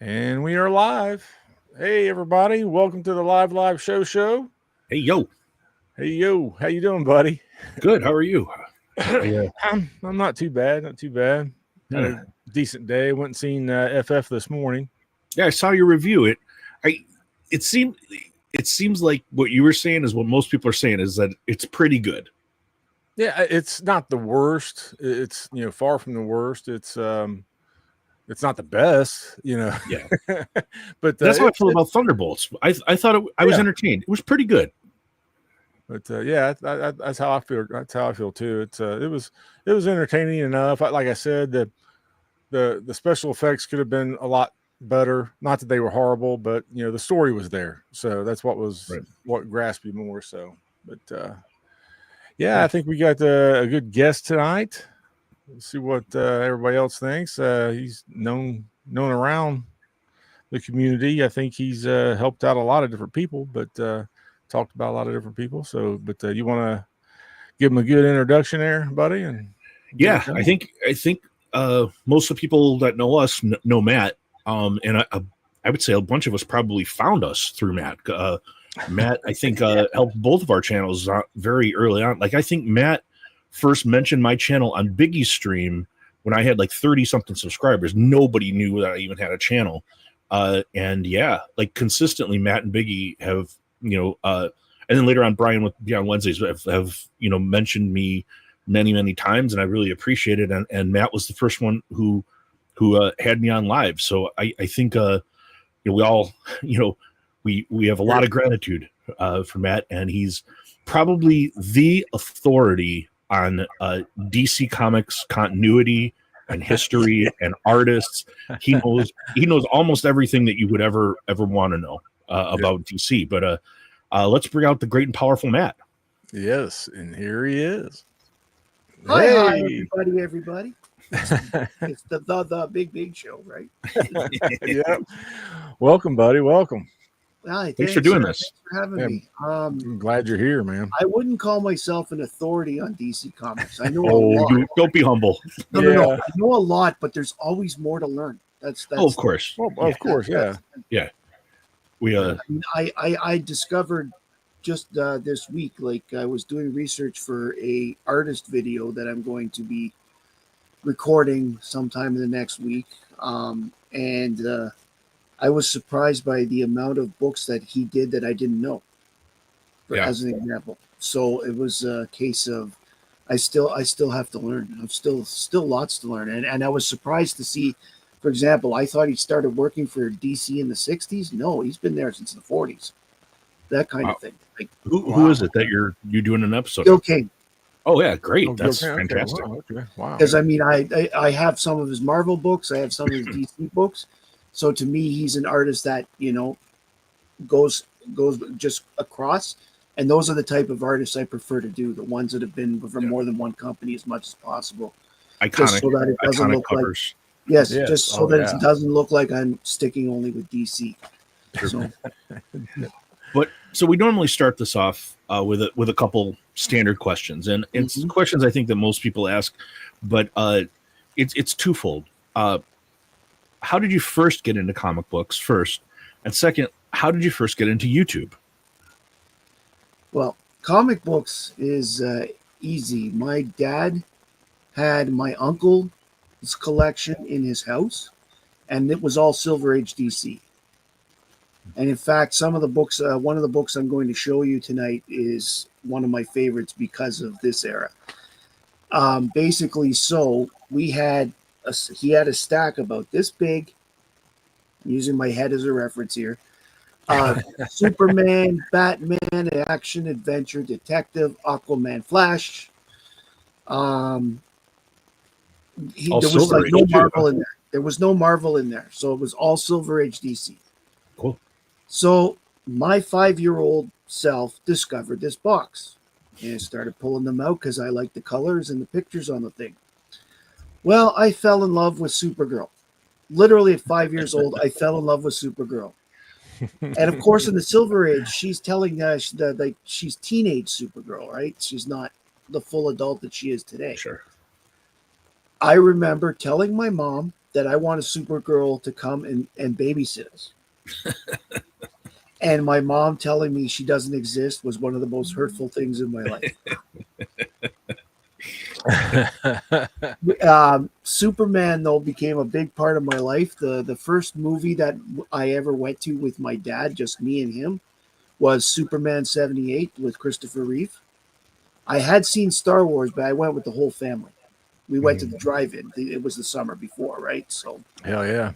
And we are live. Hey everybody, welcome to the live show. Hey, yo. Hey yo, how you doing, buddy? Good. How are you? Yeah. I'm not too bad, not too bad. Had Yeah. a decent day. Went and seen FF this morning. Yeah, I saw your review. I it seemed it seems like what you were saying is what most people are saying is that it's pretty good. Yeah, it's not the worst. It's far from the worst. It's not the best, Yeah. but That's how I feel about Thunderbolts. I thought I was Yeah. entertained. It was pretty good. But yeah, that's how I feel. That's how I feel too. It was entertaining enough. Like I said, the special effects could have been a lot better. Not that they were horrible, but the story was there. So that's Right. what grasped me more. So, but yeah, I think we got a good guest tonight. Let's see what everybody else thinks. He's known around the community. I think he's helped out a lot of different people, but talked about a lot of different people. So, but you want to give him a good introduction there, buddy? And Yeah, I think most of the people that know us know Matt. And I would say a bunch of us probably found us through Matt. Matt, I think, helped both of our channels very early on. Like, I think Matt first mentioned my channel on Biggie's stream when I had like 30 something subscribers. Nobody knew that I even had a channel. And yeah, like consistently, Matt and Biggie have, and then later on, Brian with Beyond Wednesdays have mentioned me many times, and I really appreciate it. And Matt was the first one who had me on live. So I think we all, we have a lot of gratitude for Matt, and he's probably the authority on DC Comics continuity and history and artists. He knows almost everything that you would ever want to know about DC. But let's bring out the great and powerful Matt. Yes, and here he is. Hi, everybody. It's the big show, right? Yeah. Welcome, buddy. Welcome. Hi, thanks for doing this. Thanks for having me. I'm glad you're here, man. I wouldn't call myself an authority on DC Comics. I know a lot. Don't be humble. No. I know a lot, but there's always more to learn. That's of course. Well, of course, yeah. We I discovered just this week, like I was doing research for a artist video that I'm going to be recording sometime in the next week, and I was surprised by the amount of books that he did that I didn't know, as an example. So it was a case of I still have to learn. I've still lots to learn, and I was surprised to see, for example, I thought he started working for DC in the 60s. No, he's been there since the 40s. That kind of thing. Like, who is it that you're doing an episode? Gil Kane. Oh yeah, great. That's fantastic. Wow. Because I mean, I have some of his Marvel books. I have some of his DC books. So to me, he's an artist that goes just across. And those are the type of artists I prefer to do. The ones that have been for more than one company as much as possible. Iconic, just so that it doesn't look covers. Like just so that it doesn't look like I'm sticking only with DC. So. So we normally start this off with a couple standard questions, and it's questions I think that most people ask, but it's twofold. How did you first get into comic books first, and second, how did you first get into YouTube? Well, comic books is easy. My dad had my uncle's collection in his house, and it was all Silver Age DC. And in fact, some of the books, one of the books I'm going to show you tonight is one of my favorites because of this era. Basically, so he had a stack about this big. I'm using my head as a reference here. Superman, Batman, action, adventure, detective, Aquaman, Flash. There was like no Marvel in there. There was no Marvel in there, so it was all Silver Age DC. Cool. So my 5-year-old self discovered this box and started pulling them out because I liked the colors and the pictures on the thing. Well, I fell in love with Supergirl. Literally at 5 years old, I fell in love with Supergirl. And of course, in the Silver Age, she's telling like she's teenage Supergirl, right? She's not the full adult that she is today. Sure. I remember telling my mom that I want a Supergirl to come and babysit us. And my mom telling me she doesn't exist was one of the most hurtful things in my life. Superman, though, became a big part of my life. The first movie that I ever went to with my dad, just me and him, was Superman 78 with Christopher Reeve. I had seen Star Wars, but I went with the whole family. We went to the drive-in. It was the summer before, right? So, Hell yeah.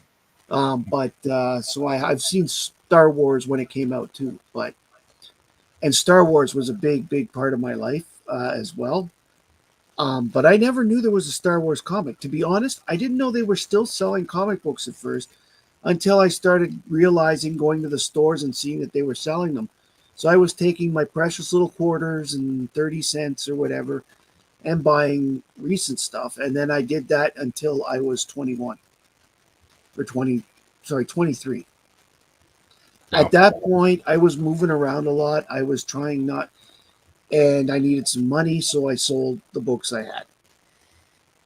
So I've seen Star Wars when it came out too. And Star Wars was a big part of my life as well. But I never knew there was a Star Wars comic. To be honest, I didn't know they were still selling comic books at first until I started realizing, going to the stores and seeing that they were selling them. So I was taking my precious little quarters and 30 cents or whatever and buying recent stuff. And then I did that until I was 21 or 23. Wow. At that point, I was moving around a lot. I was trying not, and I needed some money, so I sold the books I had.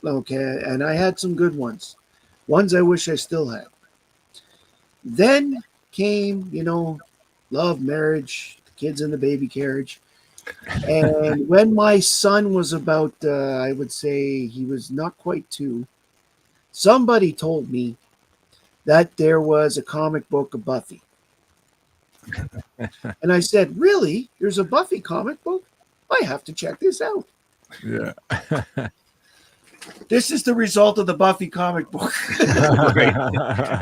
Okay, and I had some good ones. Ones I wish I still had. Then came, love, marriage, the kids in the baby carriage. And when my son was about, I would say he was not quite 2, somebody told me that there was a comic book of Buffy. And I said, really? There's a Buffy comic book? I have to check this out. Yeah. This is the result of the Buffy comic book. Right.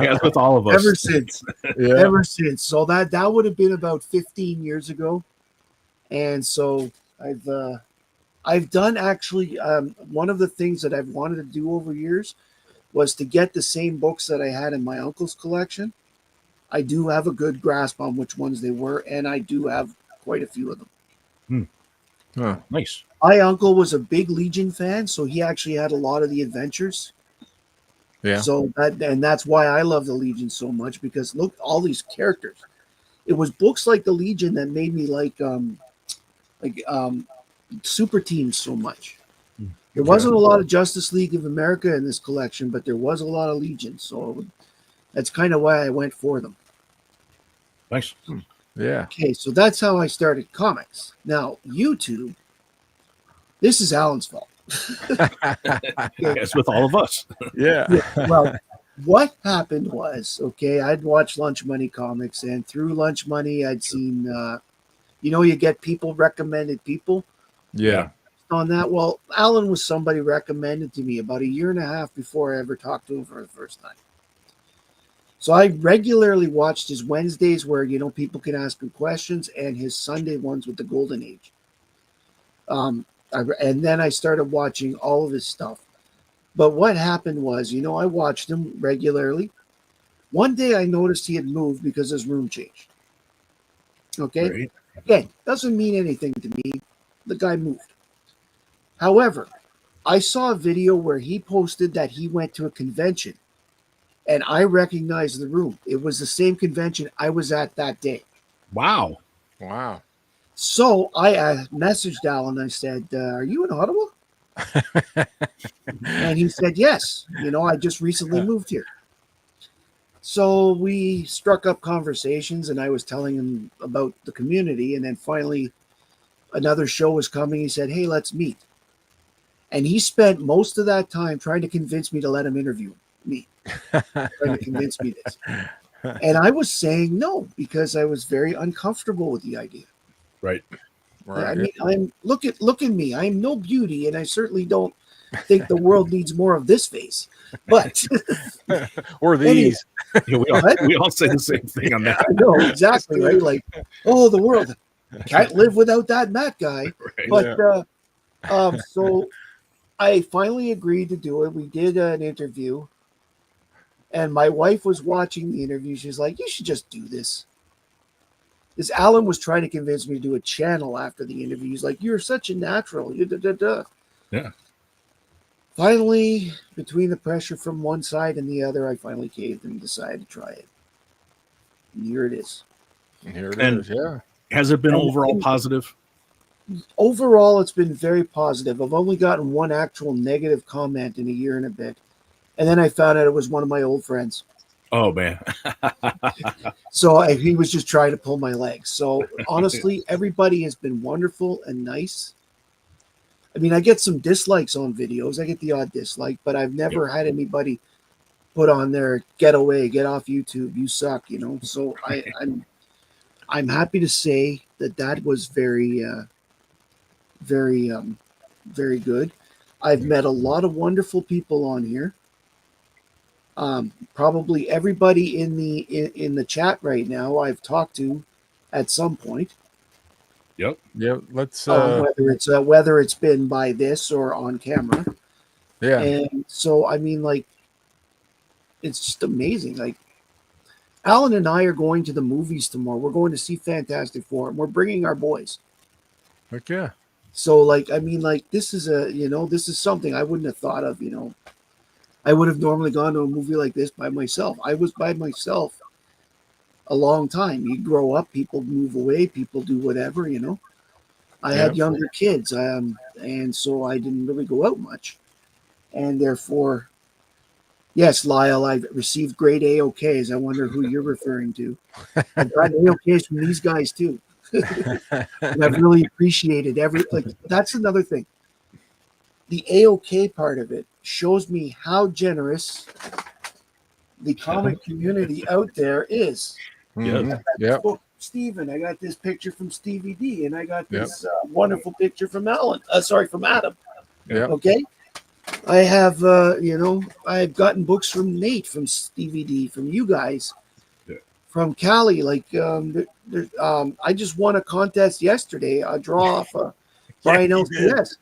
As with all of us. Ever since. Yeah. Ever since. So that would have been about 15 years ago. And so I've done actually one of the things that I've wanted to do over years was to get the same books that I had in my uncle's collection. I do have a good grasp on which ones they were, and I do have quite a few of them. Huh. Nice. My uncle was a big Legion fan, so he actually had a lot of the adventures. Yeah. So that's why I love the Legion so much, because look, all these characters. It was books like the Legion that made me like super teams so much. There wasn't a lot of Justice League of America in this collection, but there was a lot of Legion, so that's kind of why I went for them. Nice. Yeah. Okay, so that's how I started comics. Now, YouTube, this is Alan's fault. As with all of us. Yeah. Well, what happened was, okay, I'd watch Lunch Money comics, and through Lunch Money, I'd seen, you get people recommended people Yeah. on that. Well, Alan was somebody recommended to me about a year and a half before I ever talked to him for the first time. So I regularly watched his Wednesdays where, people can ask him questions, and his Sunday ones with the Golden Age. And then I started watching all of his stuff. But what happened was, I watched him regularly. One day I noticed he had moved because his room changed. Okay? Right. Again, doesn't mean anything to me. The guy moved. However, I saw a video where he posted that he went to a convention, and I recognized the room. It was the same convention I was at that day. Wow. Wow. So I messaged Alan. I said, are you in Ottawa? And he said, yes. I just recently moved here. So we struck up conversations, and I was telling him about the community. And then finally, another show was coming. He said, hey, let's meet. And he spent most of that time trying to convince me to let him interview me. Trying to convince me this. And I was saying no, because I was very uncomfortable with the idea. Right. Right. I mean, look at me. I'm no beauty, and I certainly don't think the world needs more of this face. But Or these. Yeah, we all say the same thing on that. I know exactly, right? Like, oh, the world can't live without that Matt guy. Right. But so I finally agreed to do it. We did an interview, and my wife was watching the interview. She's like, "You should just do this." This Alan was trying to convince me to do a channel after the interview. He's like, "You're such a natural." Yeah. Finally, between the pressure from one side and the other, I finally caved and decided to try it. And here it is. Here it And- is. Yeah. Has it been overall positive? Overall, it's been very positive. I've only gotten one actual negative comment in a year and a bit. And then I found out it was one of my old friends. Oh man. So he was just trying to pull my leg. So honestly, everybody has been wonderful and nice. I mean, I get some dislikes on videos. I get the odd dislike, but I've never had anybody put on there, "Get away, get off YouTube, you suck," you know. So I'm happy to say that was very very good. I've met a lot of wonderful people on here. Probably everybody in the chat right now I've talked to at some point. Yep. Let's Whether it's been by this or on camera. yeah. And so I mean, like, it's just amazing. Like, Alan and I are going to the movies tomorrow. We're going to see Fantastic Four, and we're bringing our boys. Heck yeah. So, like, I mean, like, this is something I wouldn't have thought of, you know. I would have normally gone to a movie like this by myself. I was by myself a long time. You grow up, people move away, people do whatever, you know. I had younger kids, and so I didn't really go out much. And therefore, yes, Lyle, I've received great AOKs. I wonder who you're referring to. I've got AOKs from these guys too. And I've really appreciated that's another thing. The AOK part of it shows me how generous the comic community out there is. Mhm. Yep. Steven, I got this picture from Stevie D, and I got this wonderful picture from Alan. From Adam. Yeah. Okay. I have, I've gotten books from Nate, from Stevie D, from you guys, from Callie. Like, I just won a contest yesterday. I draw off Brian LCS.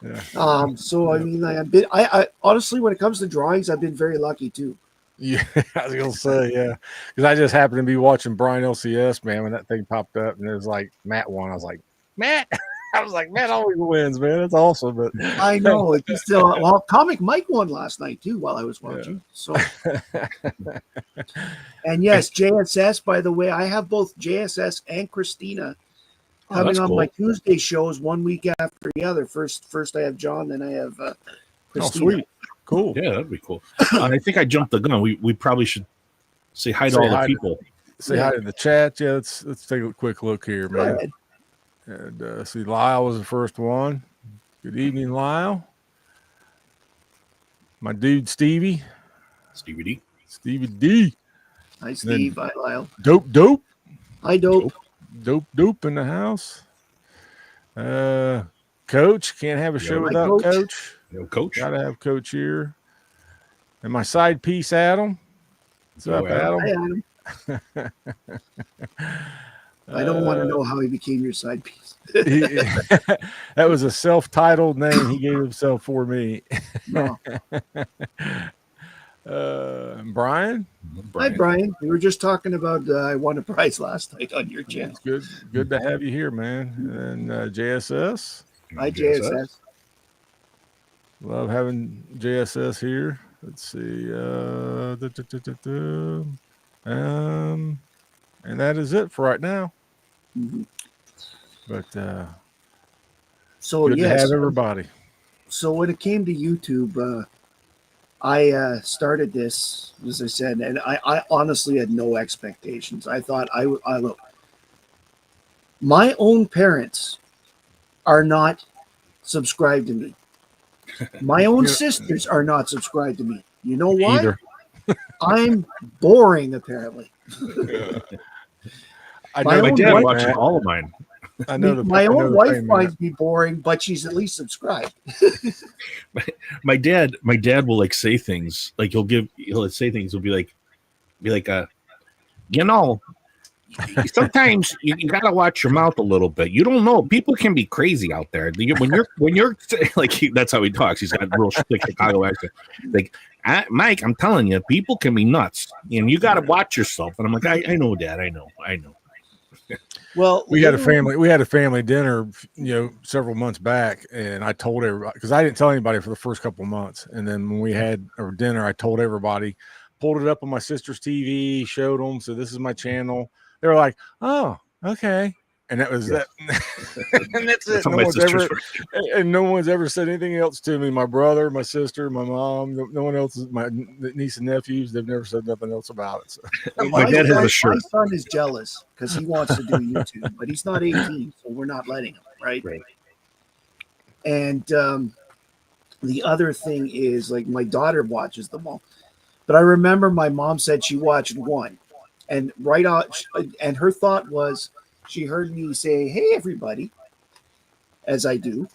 Yeah. So I mean, I honestly, when it comes to drawings, I've been very lucky too. Yeah, I was gonna say, yeah, because I just happened to be watching Brian LCS, man, when that thing popped up, and it was like Matt won. I was like, Matt, Matt always wins, man. That's awesome. But I know it's still Comic Mike won last night too while I was watching. So, and yes, JSS. By the way, I have both JSS and Christina coming on my Tuesday shows 1 week after the other. First I have John, then I have Christina. Oh, sweet. Cool. Yeah, that'd be cool. I think I jumped the gun. We probably should say hi to all the people. Say hi to the chat. Yeah, let's take a quick look here, man. And see, Lyle was the first one. Good evening, Lyle. My dude Stevie. Stevie D. Hi, Steve. Hi, Lyle. Dope. Hi, Dope. Dope in the house. Coach, can't have a show without Coach. No, Coach. Gotta have Coach here. And my side piece, Adam. What's up, Adam? Hi, Adam. I don't want to know how he became your side piece. That was a self-titled name he gave himself for me. No. Brian? Hi, Brian. We were just talking about I won a prize last night on your channel. Good to have you here, man. And JSS. Hi, JSS. Love having JSS here. Let's see. And that is it for right now. Mm-hmm. But so good to have everybody. So when it came to YouTube, I started this, as I said, and I honestly had no expectations. I thought I look. My own parents are not subscribed to me. My own sisters are not subscribed to me. You know why? Either. I'm boring, apparently. My dad watches all of mine. I know my own wife finds me boring, but she's at least subscribed. my dad will like say things like he'll say things. He'll be like, sometimes you gotta watch your mouth a little bit. You don't know, people can be crazy out there. When you're like, that's how he talks. He's got real thick Chicago accent. Like, Mike, I'm telling you, people can be nuts, and you gotta watch yourself. And I'm like, I know, Dad, I know. Well, we had a family dinner, several months back, and I told everybody, because I didn't tell anybody for the first couple of months, and then when we had our dinner, I told everybody, pulled it up on my sister's TV, showed them, so this is my channel. They were like, oh, okay. And that was Yeah. that. And that's it. That's how my sisters were. And no one's ever said anything else to me. My brother, my sister, my mom, no one else. My niece and nephews, they've never said nothing else about it. So. My dad has a shirt. My son is jealous because he wants to do YouTube, but he's not 18, so we're not letting him, right? Right. And the other thing is, like, my daughter watches them all, but I remember my mom said she watched one, and and her thought was, she heard me say, "Hey, everybody," as I do,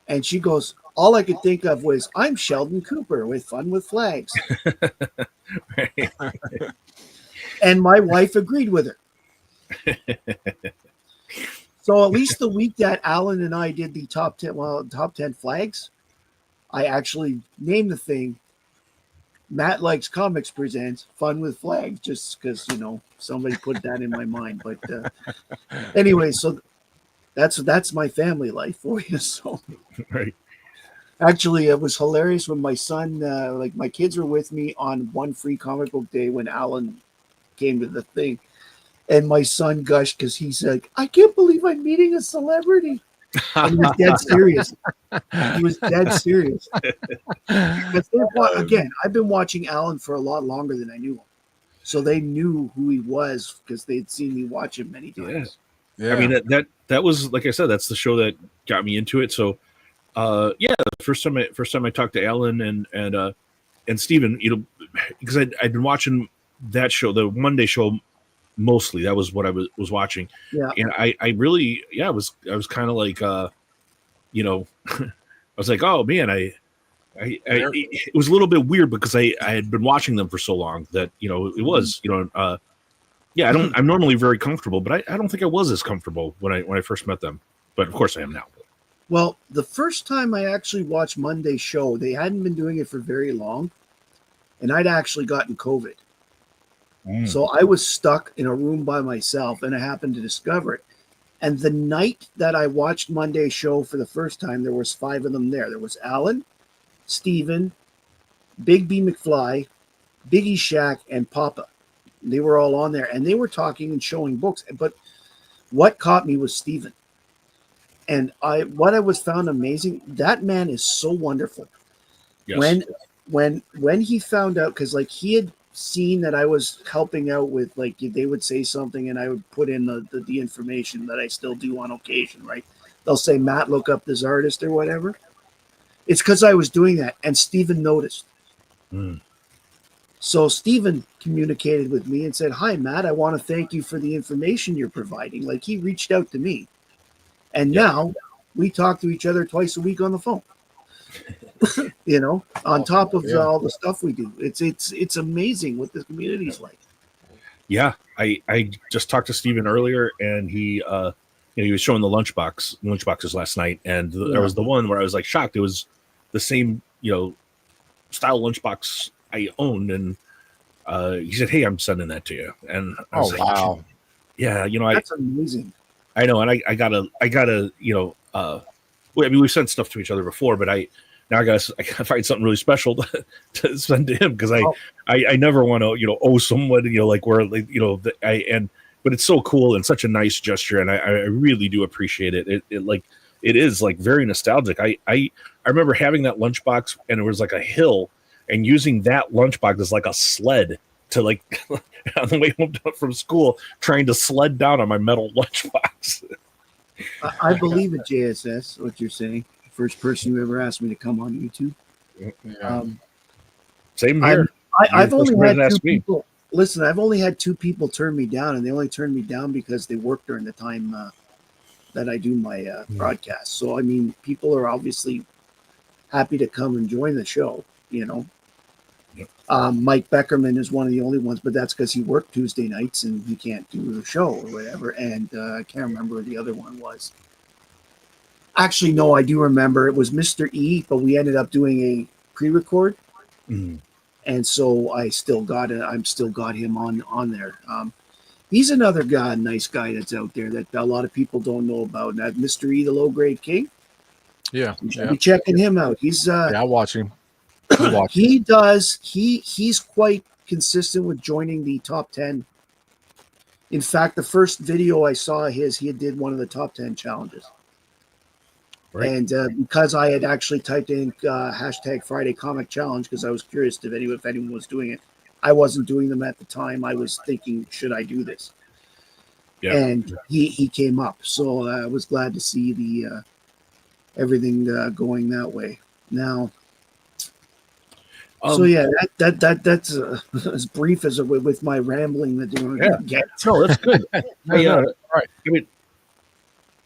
and she goes, "All I could think of was, I'm Sheldon Cooper with Fun with Flags." Right. And my wife agreed with her. So at least the week that Alan and I did the top 10 flags, I actually named the thing Matt Likes Comics Presents Fun with Flags, just because, somebody put that in my mind. But anyway, so that's my family life for you. So Right. actually, it was hilarious when my son, my kids were with me on one free comic book day when Alan came to the thing. And my son gushed because he said, "I can't believe I'm meeting a celebrity." And he was dead serious. He was dead serious. But again, I've been watching Alan for a lot longer than I knew him. So they knew who he was because they'd seen me watch him many times. Yeah. I mean, that was, like I said, that's the show that got me into it. So, the first time I talked to Alan and Steven, because I'd been watching that show, the Monday show, mostly. That was what I was watching. Yeah. And I really, I was kind of like, I was like, oh man, it was a little bit weird because I had been watching them for so long that, it was, I'm normally very comfortable, but I don't think I was as comfortable when I first met them, but of course I am now. Well, the first time I actually watched Monday's show, they hadn't been doing it for very long, and I'd actually gotten COVID. So I was stuck in a room by myself, and I happened to discover it. And the night that I watched Monday's show for the first time, there was 5 of them there. There was Alan, Steven, Big B McFly, Biggie Shack, and Papa. They were all on there, and they were talking and showing books. But what caught me was Steven. And what I was found amazing, that man is so wonderful. Yes. When he found out, because he had seen that I was helping out with, they would say something and I would put in the information that I still do on occasion, right? They'll say, "Matt, look up this artist," or whatever. It's because I was doing that, and Steven noticed. So Steven communicated with me and said, "Hi, Matt, I want to thank you for the information you're providing." He reached out to me, and now we talk to each other twice a week on the phone. On top of all the stuff we do. It's amazing what this community is like. Yeah, I just talked to Steven earlier, and he he was showing the lunchboxes last night, and there was the one where I was shocked. It was the same style lunchbox I owned, and he said, "Hey, I'm sending that to you." And I was wow, yeah, that's amazing. I know, and I gotta we've sent stuff to each other before, but I gotta find something really special to send to him, because I never want to owe someone but it's so cool and such a nice gesture, and I really do appreciate it. It is very nostalgic. I remember having that lunchbox, and it was like a hill, and using that lunchbox as like a sled to on the way home from school, trying to sled down on my metal lunchbox. I believe it, JSS, what you're saying. First person who ever asked me to come on YouTube. yeah. Same here. I've only had 2 asked me. people. Listen, I've only had 2 people turn me down, and they only turned me down because they work during the time that I do my broadcast. So, I mean, people are obviously happy to come and join the show, Mike Beckerman is one of the only ones, but that's because he worked Tuesday nights and he can't do the show or whatever. And I can't remember who the other one was. Actually, no, I do remember. It was Mr. E, but we ended up doing a pre-record. And so I'm still got him on there. He's another guy, nice guy that's out there that a lot of people don't know about. That Mr. E, the Low Grade King. Yeah, You should be checking him out. He's I watch him. He's quite consistent with joining the top 10 In fact, the first video I saw his, he did one of the top 10 challenges. Right. And because I had actually typed in hashtag Friday Comic Challenge because I was curious if anyone was doing it, I wasn't doing them at the time. I was thinking, should I do this? Yeah. And he came up, so I was glad to see the everything going that way. Now, so yeah, that's as brief as with my rambling that you want to get. No, that's good. No, no, all right. I mean,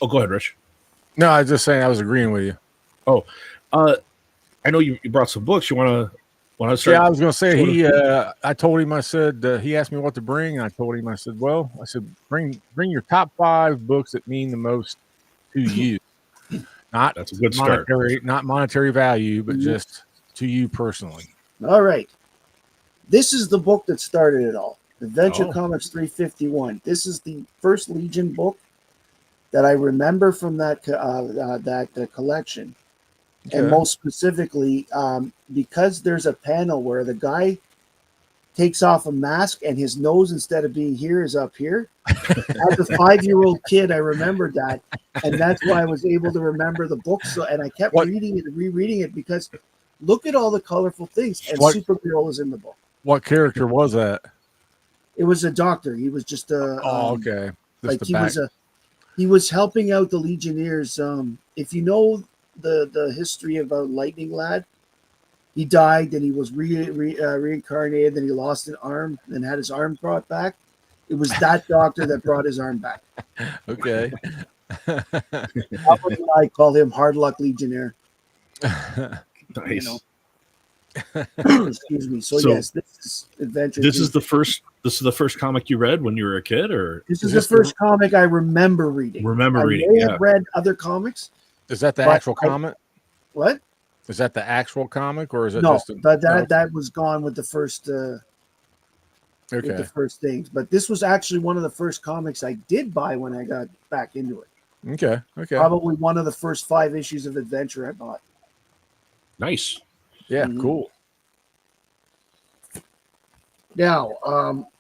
oh, go ahead, Rich. No, I was just saying I was agreeing with you. I know you brought some books. You want to start? Yeah, I was going to say sort I told him, I said, he asked me what to bring. And I told him, I said, bring your top 5 books that mean the most to you. Not That's a good start. not monetary value, but just to you personally. All right. This is the book that started it all. Adventure Oh. Comics 351. This is the first Legion book that I remember from that collection. And Okay. most specifically, because there's a panel where the guy takes off a mask and his nose, instead of being here, is up here. As a 5-year-old kid, I remembered that. And that's why I was able to remember the book. So, and I kept reading it and rereading it because look at all the colorful things. And Supergirl is in the book. What character was that? It was a doctor. He was just a. Okay. Just Like he was helping out the Legionnaires. If you know the history about Lightning Lad, he died, then he was reincarnated, then he lost an arm, then had his arm brought back. It was that doctor that brought his arm back. Okay. I call him Hard Luck Legionnaire. Nice. You know. Excuse me. So yes, this is Adventure. This is the first comic you read when you were a kid, or This is the first comic I remember reading. I may have read other comics. Is that the but actual comic? What? Is that the actual comic, or is it No, just that was gone with the first okay. with the first things. But this was actually one of the first comics I did buy when I got back into it. Okay. Probably one of the first 5 issues of Adventure I bought. nice. Yeah, Mhm. cool. Now,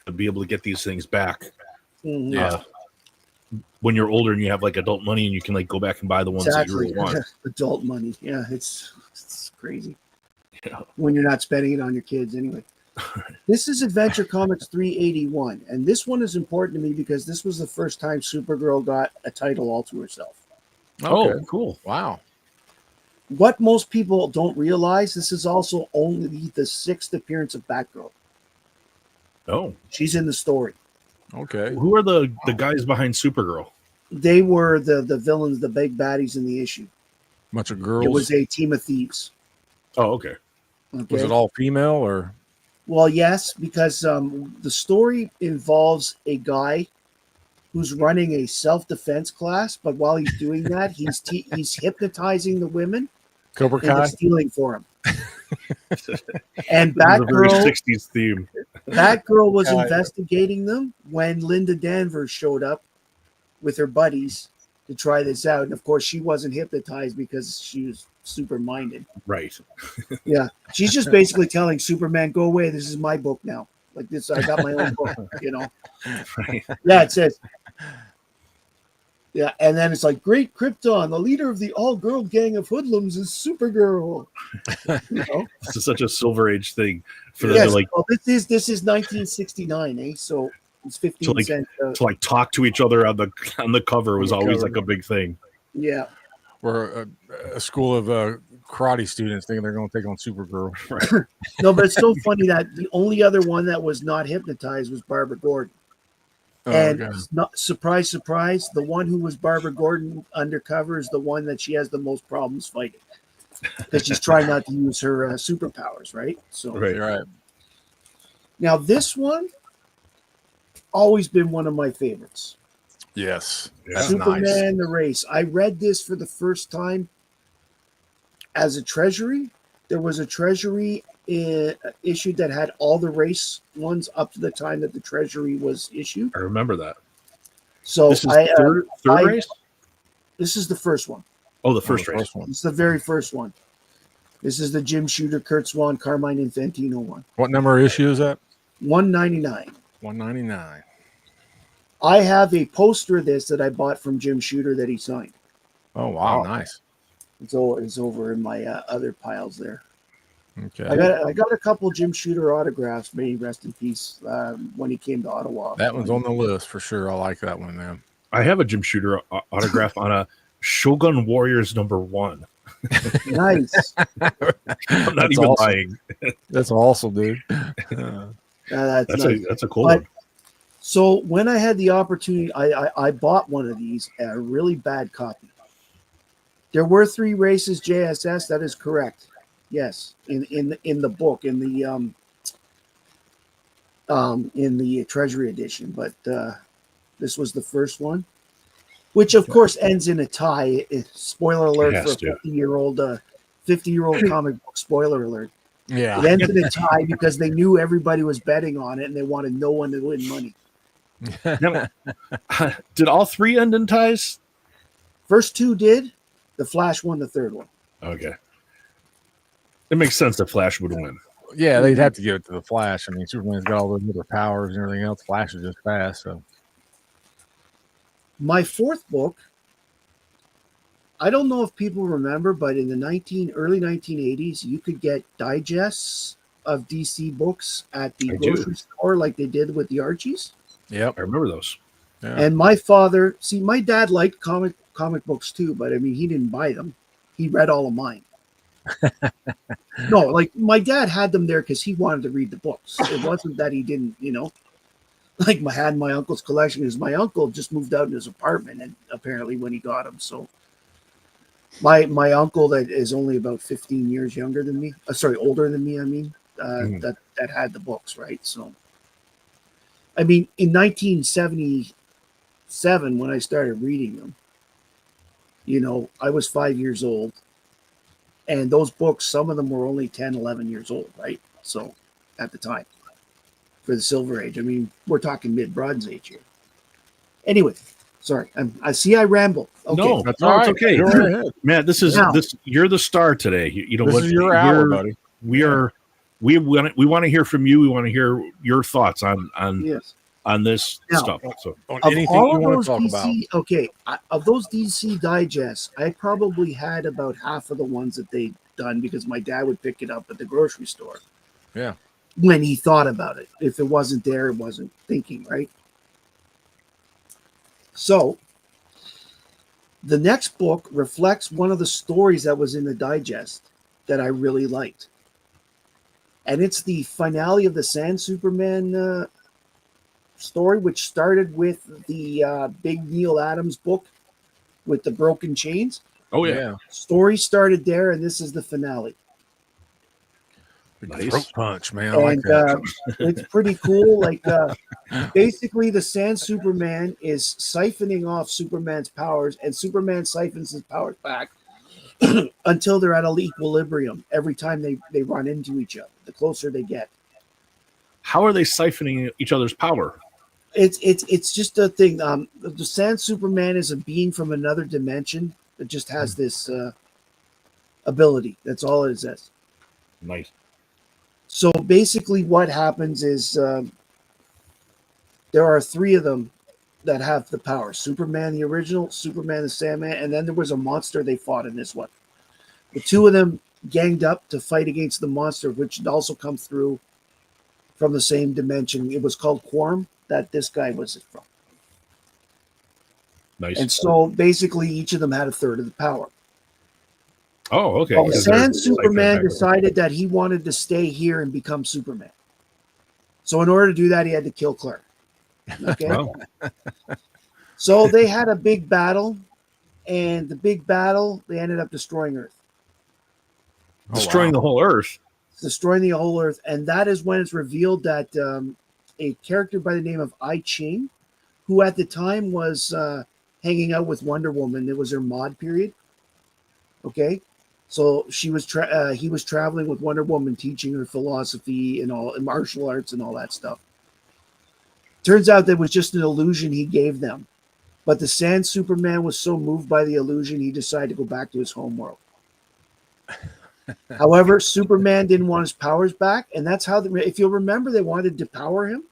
To be able to get these things back. mhm. Yeah. When you're older and you have like adult money and you can like go back and buy the ones that you really want. Adult money. Yeah, it's crazy. Yeah. When you're not spending it on your kids anyway. This is Adventure Comics 381. And this one is important to me because this was the first time Supergirl got a title all to herself. Oh, Okay. cool. Wow. What most people don't realize, this is also only the 6th appearance of Batgirl. Oh, She's in the story. Okay. who are the guys behind Supergirl? They were the villains, the big baddies in the issue. Bunch of girls. It was a team of thieves. Oh, okay. Okay? Was it all female or? Well, yes, because the story involves a guy who's running a self-defense class, but while he's doing that, he's hypnotizing the women Cobra and they're Kai? stealing for him. And This is a very Batgirl 60s theme. was Yeah. investigating them when Linda Danvers showed up with her buddies to try this out. And of course, she wasn't hypnotized because she was super minded. Right. Yeah. She's just basically telling Superman, go away. This is my book now. Like this, I got my own book, you know? Right. Yeah, it says. Yeah, and then it's like, Great Krypton, the leader of the all-girl gang of hoodlums is Supergirl. You know? This is such a Silver Age thing for them Yes, to like well, this is 1969, eh? So it's 15 like- cents. to like talk to each other on the cover was On the always cover. like a big thing. Yeah. Where a school of karate students thinking they're going to take on Supergirl. No, but it's so funny that the only other one that was not hypnotized was Barbara Gordon. Oh, And okay. not surprise, surprise, the one who was Barbara Gordon undercover is the one that she has the most problems fighting because she's trying not to use her superpowers, right? So Right. You're right. now this one always been one of my favorites. Yes. Yeah. That's Superman nice. the Race. I read this for the first time as a treasury. There was a treasury issue that had all the race ones up to the time that the treasury was issued. I remember that. So This is third I- race? this is the first one. Oh, the first Oh, race. one. It's the very first one. This is the Jim Shooter, Kurt Swan, Carmine Infantino one. What number issue is that? 199. 199. I have a poster of this that I bought from Jim Shooter that he signed. Oh wow, Wow. nice. It's over in my other piles there. Okay, I got a couple Jim Shooter autographs. May he rest in peace. When he came to Ottawa, that one's on the list for sure. I like that one, man. I have a Jim Shooter autograph on a Shogun Warriors #1. Nice. I'm not That's even awesome. lying. That's awesome, dude. That's nice. That's a cool But- one. So when I had the opportunity, I bought one of these, a really bad copy. There were 3 races JSS. That is correct. Yes, in the book, in the Treasury edition, but this was the first one, which of course ends in a tie. Spoiler alert It for a has to. 50-year-old comic book. Spoiler alert. Yeah. It ends in a tie because they knew everybody was betting on it and they wanted no one to win money. Now, did all 3 end in ties? First 2 did. The Flash won the third one. Okay. It makes sense that Flash would win. Yeah, they'd have to give it to the Flash. I mean, Superman's got all those other powers and everything else. Flash is just fast. So My 4th book, I don't know if people remember, but in the early 1980s, you could get digests of DC books at the I do. grocery store like they did with the Archies. yep. I remember those. Yeah. And my father, my dad liked comic books too, but I mean, he didn't buy them. He read all of mine. No, like my dad had them there because he wanted to read the books. It wasn't that he didn't, like had my uncle's collection. Because my uncle just moved out in his apartment, and apparently when he got them, so my uncle that is only about 15 years younger than me, older than me. I mean, that had the books, right? So, I mean, in 1977 when I started reading them, I was 5 years old. And those books, some of them were only 10, 11 years old, right? So at the time for the Silver Age, I mean, we're talking mid-Bronze Age here. Anyway, sorry. I see I ramble. Okay. No, That's no, all it's right. okay. Go right ahead. Matt, this is Now- you're the star today. You know This what? is your hour, buddy. We want to hear from you. We want to hear your thoughts on Yes. this Now- stuff. So On Of anything all you of want those to talk about. DC, of those DC digests, I probably had about half of the ones that they'd done because my dad would pick it up at the grocery store. Yeah. When he thought about it. If it wasn't there, it wasn't thinking, right? So the next book reflects one of the stories that was in the digest that I really liked. And it's the finale of the Sand Superman story, which started with the big Neil Adams book with the broken chains. oh yeah. Story started there, and this is the finale. Big Nice. throat punch, man. I like And that. it's pretty cool. Like basically, the Sand Superman is siphoning off Superman's powers, and Superman siphons his powers back until they're at an equilibrium every time they run into each other. The closer they get. How are they siphoning each other's power? It's just a thing. The Sand Superman is a being from another dimension that just has this ability. That's all it is. Nice. So basically, what happens is there are 3 of them that have the power: Superman, the original, Superman, the Sandman, and then there was a monster they fought in this one. The 2 of them ganged up to fight against the monster, which had also come through from the same dimension. It was called Quorum, that this guy was from. Nice. And so basically, each of them had a third of the power. Oh, okay. Well, Because they're Sand siphoning Superman back. decided that he wanted to stay here and become Superman. So in order to do that, he had to kill Clark. Okay. Wow. So they had a big battle, and the big battle, they ended up destroying Earth. Destroying the whole Earth. Destroying the whole Earth. And that is when it's revealed that a character by the name of I Ching, who at the time was hanging out with Wonder Woman, it was her mod period. Okay. So he was traveling with Wonder Woman, teaching her philosophy and all, and martial arts and all that stuff. Turns out that was just an illusion he gave them. But the Sand Superman was so moved by the illusion, he decided to go back to his home world. However, Superman didn't want his powers back, and that's how, if you'll remember, they wanted to depower him.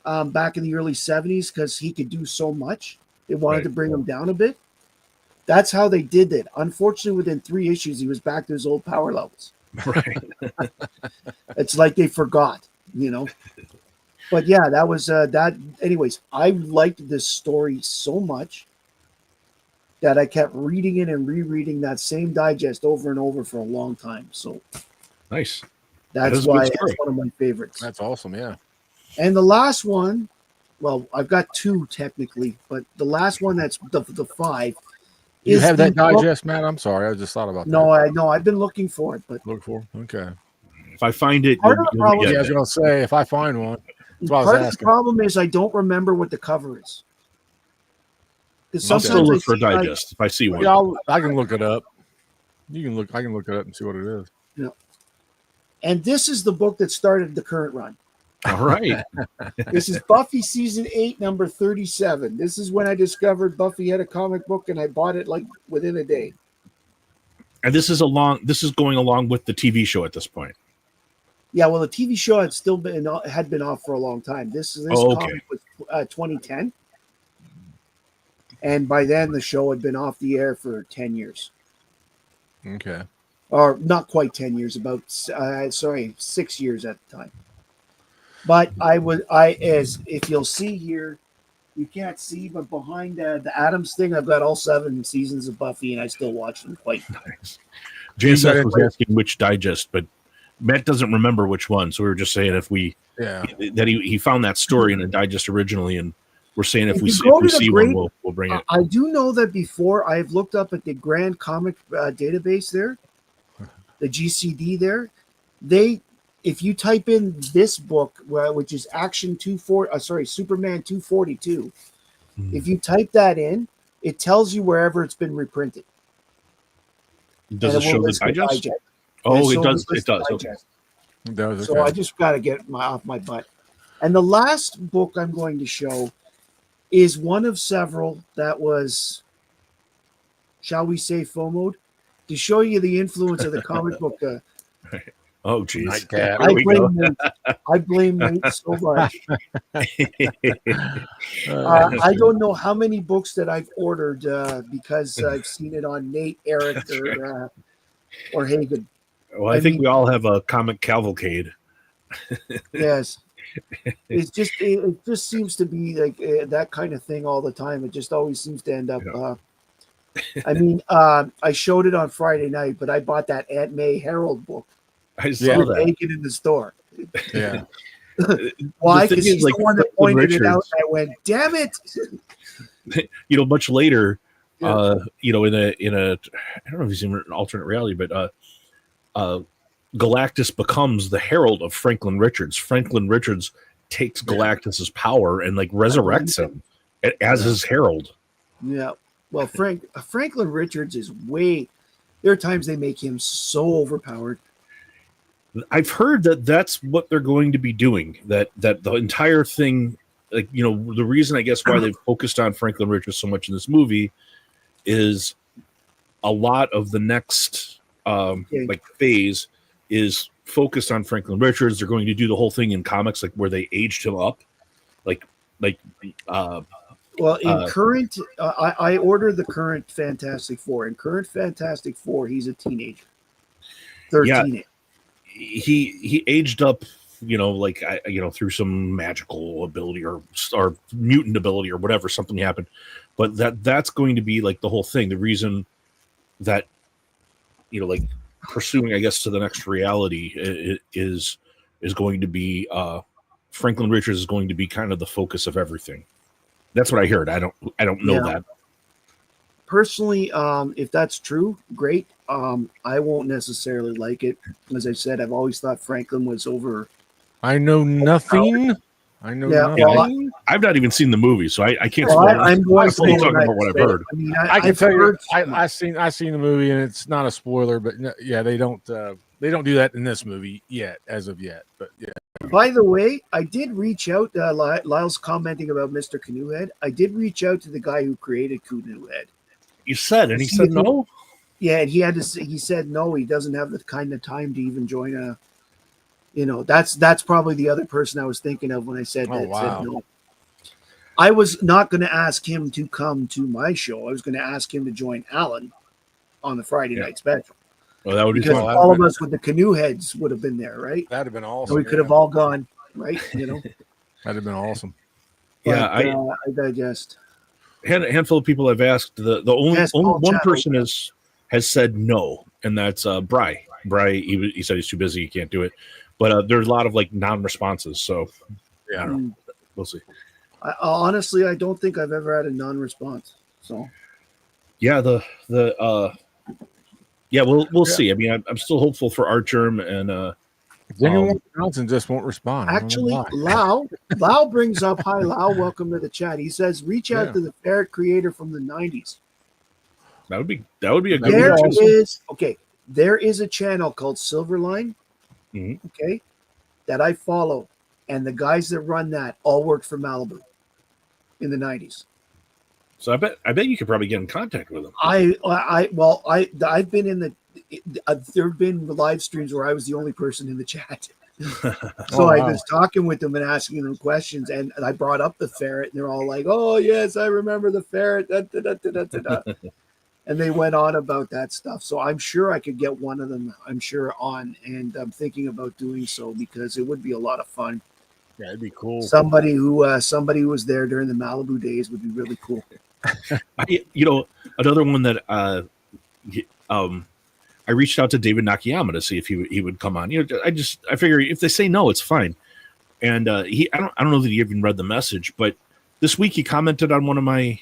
back in the early 70s because he could do so much. They wanted Right. to bring him down a bit. That's how they did it. Unfortunately, within 3 issues, he was back to his old power levels. Right. It's like they forgot, you know. But yeah, that was that. Anyways, I liked this story so much that I kept reading it and rereading that same digest over and over for a long time. So Nice. That that's is a good why story. it's one of my favorites. That's awesome. Yeah. And the last one, well, I've got 2 technically, but the last one that's the 5. You is have the that book- digest, Matt? I'm sorry. I just thought about No, that. I know. I've been looking for it, but Look for. Okay. If I find it, Part of the problem- Yeah, I get was it. going to say, if I find one, that's what I was part of the asking. problem is I don't remember what the cover is. Because I'll still sometimes I look for see, like, digest if I see one. Yeah, I can look it up. You can look. I can look it up and see what it is. and this is the book that started the current run. All right. This is Buffy season 8, number 37. This is when I discovered Buffy had a comic book, and I bought it like within a day. And this is going along with the TV show at this point. Yeah, well, the TV show had been off for a long time. This Oh, okay. comic was 2010, and by then the show had been off the air for 10 years, Okay. or not quite 10 years, about 6 years at the time. But as if you'll see here, you can't see, but behind the Adams thing, I've got all 7 seasons of Buffy, and I still watch them quite. Jan You got Seth was it. asking which digest, but Matt doesn't remember which one. So we were just saying if we Yeah. that he found that story in a digest originally, and we're saying if If we you see, go if we to the see great- one, we'll bring it. I do know that before I've looked up at the Grand Comic database there, the GCD there. If you type in this book, which is Superman 242, if you type that in, it tells you wherever it's been reprinted. Does And it show will the list digest? And Oh, it will does. list It the does. Okay. digest. That was So I just got to get off my butt. And the last book I'm going to show is one of several that was, shall we say, FOMO'd, to show you the influence of the comic book. Oh, geez. Nightcap. There we go. I blame Nate so much. Uh, I don't know how many books that I've ordered because I've seen it on Nate, Eric, or Hagen. Well, I think mean- we all have a comic cavalcade. Yes. It just seems to be like that kind of thing all the time. It just always seems to end up. I mean, I showed it on Friday night, but I bought that Aunt May Harold book. I saw Yeah. With that. Hagen in the store. yeah. Why? The thing Because is, he's like, the one that Franklin pointed it out. Richards- And I went, "Damn it!" Much later, Yeah. in a I don't know if he's in an alternate reality, but Galactus becomes the herald of Franklin Richards. Franklin Richards takes Galactus's power and like resurrects him as his herald. Yeah. Well, Franklin Richards is way. There are times they make him so overpowered. I've heard that that's what they're going to be doing. That the entire thing, like the reason I guess why they've focused on Franklin Richards so much in this movie is a lot of the next like phase is focused on Franklin Richards. They're going to do the whole thing in comics, like where they aged him up, Well, in current, I ordered the current Fantastic Four. In current Fantastic Four, he's a teenager, 13. Yeah. he aged up, through some magical ability or mutant ability or whatever, something happened. But that's going to be like the whole thing. The reason that like pursuing, I guess, to the next reality is going to be Franklin Richards is going to be kind of the focus of everything. That's what I heard. I don't know that. Personally, if that's true, great. I won't necessarily like it. As I said, I've always thought Franklin was over. I know nothing. I know Yeah, nothing. well, I've not even seen the movie, so I can't. Well, spoil it. I'm going I'm to only talking about what I've heard. I mean, I can I've tell you, heard- I seen the movie, and it's not a spoiler, but yeah, they don't do that in this movie yet, as of yet. But yeah, By the way, I did reach out. Lyle's commenting about Mr. Canoehead. I did reach out to the guy who created Canoehead. You said, and he said no. Yeah, and he had to. He said no. He doesn't have the kind of time to even join a. that's probably the other person I was thinking of when I said Oh, that. wow. Said no. I was not going to ask him to come to my show. I was going to ask him to join Alan on the Friday Yeah. night special, Well, that would be because fun. that'd all of been- us with the canoe heads would have been there, right? That'd have been So awesome. we could have all gone, right? That'd have been awesome. Yeah, But, I digest. a handful of people I've asked. The only Yes, Paul one Chatto. person has said no, and that's Bry. Bry, he said he's too busy, he can't do it. But there's a lot of like non-responses, so I don't know. We'll see. Honestly, I don't think I've ever had a non-response. So Yeah, we'll see. I mean, I'm still hopeful for Art Germ, and Daniel Johnson just won't respond. I don't know actually, why. Lau brings up, hi Lau, welcome to the chat. He says, reach out Yeah. to the ferret creator from the 90s. that would be a good There one. is there is a channel called Silverline, Mhm. okay, that I follow, and the guys that run that all worked for Malibu in the 90s. So I bet you could probably get in contact with him. I've been in the there have been live streams where I was the only person in the chat. So Oh, I wow. was talking with them and asking them questions, and I brought up the ferret, and they're all like, "Oh yes, I remember the ferret." Da, da, da, da, da, da. And they went on about that stuff. So I'm sure I could get one of them. I'm sure on, and I'm thinking about doing so because it would be a lot of fun. Yeah, it'd be cool. Somebody who was there during the Malibu days would be really cool. Another one that I reached out to David Nakayama to see if he would come on. I figure if they say no, it's fine. And I don't know that he even read the message, but this week he commented on one of my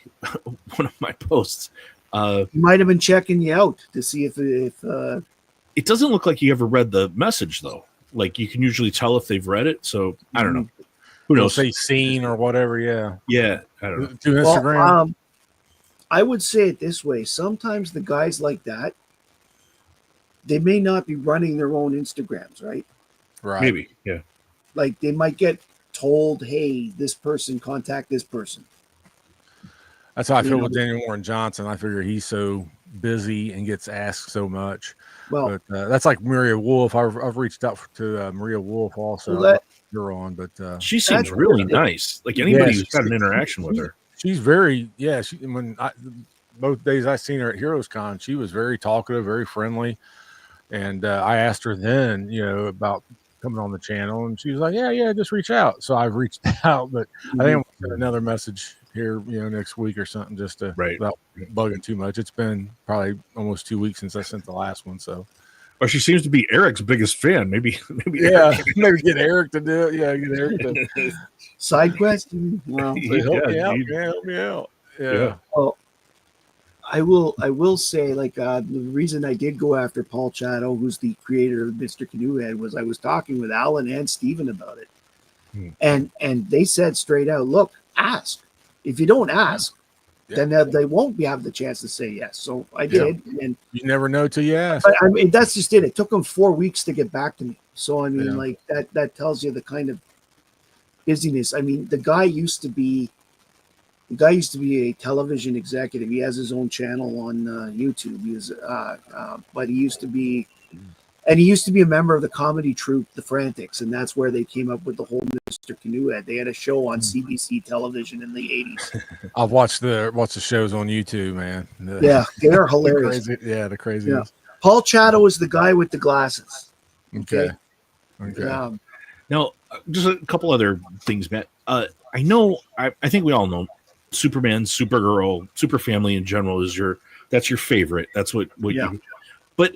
posts. He might have been checking you out to see if It doesn't look like he ever read the message though. Like you can usually tell if they've read it. So I don't know. Who They'll knows? say seen or whatever. Yeah. Yeah, I don't know. To Instagram. I would say it this way. Sometimes the guys like that, they may not be running their own Instagrams, right? Right. Maybe, yeah. Like they might get told, hey, this person, contact this person. That's how I You feel know, with Daniel Warren Johnson. I figure he's so busy and gets asked so much. Well, But that's like Maria Wolf. I've reached out to Maria Wolf also. Well, that- You're on, but She seems That's really good. nice. Like anybody Yeah, who's got an interaction with her. she's very both days I seen her at Heroes Con, she was very talkative, very friendly. And I asked her then, about coming on the channel, and she was like, yeah, just reach out. So I've reached out, but I think I'm gonna send another message here, next week or something, just to Right. without bugging too much. It's been probably almost 2 weeks since I sent the last one. So Or she seems to be Eric's biggest fan. Maybe yeah, maybe get Eric to do it. Yeah, get Eric to side question. Well, say, help me out. dude. Yeah, help me out. Yeah. Yeah. well, I will say, like, the reason I did go after Paul Chatto, who's the creator of Mr. Canoehead, was I was talking with Alan and Steven about it. And they said straight out, look, ask. If you don't ask, then they won't have the chance to say yes. So I did. And You never know till you ask. but I mean, that's just it. It took them 4 weeks to get back to me. So I mean, Yeah. like that tells you the kind of busyness. I mean, the guy used to be a television executive. He has his own channel on YouTube. But he used to be, and he used to be a member of the comedy troupe, The Frantics, and that's where they came up with the whole Mr. Canoehead. They had a show on CBC television in the 80s. I've watched the shows on YouTube, man. Yeah, they're The hilarious. crazy, the craziness. Paul Chatto is the guy with the glasses. Okay. Okay. Now, just a couple other things, Matt. I know, I think we all know Superman, Supergirl, Super Family in general that's your favorite. That's what Yeah. you. But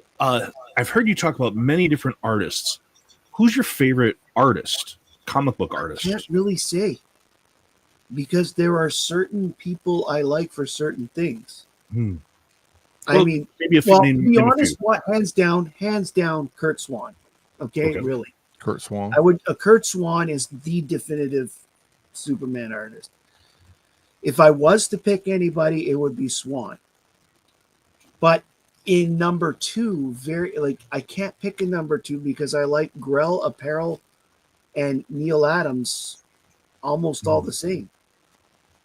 I've heard you talk about many different artists. Who's your favorite artist? Comic book artist? Can't really say, because there are certain people I like for certain things. Hmm. I Well, mean, Maybe a few. well, to name be a few. honest, what hands down, Kurt Swan. Okay, Okay. really. Kurt Swan. Kurt Swan is the definitive Superman artist. If I was to pick anybody, it would be Swan. But in number two, I can't pick a number two because I like Grell Apparel and Neil Adams almost all the same.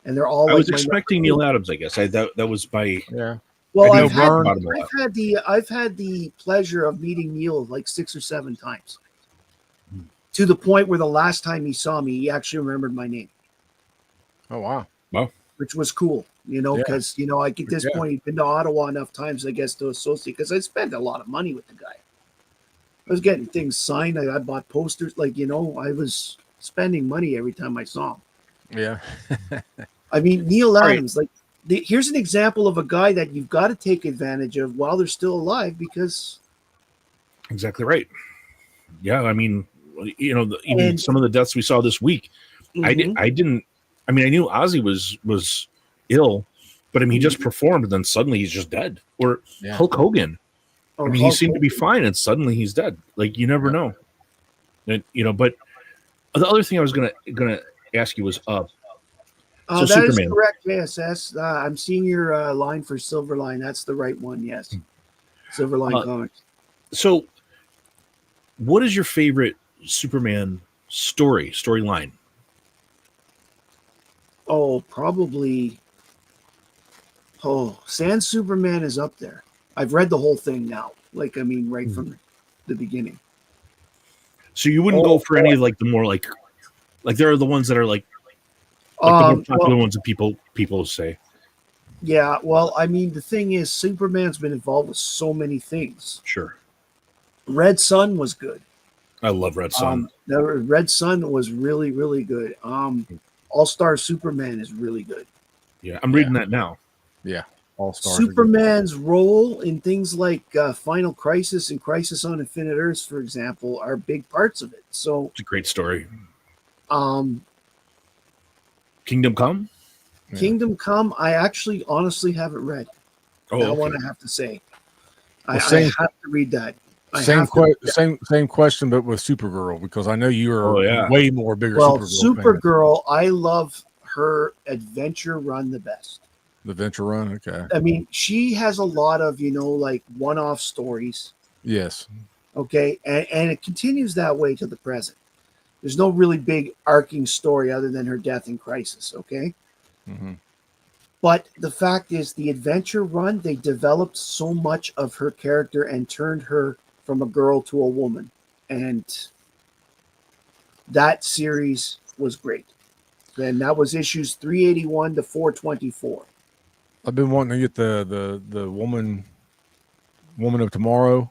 And they're all I was like my expecting number two. Neil Adams. I guess that was my. Yeah. Well, I I've know Byrne bought him a had, lot. I've had the pleasure of meeting Neil like 6 or 7 times. to the point where the last time he saw me, he actually remembered my name, Oh wow. which was cool, you know, Yeah. because, you know, like at this Yeah. point, he'd been to Ottawa enough times, I guess, to associate, because I spent a lot of money with the guy. I was getting things signed. I bought posters. Like, you know, I was spending money every time I saw him. Yeah. I mean, Neil Right. Adams, like, here's an example of a guy that you've got to take advantage of while they're still alive, because Exactly right. Yeah, I mean, you know, even And- some of the deaths we saw this week, I Mhm. didn't. I mean, I knew Ozzy was ill, but I mean, he just performed, and then suddenly he's just dead. Or Yeah. Hulk Hogan. Or I mean, he Hulk seemed to be Hogan. fine, and suddenly he's dead. Like you never Yeah. know. And, you know, but the other thing I was gonna ask you was, so That is Superman. correct, JSS. I'm seeing your line for Silverline. That's the right one. Yes, Silverline Comics. So, what is your favorite Superman storyline? Oh, probably. Oh, Sand Superman is up there. I've read the whole thing now. Like, I mean, right from the beginning. So you wouldn't go for any of like the more like there are the ones that are like the more popular ones that people say. Yeah, well, I mean, the thing is, Superman's been involved with so many things. Sure, Red Sun was good. I love Red Sun. The Red Sun was really, really good. All Star Superman is really good. Yeah, I'm reading that now. Yeah. All stars. Superman's role in things like Final Crisis and Crisis on Infinite Earths, for example, are big parts of it. So, It's a great story. um, Kingdom Come. Yeah. Kingdom Come, I actually honestly haven't read. Oh, That okay. one I have to say. I same- have to read that. I Same have to- same question, but with Supergirl, because I know you are Oh, yeah. way more bigger. Well, Supergirl fan. Supergirl, I love her adventure run the best. The Venture Run. Okay. I mean, she has a lot of, you know, like one-off stories. Yes. Okay, and it continues that way to the present. There's no really big arcing story other than her death in Crisis. Okay, hmm but the fact is, the adventure run, they developed so much of her character and turned her from a girl to a woman, and that series was great. And that was issues 381 to 424. I've been wanting to get the woman of tomorrow.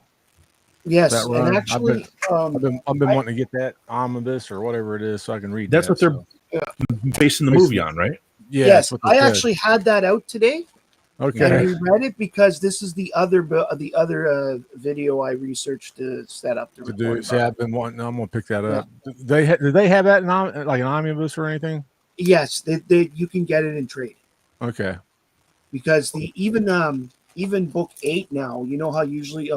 Yes, That run, and I've actually, I've been wanting to get that omnibus or whatever it is so I can read. That's that, what they're so. basing the movie on, right? Yeah. yes, that's what they I said. actually had that out today. Okay. And we read it because this is the other video I researched to set up the To do. report See, about. I've been wanting. I'm gonna pick that up. Do they have that like an omnibus or anything? Yes, you can get it in trade Okay. because even book 8 now. You know how usually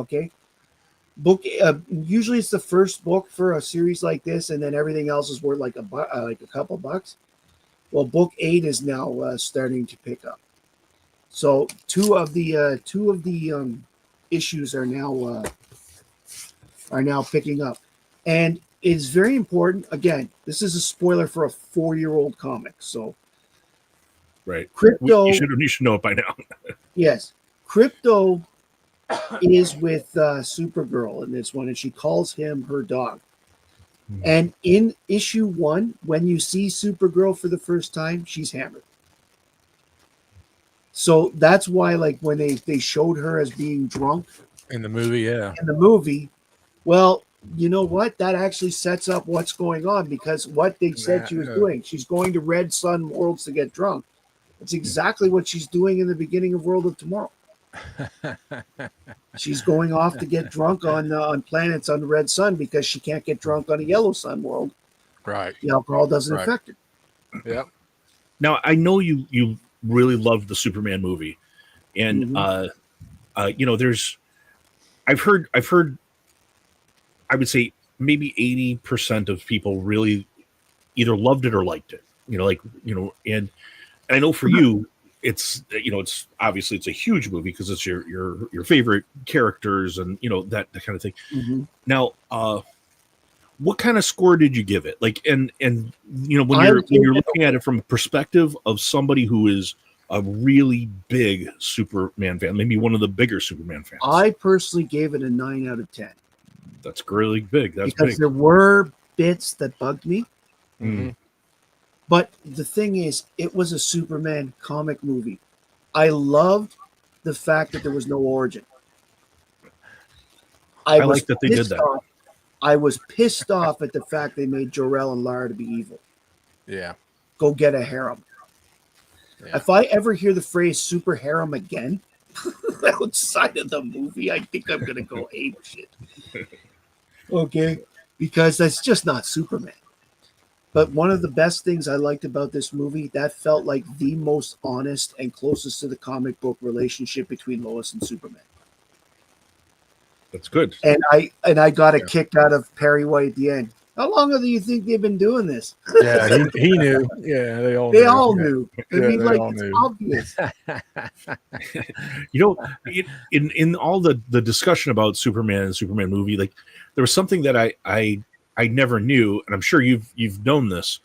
usually it's the first book for a series like this, and then everything else is worth like a couple bucks. Well, book 8 is now starting to pick up. So two of the issues are now picking up, and it's very important. Again, this is a spoiler for a 4-year-old comic. So Right. Crypto, You should know it by now. yes, Crypto is with Supergirl in this one, and she calls him her dog. Hmm. And in issue 1, when you see Supergirl for the first time, she's hammered. So that's why, like, when they showed her as being drunk In the movie, yeah. in the movie, well, you know what? That actually sets up what's going on, because what they said she was Yeah. doing, she's going to Red Sun Worlds to get drunk. It's exactly what she's doing in the beginning of World of Tomorrow. She's going off to get drunk on planets on the Red Sun because she can't get drunk on a Yellow Sun world. Right. The alcohol doesn't Right. affect her. Yep. Now I know you really loved the Superman movie, and you know, I've heard I would say maybe 80% of people really either loved it or liked it. You know, like, you know, and I know for you, it's, you know, it's obviously it's a huge movie because it's your favorite characters and, you know, that kind of thing. Mm-hmm. Now, what kind of score did you give it? Like, and you know, when I you're gave it- looking at it from a perspective of somebody who is a really big Superman fan, maybe one of the bigger Superman fans. I personally gave it a 9 out of 10 That's really big. That's because big. there were bits that bugged me. Mhm. But the thing is, it was a Superman comic movie. I loved the fact that there was no origin. I was like that they did pissed that. off- I was pissed off at the fact they made Jor-El and Lara to be evil. Yeah. Go get a harem. Yeah. If I ever hear the phrase super harem again outside of the movie, I think I'm going to go ape shit. Okay? Because that's just not Superman. But one of the best things I liked about this movie, that felt like the most honest and closest to the comic book relationship between Lois and Superman. That's good. And I got a kick out of Perry White at the end. How long do you think they've been doing this? Yeah, he knew. Yeah, they all They knew. all Yeah. knew. I Yeah, mean, they like, all it's knew. obvious. You know, in all the discussion about Superman and Superman movie, like there was something that I never knew, and I'm sure you've known this,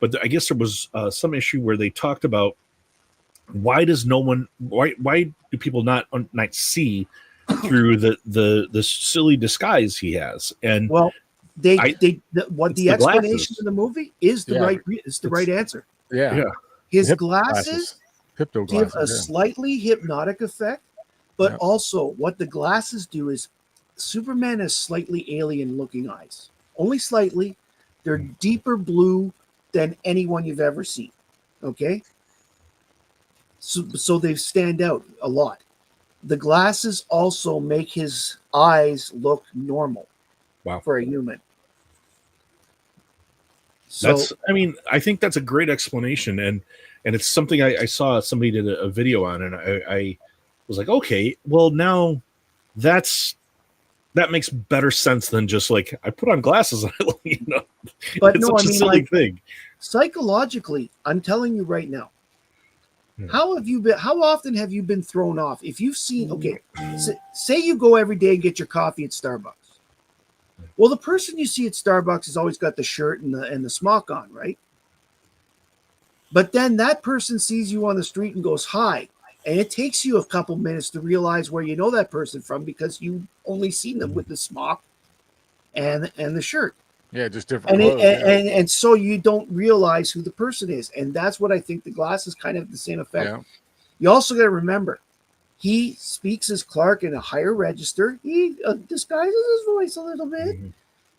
but I guess there was some issue where they talked about why do people not see through the silly disguise he has? And What It's the the explanation glasses. in the movie is the Yeah. right answer. Yeah. Yeah. His Hip glasses Hypno give glasses. a slightly hypnotic effect, but Yeah. also what the glasses do is Superman has slightly alien looking eyes. Only slightly. They're deeper blue than anyone you've ever seen. Okay? So they stand out a lot. The glasses also make his eyes look normal. Wow. For a human. So I think that's a great explanation, and it's something I saw somebody did a video on, and I was like, okay, well now that makes better sense than just like I put on glasses. You know, But it's no, such I a mean, silly like, thing. psychologically, I'm telling you right now. Yeah. How often have you been thrown off? If you've seen, okay, say you go every day and get your coffee at Starbucks. Well, the person you see at Starbucks has always got the shirt and the smock on, right? But then that person sees you on the street and goes, hi. And it takes you a couple minutes to realize where you know that person from because you've only seen them with the smock and the shirt. Yeah, just different And, clothes. Yeah. and so you don't realize who the person is. And that's what I think the glasses kind of have the same effect. Yeah. You also got to remember, he speaks as Clark in a higher register. He disguises his voice a little bit. Mhm.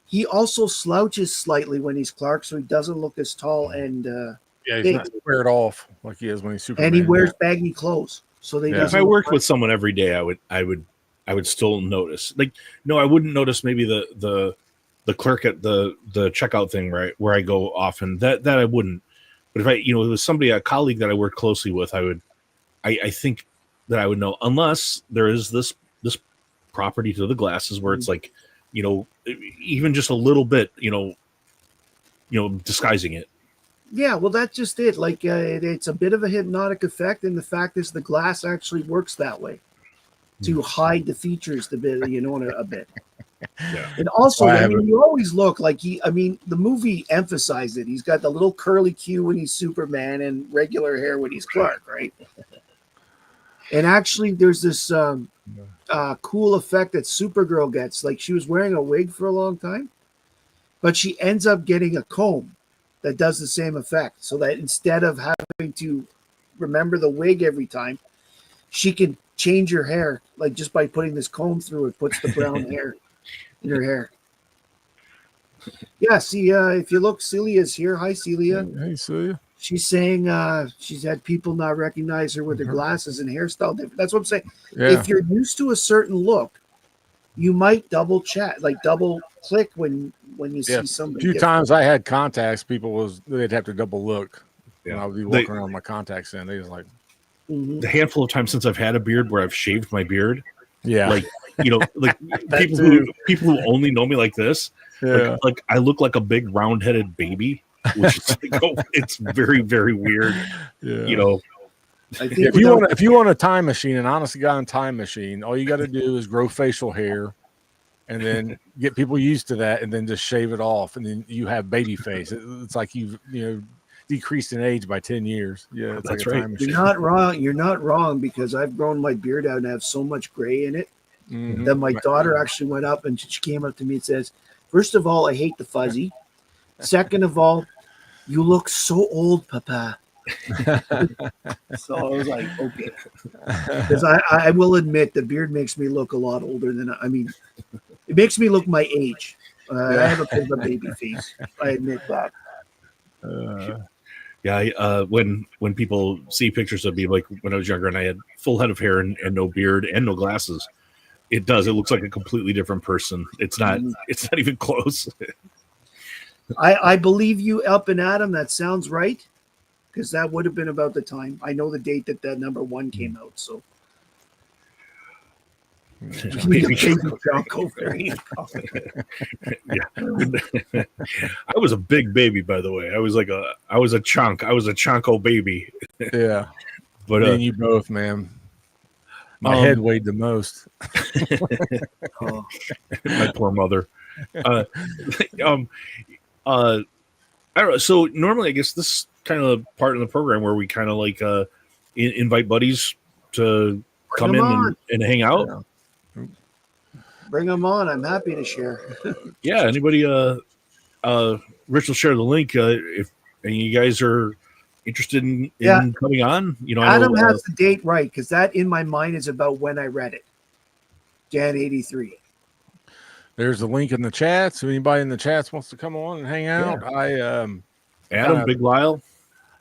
He also slouches slightly when he's Clark, so he doesn't look as tall and Yeah, he's big. not squared off like he is when he's Superman. And he wears baggy clothes. So they Yeah. If doesn't I look worked like- with someone every day, I would still notice. Like, no, I wouldn't notice maybe the clerk at the checkout thing where I go often. That I wouldn't. But if it was somebody, a colleague that I worked closely with, I think that I would know, unless there is this property to the glasses where it's like, even just a little bit, disguising it. Yeah, well, that's just it. Like it's a bit of a hypnotic effect, and the fact is the glass actually works that way to hide the features a bit, a bit. Yeah. And also, Well, I I mean, haven't- you always look like the movie emphasized it. He's got the little curly Q when he's Superman and regular hair when he's Clark, right? And actually, there's this cool effect that Supergirl gets. Like she was wearing a wig for a long time, but she ends up getting a comb that does the same effect. So that instead of having to remember the wig every time, she can change her hair, like just by putting this comb through it, puts the brown hair in her hair. Yeah, see, if you look, Celia's here. Hi, Celia. Hey, Celia. She's saying she's had people not recognize her with her glasses and hairstyle different. That's what I'm saying. Yeah. If you're used to a certain look, you might double click when you Yeah, see somebody. A few different. times I had contacts, they'd have to double look. Yeah. And I would be walking around with my contacts in. They was like, Mhm. The handful of times since I've had a beard where I've shaved my beard, yeah, like like That people who only know me like this, yeah. like I look like a big round-headed baby, which is like, it's very, very weird. Yeah. I think If you want a time machine, an honest to God time machine, all you got to do is grow facial hair, and then get people used to that, and then just shave it off, and then you have baby face. It's like you've decreased in age by 10 years. Yeah, it's That's like a right. time machine. You're not wrong. You're not wrong because I've grown my beard out and I have so much gray in it Mhm. that my daughter actually went up and she came up to me and says, "First of all, I hate the fuzzy, Second of all, you look so old, Papa. So I was like, okay. Because I will admit the beard makes me look a lot older than I mean, it makes me look my age. I have a bit of a baby face. I admit that. Yeah, when people see pictures of me, like when I was younger and I had full head of hair and no beard and no glasses, it looks like a completely different person. It's not even close. I believe you up and Adam. That sounds right. Because that would have been about the time. I know the date that number one came out. So Maybe. Yeah. I was a big baby, by the way. I was a chunk. I was a chunko baby. Yeah. But me and you both, man. My head weighed the most. My poor mother. I don't know. So normally, I guess this kind of part of the program where we kind of like invite buddies to come in and hang out. Yeah. Bring them on. I'm happy to share. Yeah. Anybody? Rich will share the link if any of you guys are interested in coming on. You know, Adam has the date right because that in my mind is about when I read it. Jan 83. There's a link in the chat. So anybody in the chats wants to come on and hang out. Yeah. Adam, Big Lyle.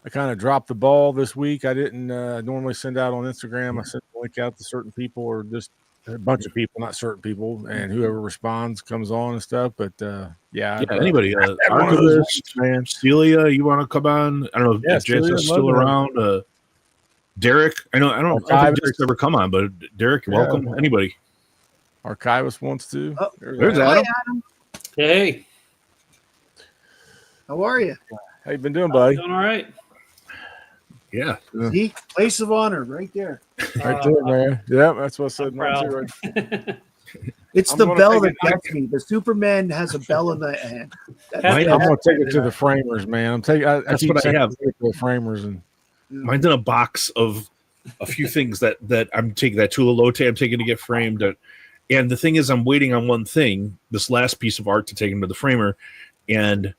I kind of dropped the ball this week. I didn't normally send out on Instagram. I sent the link out to certain people or just a bunch of people, not certain people, and whoever responds comes on and stuff. But anybody, Archivist, man, Celia, you want to come on? I don't know if Jason's still around. Derek, I don't know if Derek's ever come on, but Derek, you're welcome. Anybody. Archivist wants to. Oh, there's Adam. Hi, Adam. Hey. How are you? How you been doing, buddy? Doing all right. Yeah. See, place of honor right there. Right there, man. Yeah, that's what I said. Right. It's the bell that gets me. The Superman has a bell in the hand. I'm going to take it to the framers, man. That's what I have. The framers and mine's in a box of a few things that I'm taking. That Tula Lotte I'm taking to get framed. And the thing is, I'm waiting on one thing, this last piece of art to take into the framer. And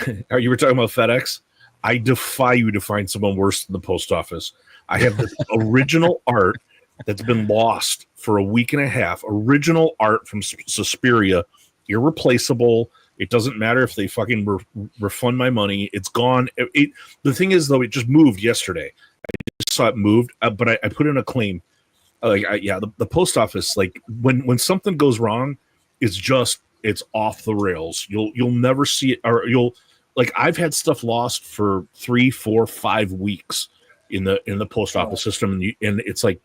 you were talking about FedEx. I defy you to find someone worse than the post office. I have this original art that's been lost for a week and a half. Original art from Suspiria, irreplaceable. It doesn't matter if they fucking refund my money. It's gone. The thing is, though, it just moved yesterday. I just saw it moved, but I put in a claim. The post office, like when something goes wrong, it's off the rails. You'll never see it, or I've had stuff lost for 3, 4, 5 weeks in the post office system, and it's like,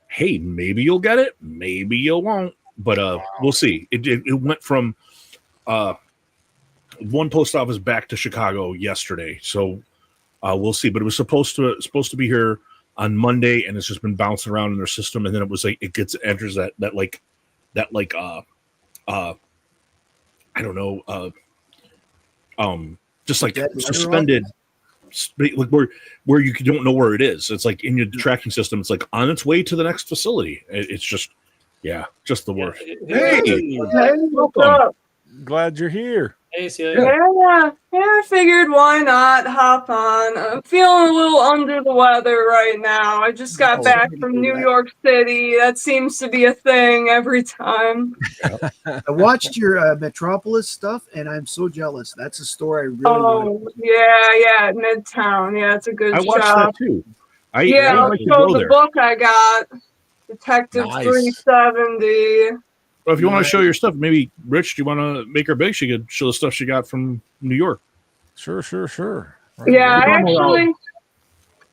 hey, maybe you'll get it, maybe you won't, but we'll see. It went from one post office back to Chicago yesterday, so we'll see. But it was supposed to be here on Monday, and it's just been bouncing around in their system, and then it was like enters that I don't know, just like suspended, like where you don't know where it is. It's like in your tracking system. It's like on its way to the next facility. It's just the worst. Hey, welcome. Glad you're here. Hey, Celia. Yeah, I figured why not hop on. I'm feeling a little under the weather right now. I just got back from New York City. That seems to be a thing every time. I watched your Metropolis stuff, and I'm so jealous. That's a store I really want. Yeah, Midtown. Yeah, it's a good shop. I watched that too. I'll show the book I got, Detective 370. Well, if you want to show your stuff, maybe Rich, do you want to make her big? She could show the stuff she got from New York. Sure. Right. Yeah,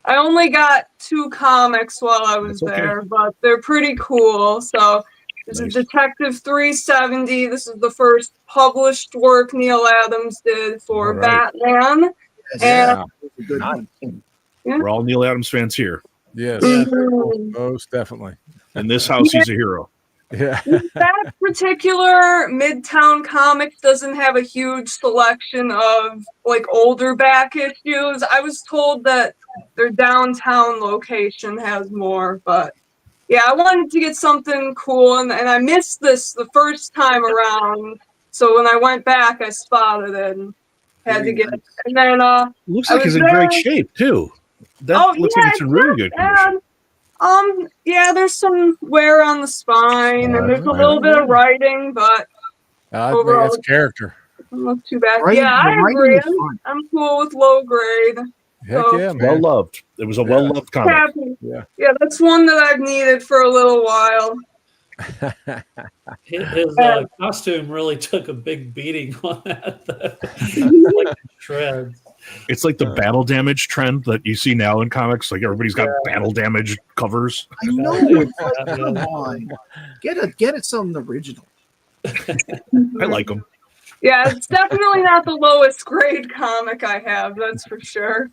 I only got 2 comics while I was there, but they're pretty cool. So this is Detective 370. This is the first published work Neil Adams did for Batman. Yes, a good one. We're all Neil Adams fans here. Yes, most definitely. In this house, he's a hero. Yeah. That particular Midtown Comics doesn't have a huge selection of like older back issues. I was told that their downtown location has more, but yeah, I wanted to get something cool, and I missed this the first time around. So when I went back, I spotted it and had Very to get nice. it. And then Looks I like was it's in great there- shape too. That Oh, looks yeah, like it's in really good condition. yeah, there's some wear on the spine and there's a Right. little bit of writing, but I think Overall- that's character. it doesn't look too bad. Right? Yeah, The I writing agree. is fun. I'm cool with low grade. Heck So- yeah, Well man. loved. It was a Yeah. well loved comic. Happy. Yeah. Yeah, that's one that I've needed for a little while. His costume really took a big beating on that. Like shreds. It's like the battle damage trend that you see now in comics. Like everybody's got battle damage covers. I know. It's like, come on, get it something original. I like them. Yeah, it's definitely not the lowest grade comic I have, that's for sure.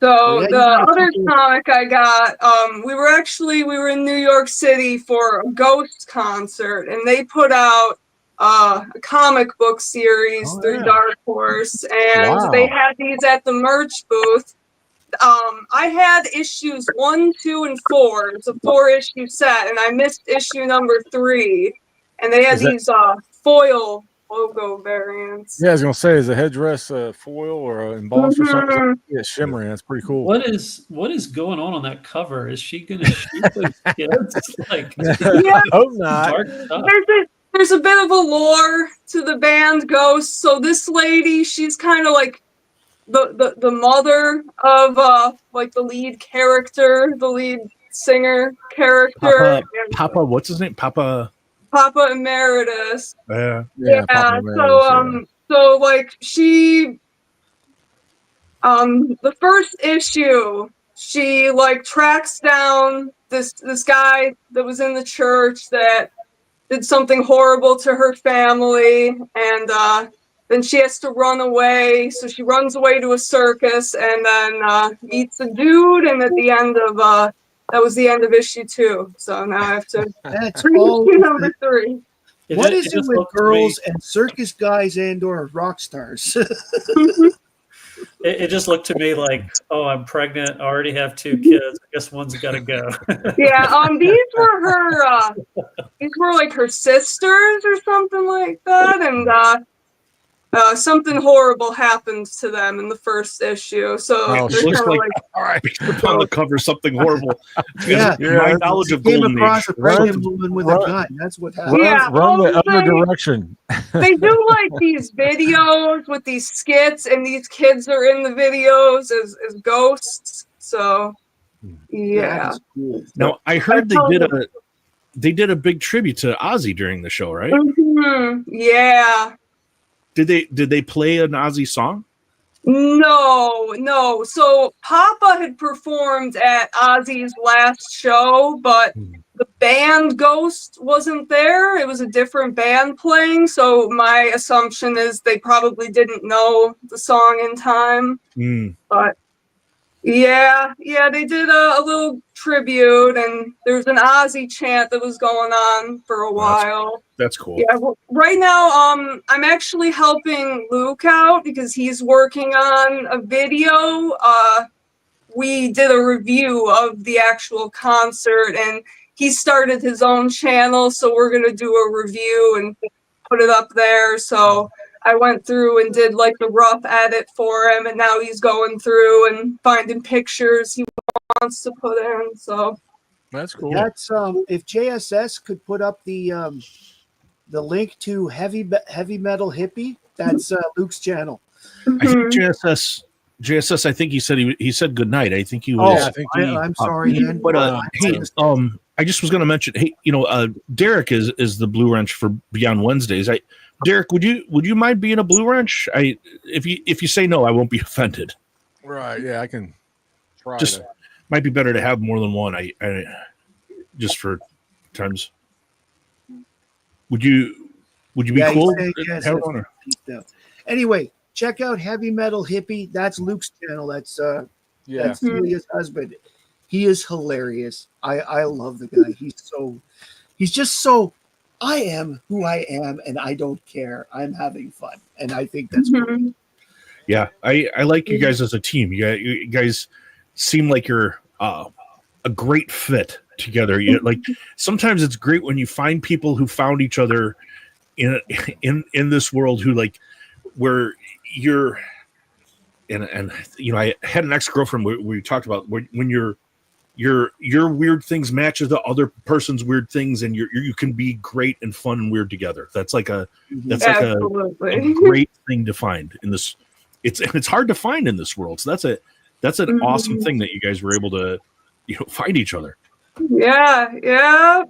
So Yeah, you the got a other couple- comic I got, we were in New York City for a Ghost concert, and they put out a comic book series Oh, through yeah. Dark Horse, and Wow. they had these at the merch booth. I had issues 1, 2, and 4. It's a 4-issue set, and I missed issue number 3. And they had Is that- these foil logo variants. Yeah, I was gonna say, is a headdress foil or embossed or something? Mhm. Yeah, shimmering. That's pretty cool. What is going on that cover? Is she gonna shoot those kids? Like Yeah, Hope not. dark stuff. there's a bit of a lore to the band Ghost. So this lady, she's kind of like the mother of like the lead character, the lead singer character, and Papa, what's his name? Papa. Papa Emeritus. Yeah. Yeah, Papa so Emeritus, so like she the first issue, she like tracks down this guy that was in the church that did something horrible to her family, and then she has to run away. So she runs away to a circus and then meets a dude, and at the end of that was the end of issue 2. So now I have to That's read all. issue number 3. What is it just with looked to me- girls and circus guys and/or rock stars? It just looked to me like, oh, I'm pregnant. I already have 2 kids. I guess one's got to go. Yeah, these were her these were like her sisters or something like that, and something horrible happened to them in the first issue. So Oh, they're looks kind of like- like, All right. On the cover, something horrible. Yeah. My Yeah, knowledge of Came Golden across Age. a pregnant Run- woman with run- a gun. That's what happened. Run, Yeah, run the all other they- direction. they do like these videos with these skits, and these kids are in the videos as ghosts. So yeah. That's cool. Now I heard they did a big tribute to Ozzy during the show, right? Mhm. Yeah. Did they play an Ozzy song? No. So Papa had performed at Ozzy's last show, but the band Ghost wasn't there. It was a different band playing. So my assumption is they probably didn't know the song in time. But yeah, they did a little tribute, and there's an Ozzy chant that was going on for a while. That's cool. Yeah, well, right now, I'm actually helping Luke out because he's working on a video. We did a review of the actual concert, and he started his own channel, so we're gonna do a review and put it up there. So I went through and did like the rough edit for him, and now he's going through and finding pictures he wants to put in. So That's cool. That's if JSS could put up the link to heavy metal hippie. That's Luke's channel. I think JSS. I think he said good night. I think he Oh, was. I think I'm sorry, then. But hey, I just was going to mention. Hey, Derek is the Blue Wrench for Beyond Wednesdays. Derek, would you mind being a Blue Wrench? If you say no, I won't be offended. Right. Yeah, I can try. Just might be better to have more than one. I just for times. Would you be Yeah, cool? he's saying yes, Have yes. one, or- Anyway, check out Heavy Metal Hippie. That's Luke's channel. That's yeah. that's Celia's husband. He is hilarious. I love the guy. He's just so. I am who I am, and I don't care. I'm having fun, and I think that's cool. Yeah, I like you guys as a team. You guys seem like you're a great fit together. Like sometimes it's great when you find people who found each other in this world who like where you're and you know, I had an ex-girlfriend where we talked about when your weird things match the other person's weird things, and you can be great and fun and weird together. That's like a great thing to find in this. It's hard to find in this world. So that's an awesome thing that you guys were able to, you know, find each other. Yeah.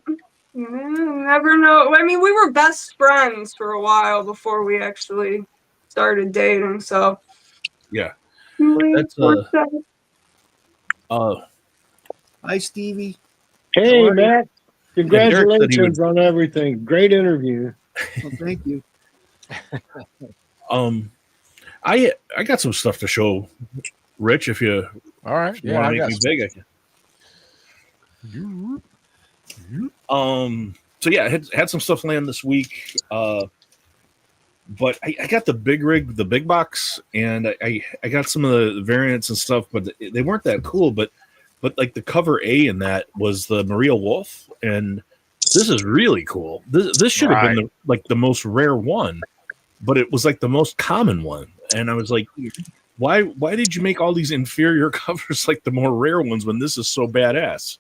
Never know. I mean, we were best friends for a while before we actually started dating. So yeah, that's Hi, Stevie. Hey, Matt. Congratulations on everything. Great interview. Well, thank you. I got some stuff to show, Rich. If you All right. if you Yeah, want I to make got me big, I can. So yeah, I had some stuff land this week. But I got the big rig, the big box, and I got some of the variants and stuff, but they weren't that cool. But like the cover A in that was the Maria Wolf, and this is really cool. This should have been the most rare one, but it was like the most common one. And I was like, why did you make all these inferior covers like the more rare ones when this is so badass?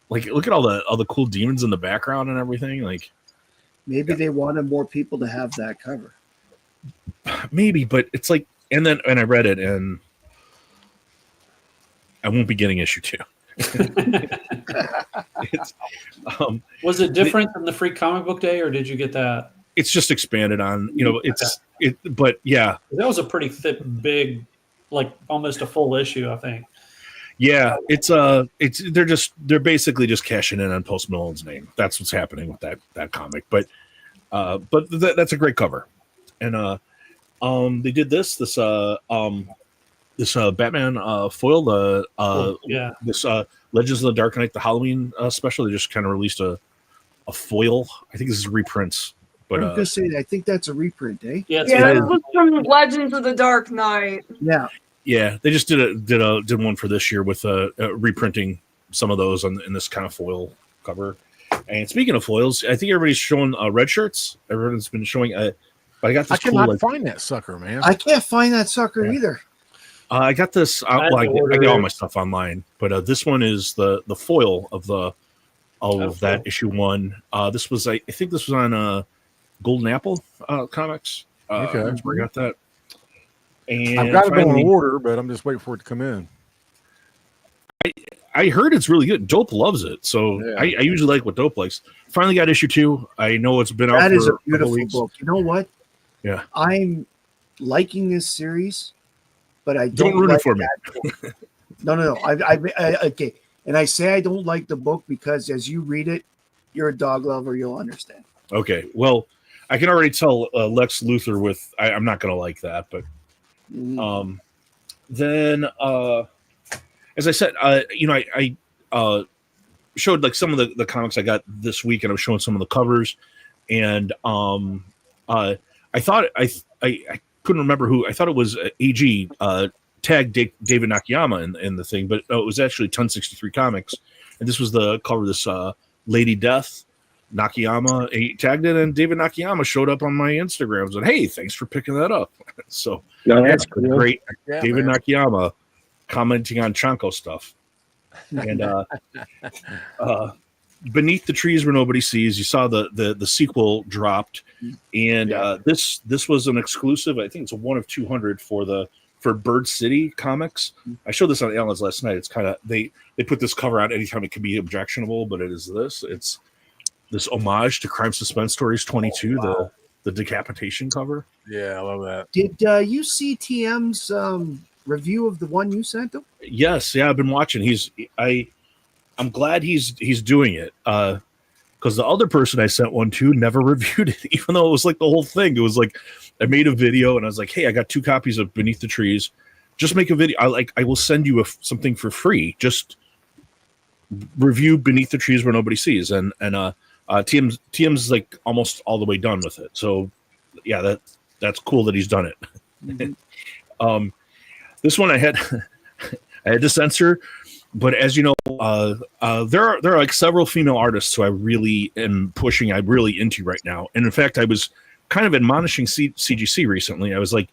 Like, look at all the cool demons in the background and everything. Like, maybe they wanted more people to have that cover. Maybe, but it's like, and I read it, and I won't be getting issue 2. Was it different from the free comic book day, or did you get that? It's just expanded on, you know, but yeah. That was a pretty thick, big, like almost a full issue, I think. Yeah, they're basically just cashing in on Post Malone's name. That's what's happening with that comic. But that's a great cover. And they did this Batman foil, this Legends of the Dark Knight, the Halloween special. They just kind of released a foil. I think this is reprints. But I was gonna say, I think that's a reprint, eh? Yeah, it was from Legends of the Dark Knight. Yeah. Yeah, they just did one for this year with reprinting some of those in this kind of foil cover. And speaking of foils, I think everybody's showing red shirts. Everyone's been showing. But I got this. I cannot find that sucker, man. I can't find that sucker either. I got this. I get all my stuff online, but this one is the foil of that issue 1. This was I think this was on Golden Apple Comics. Okay, that's where I got that. And I've got it on order, but I'm just waiting for it to come in. I heard it's really good. Dope loves it, so yeah. I usually like what Dope likes. Finally got issue 2. I know it's been out. That is for a beautiful book. You know what? Yeah, I'm liking this series, but I don't ruin it for me. No. I okay, and I say I don't like the book because as you read it, you're a dog lover. You'll understand. Okay, well, I can already tell Lex Luthor with. I'm not going to like that, but. Then as I said, you know, I showed like some of the comics I got this week, and I was showing some of the covers, and I thought I couldn't remember who. I thought it was AG tagged David Nakayama in the thing, but it was actually 1063 Comics, and this was the cover of this Lady Death. Nakayama he tagged it, and David Nakayama showed up on my Instagram and said, "Hey, thanks for picking that up." So that's great. Yeah, David Nakayama commenting on Chanko stuff. And Beneath the Trees Where Nobody Sees, you saw the sequel dropped, and this was an exclusive. I think it's a 1 of 200 for Bird City Comics. I showed this on Alan's last night. It's kind of they put this cover out anytime it can be objectionable, but it is this. It's this homage to Crime Suspense Stories 22, the decapitation cover. Yeah, I love that. Did you see TM's review of the one you sent him? Yes, yeah, I've been watching. I'm glad he's doing it. Because the other person I sent one to never reviewed it, even though it was like the whole thing. It was like I made a video and I was like, "Hey, I got 2 copies of Beneath the Trees. Just make a video. I will send you something for free. Just review Beneath the Trees Where Nobody Sees." And TM's like almost all the way done with it. So yeah, that's cool that he's done it. Mm-hmm. This one I had to censor but as you know, there are like several female artists who I really am pushing. I'm really into right now, and in fact, I was kind of admonishing CGC recently. I was like,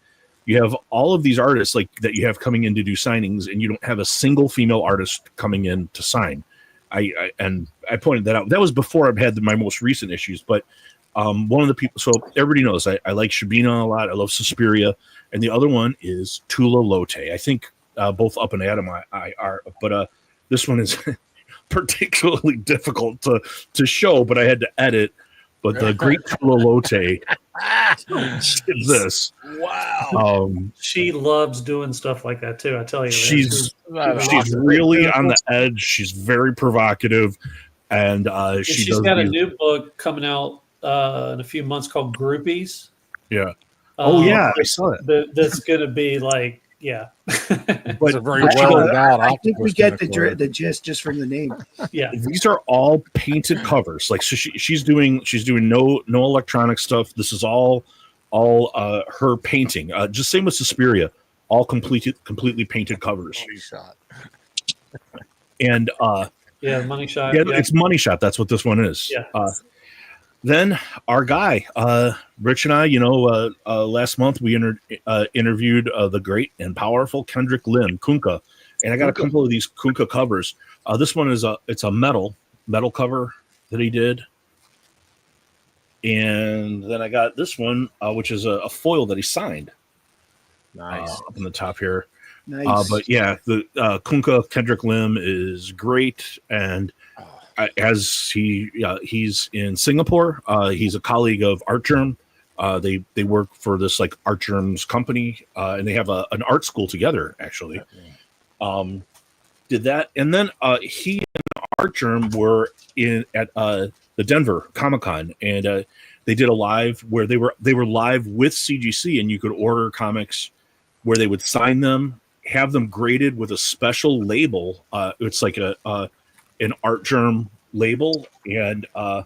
you have all of these artists like that you have coming in to do signings, and you don't have a single female artist coming in to sign. I pointed that out. That was before I've had my most recent issues, but one of the people. So everybody knows I like Shabina a lot. I love Suspiria, and the other one is Tula Lote. I think. Both Up and Adam I are, but this one is particularly difficult to show, but I had to edit. But the great Tula Lote is this. Wow. She loves doing stuff like that too. I tell you, she's really on the edge. She's very provocative, and she's got a new book coming out in a few months called Groupies. Yeah. Yeah, I saw it. That's going to be like. Yeah, but very well out. I think we get the gist just from the name. Yeah, these are all painted covers. Like so, she's doing no electronic stuff. This is all her painting. Just same with Suspiria, all completely painted covers. Money Shot. And Money Shot. Yeah, it's Money Shot. That's what this one is. Yeah. Then our guy, Rich and I, last month we interviewed the great and powerful Kendrick Lim, Kunkka, and I got a couple of these Kunkka covers. This one is it's a metal cover that he did, and then I got this one, which is a foil that he signed. Nice up in the top here. Nice. But yeah, the Kunkka Kendrick Lim is great, and as he's in Singapore. He's a colleague of Artgerm. They work for this like Artgerm's company, and they have an art school together. Actually, did that, and then he and Artgerm were at the Denver Comic-Con, and they did a live where they were live with CGC, and you could order comics where they would sign them, have them graded with a special label. It's like an Artgerm label, and I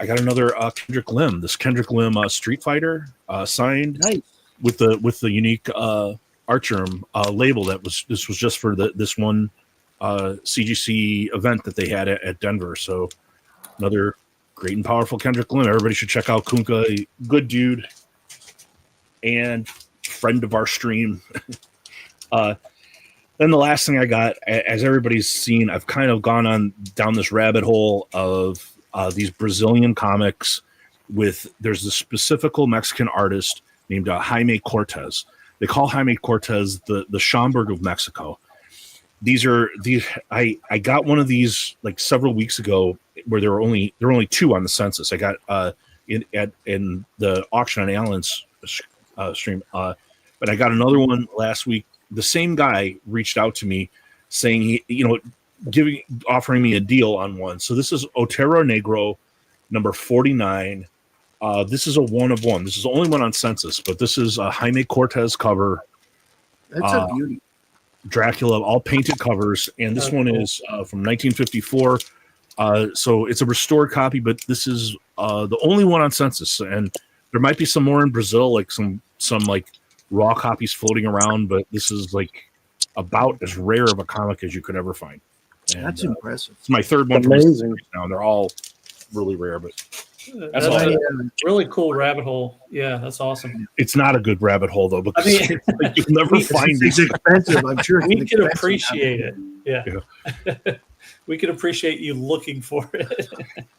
got another Kendrick Lim. This Kendrick Lim Street Fighter signed with the unique Artgerm label. This was just for this one CGC event that they had at Denver. So another great and powerful Kendrick Lim. Everybody should check out Kunkka. Good dude and friend of our stream. Then the last thing I got, as everybody's seen, I've kind of gone down this rabbit hole of these Brazilian comics there's a specific Mexican artist named Jaime Cortez. They call Jaime Cortez the Schomburg of Mexico. I got one of these like several weeks ago where there were only two on the census. I got in the auction on Allen's stream, but I got another one last week. The same guy reached out to me saying offering me a deal on one. So this is Otero Negro number 49. This is a one of one. This is the only one on census, but this is a Jaime Cortez cover. That's a beauty. Dracula, all painted covers, and this one is from 1954. So it's a restored copy, but this is the only one on census, and there might be some more in Brazil, like some like raw copies floating around, but this is like about as rare of a comic as you could ever find. And, that's impressive. It's my third one from now, and they're all really rare, but that's a really cool rabbit hole. Yeah, that's awesome. It's not a good rabbit hole though, because like, you'll never find it's expensive. I'm sure we can appreciate it. Yeah. We can appreciate you looking for it.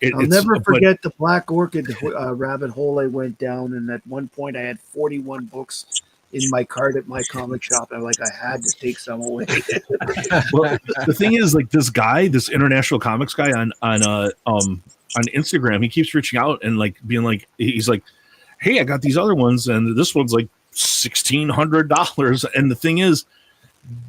I'll never forget the Black Orchid rabbit hole I went down, and at one point I had 41 books in my cart at my comic shop. I had to take some away. Well, the thing is, like this guy, this international comics guy on Instagram, he keeps reaching out and like being like, he's like, hey, I got these other ones, and this one's like $1,600. And the thing is,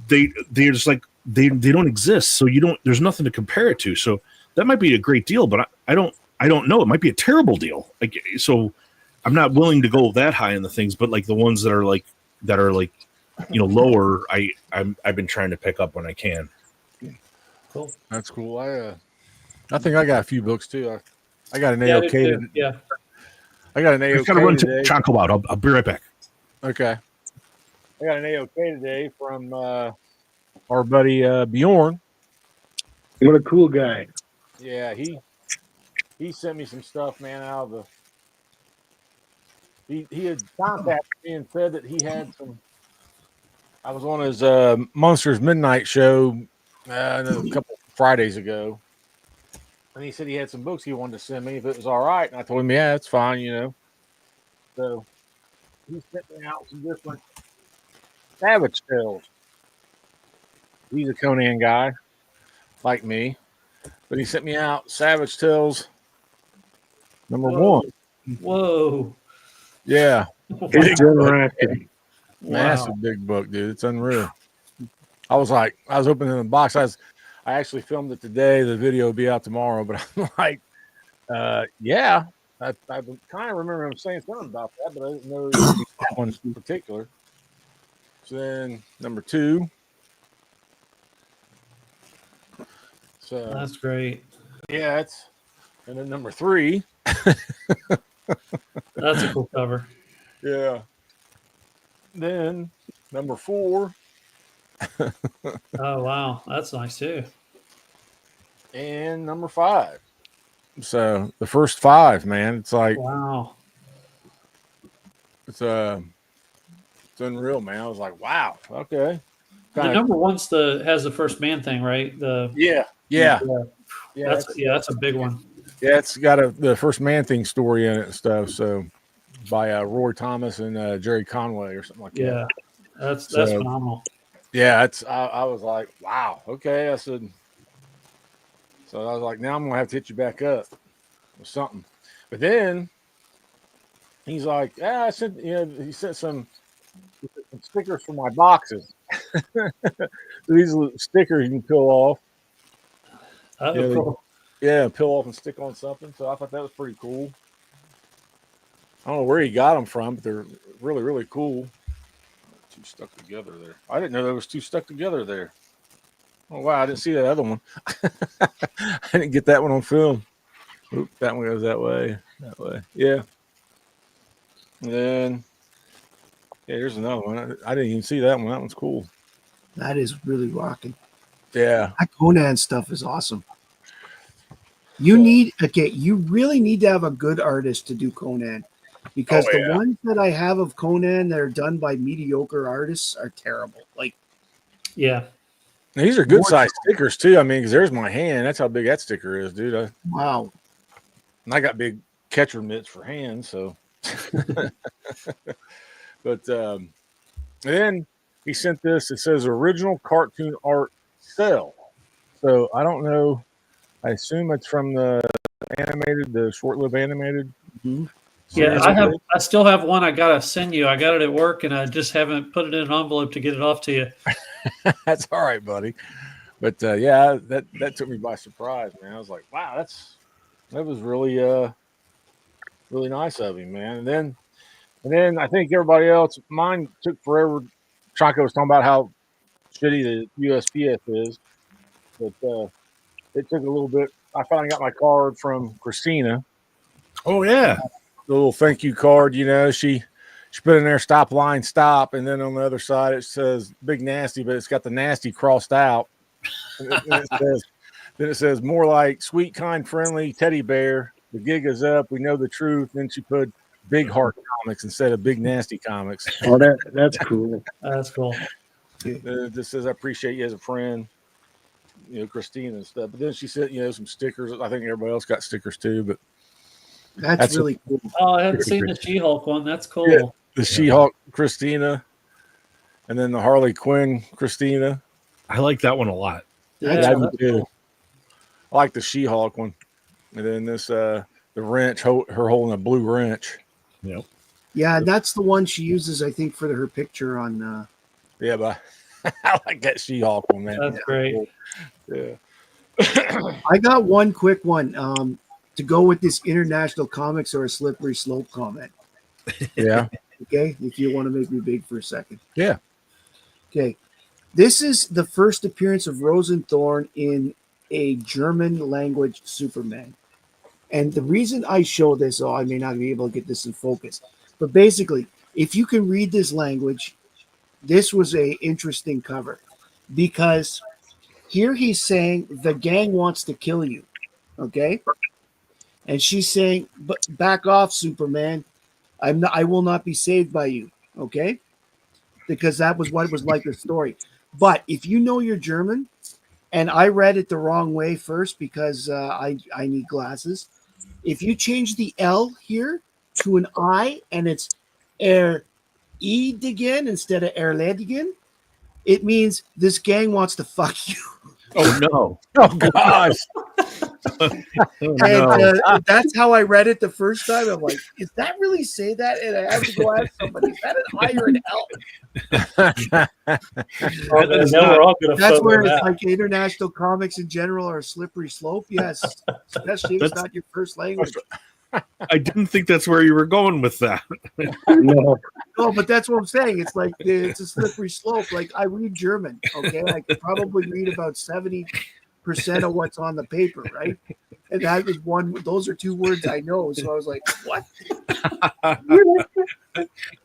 they're just like they don't exist, so there's nothing to compare it to. So that might be a great deal, but I don't know. It might be a terrible deal. Like so. I'm not willing to go that high in the things, but like the ones that are like lower, I've been trying to pick up when I can. Cool. That's cool. I think I got a few books too. I got an AOK. Yeah. I got an AOK. I gotta run today. to Choco out. I'll be right back. Okay. I got an AOK today from our buddy Bjorn. What a cool guy. Yeah, he sent me some stuff, man. Out of the he had contacted me and said that he had some. I was on his Monsters Midnight show a couple Fridays ago, and he said he had some books he wanted to send me if it was all right. And I told him, yeah, it's fine, you know. So he sent me out some different Savage Tales. He's a Conan guy, like me, but he sent me out Savage Tales number Whoa. 1. Whoa. Yeah, It's interactive. massive big book, dude. It's unreal. I was opening the box. I actually filmed it today. The video will be out tomorrow, but I'm like, yeah, I kind of remember him saying something about that, but I didn't know it would be that one in particular. So then number 2. So That's great. yeah, and then number 3. That's a cool cover. Yeah. Then number 4 Oh wow, that's nice too. and number 5. So the first 5, man, it's like Wow. it's unreal, man. I was like, wow, okay. The Kinda- number 1's has the first man thing, right? yeah. That's a big one. Yeah, it's got the first man thing story in it and stuff. So by Roy Thomas and Jerry Conway or something like that. Yeah. That's So- phenomenal. Yeah, I was like, wow, okay. I said, so I was like, now I'm gonna have to hit you back up with something. But then he's like, yeah, he sent some stickers for my boxes. These little stickers you can peel off. Oh, Yeah, cool. Yeah, peel off and stick on something. So I thought that was pretty cool. I don't know where he got them from, but they're really, really cool. 2 stuck together there. I didn't know there was 2 stuck together there. Oh wow, I didn't see that other one. I didn't get that one on film. Oop, that one goes that way. That way. Yeah. And then here's another one. I didn't even see that one. That one's cool. That is really rocking. Yeah. That Conan stuff is awesome. You really need to have a good artist to do Conan, because the ones that I have of Conan that are done by mediocre artists are terrible. Like, Yeah. And these are good sized stickers too. I mean, because there's my hand. That's how big that sticker is, dude. wow. And I got big catcher mitts for hands, so. But and then he sent this. It says original cartoon art cell. So I don't know. I assume it's from the short-lived animated. Yeah, I still have one I gotta send you. I got it at work and I just haven't put it in an envelope to get it off to you. That's all right, buddy. But yeah, that took me by surprise, man. I was like, wow, that was really really nice of him, man. And then I think everybody else, mine took forever. Chaco was talking about how shitty the USPS is, but it took a little bit. I finally got my card from Christina. Oh yeah. The little thank you card, you know, she put in there stop line stop, and then on the other side it says big nasty, but it's got the nasty crossed out. And then it says more like sweet, kind, friendly teddy bear. The gig is up. We know the truth. Then she put big heart comics instead of big nasty comics. Oh, that's cool. That's cool. It just says I appreciate you as a friend, you know, Christine and stuff. But then she said, you know, some stickers. I think everybody else got stickers too, but That's really cool. Oh, I haven't seen the She-Hulk one. That's cool. Yeah. The She-Hulk Christina, and then the Harley Quinn Christina. I like that one a lot. Yeah, I do that's too. cool. I like the She-Hulk one, and then this the wrench, her holding a blue wrench. Yep. Yeah, that's the one she uses, I think, for her picture on. Yeah, but I like that She-Hulk one, man. That's great. Yeah. I got one quick one to go with this international comics or a slippery slope comment. Yeah. Okay, if you want to make me big for a second. Yeah. Okay, this is the first appearance of Rosenthorn in a German language Superman. And the reason I show this, I may not be able to get this in focus, but basically, if you can read this language, this was a interesting cover because Here he's saying the gang wants to kill you. Okay? And she's saying, "But back off, Superman. I will not be saved by you." Okay? Because that was what it was like the story. But if you know you're German, and I read it the wrong way first because I need glasses. If you change the L here to an I and it's Erledigen instead of Erledigen, it means this gang wants to fuck you. Oh no! Oh gosh. And that's how I read it the first time. I'm like, "Is that really say that?" And I have to go ask somebody, "Is that an I or an L?" Now we're all gonna That's photo where it's that. like international comics in general are a slippery slope. Yes, especially if it's That's- not your first language. I didn't think that's where you were going with that. No. No, but that's what I'm saying. It's like it's a slippery slope. Like I read German, okay? I could probably read about 70% of what's on the paper, right? And that was one. Those are two words I know. So I was like, "What?"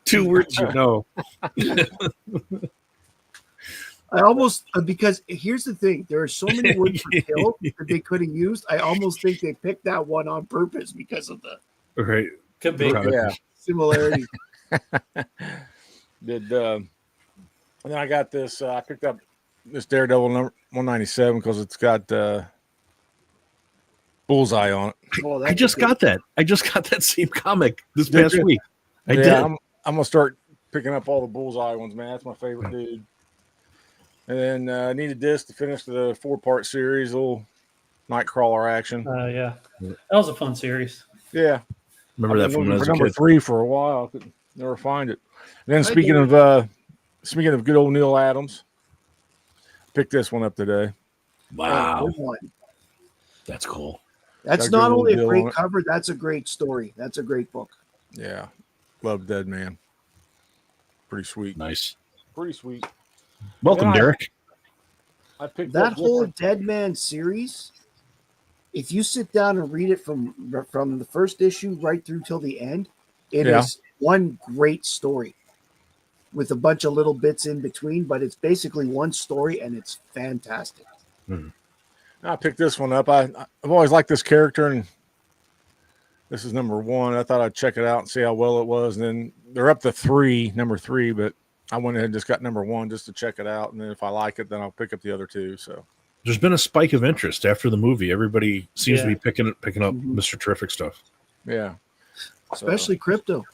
2 words you know. I almost because here's the thing: there are so many words for kill that they could have used. I almost think they picked that one on purpose because of the Right. Could be. Yeah. similarity. Did and then I got this. I picked up this Daredevil number 197 because it's got Bullseye on it. Oh, I just got that. I just got that same comic this Did past you? week. I Yeah, did. I'm gonna start picking up all the Bullseye ones, man. That's my favorite dude. And then I needed this to finish the 4-part series, little Nightcrawler action. Yeah, that was a fun series. Yeah, Remember I've that been from when I looking was for a number kid. 3 for a while. I could never find it. And then I speaking did. of good old Neil Adams, picked this one up today. Wow, Good one. that's cool. That's Got a not good only a little deal great on it. cover, that's a great story. That's a great book. Yeah, love Dead Man. Pretty sweet. Nice. Pretty sweet. Welcome, Yeah. Derek. I picked That up whole different- Dead Man series, if you sit down and read it from the first issue right through till the end, it is Yeah. one great story with a bunch of little bits in between, but it's basically one story and it's fantastic. I picked this one up. I've always liked this character, and this is number 1. I thought I'd check it out and see how well it was. And then they're up to number 3, but I went ahead and just got number 1 just to check it out. And then if I like it, then I'll pick up the other 2. So There's been a spike of interest after the movie. Everybody seems to Yeah. be picking up Mhm. Mr. Terrific stuff. yeah, Especially Crypto.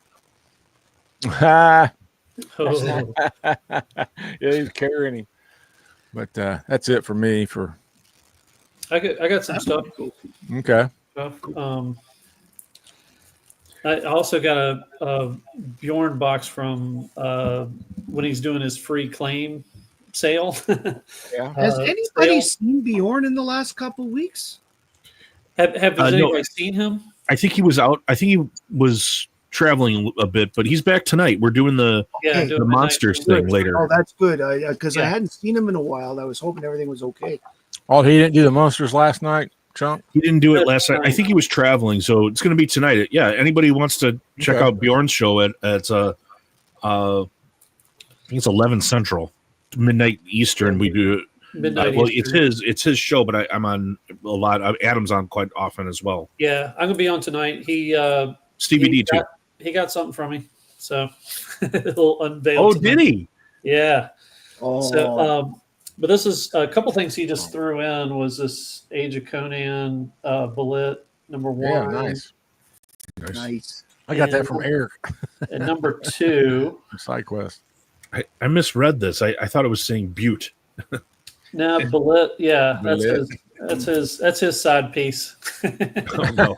yeah, Oh, he's carrying him. But that's it for me. For I got some stuff. okay, I also got a Bjorn box from when he's doing his free claim sale. yeah. Has sale. anybody seen Bjorn in the last couple weeks? Has No. anybody seen him? I think he was out. I think he was traveling a bit, but he's back tonight. We're doing the Yeah, Okay. doing the midnight monsters thing. thing later. Oh, that's good. Because I Yeah. hadn't seen him in a while. I was hoping everything was okay. Oh, he didn't do the monsters last night, Chunk. He didn't do it That's last night. I fine. think he was traveling, so it's going to be tonight. Yeah, anybody who wants to check Okay. out Bjorn's show at I think it's 11 Central, midnight Eastern. We do. Midnight. Well, Eastern. it's his show, but I'm on a lot. Adam's on quite often as well. Yeah, I'm gonna be on tonight. Stevie D too. He got something from me, so he'll unveil. Oh, tonight. did he? Yeah. Oh, So, but this is a couple things he just threw in was this Age of Conan bullet number 1. Yeah, nice. nice. I got that from Eric And number 2. from SideQuest. I misread this. I thought it was saying Butte. Now bullet, yeah, Bullet. that's his side piece. Oh no!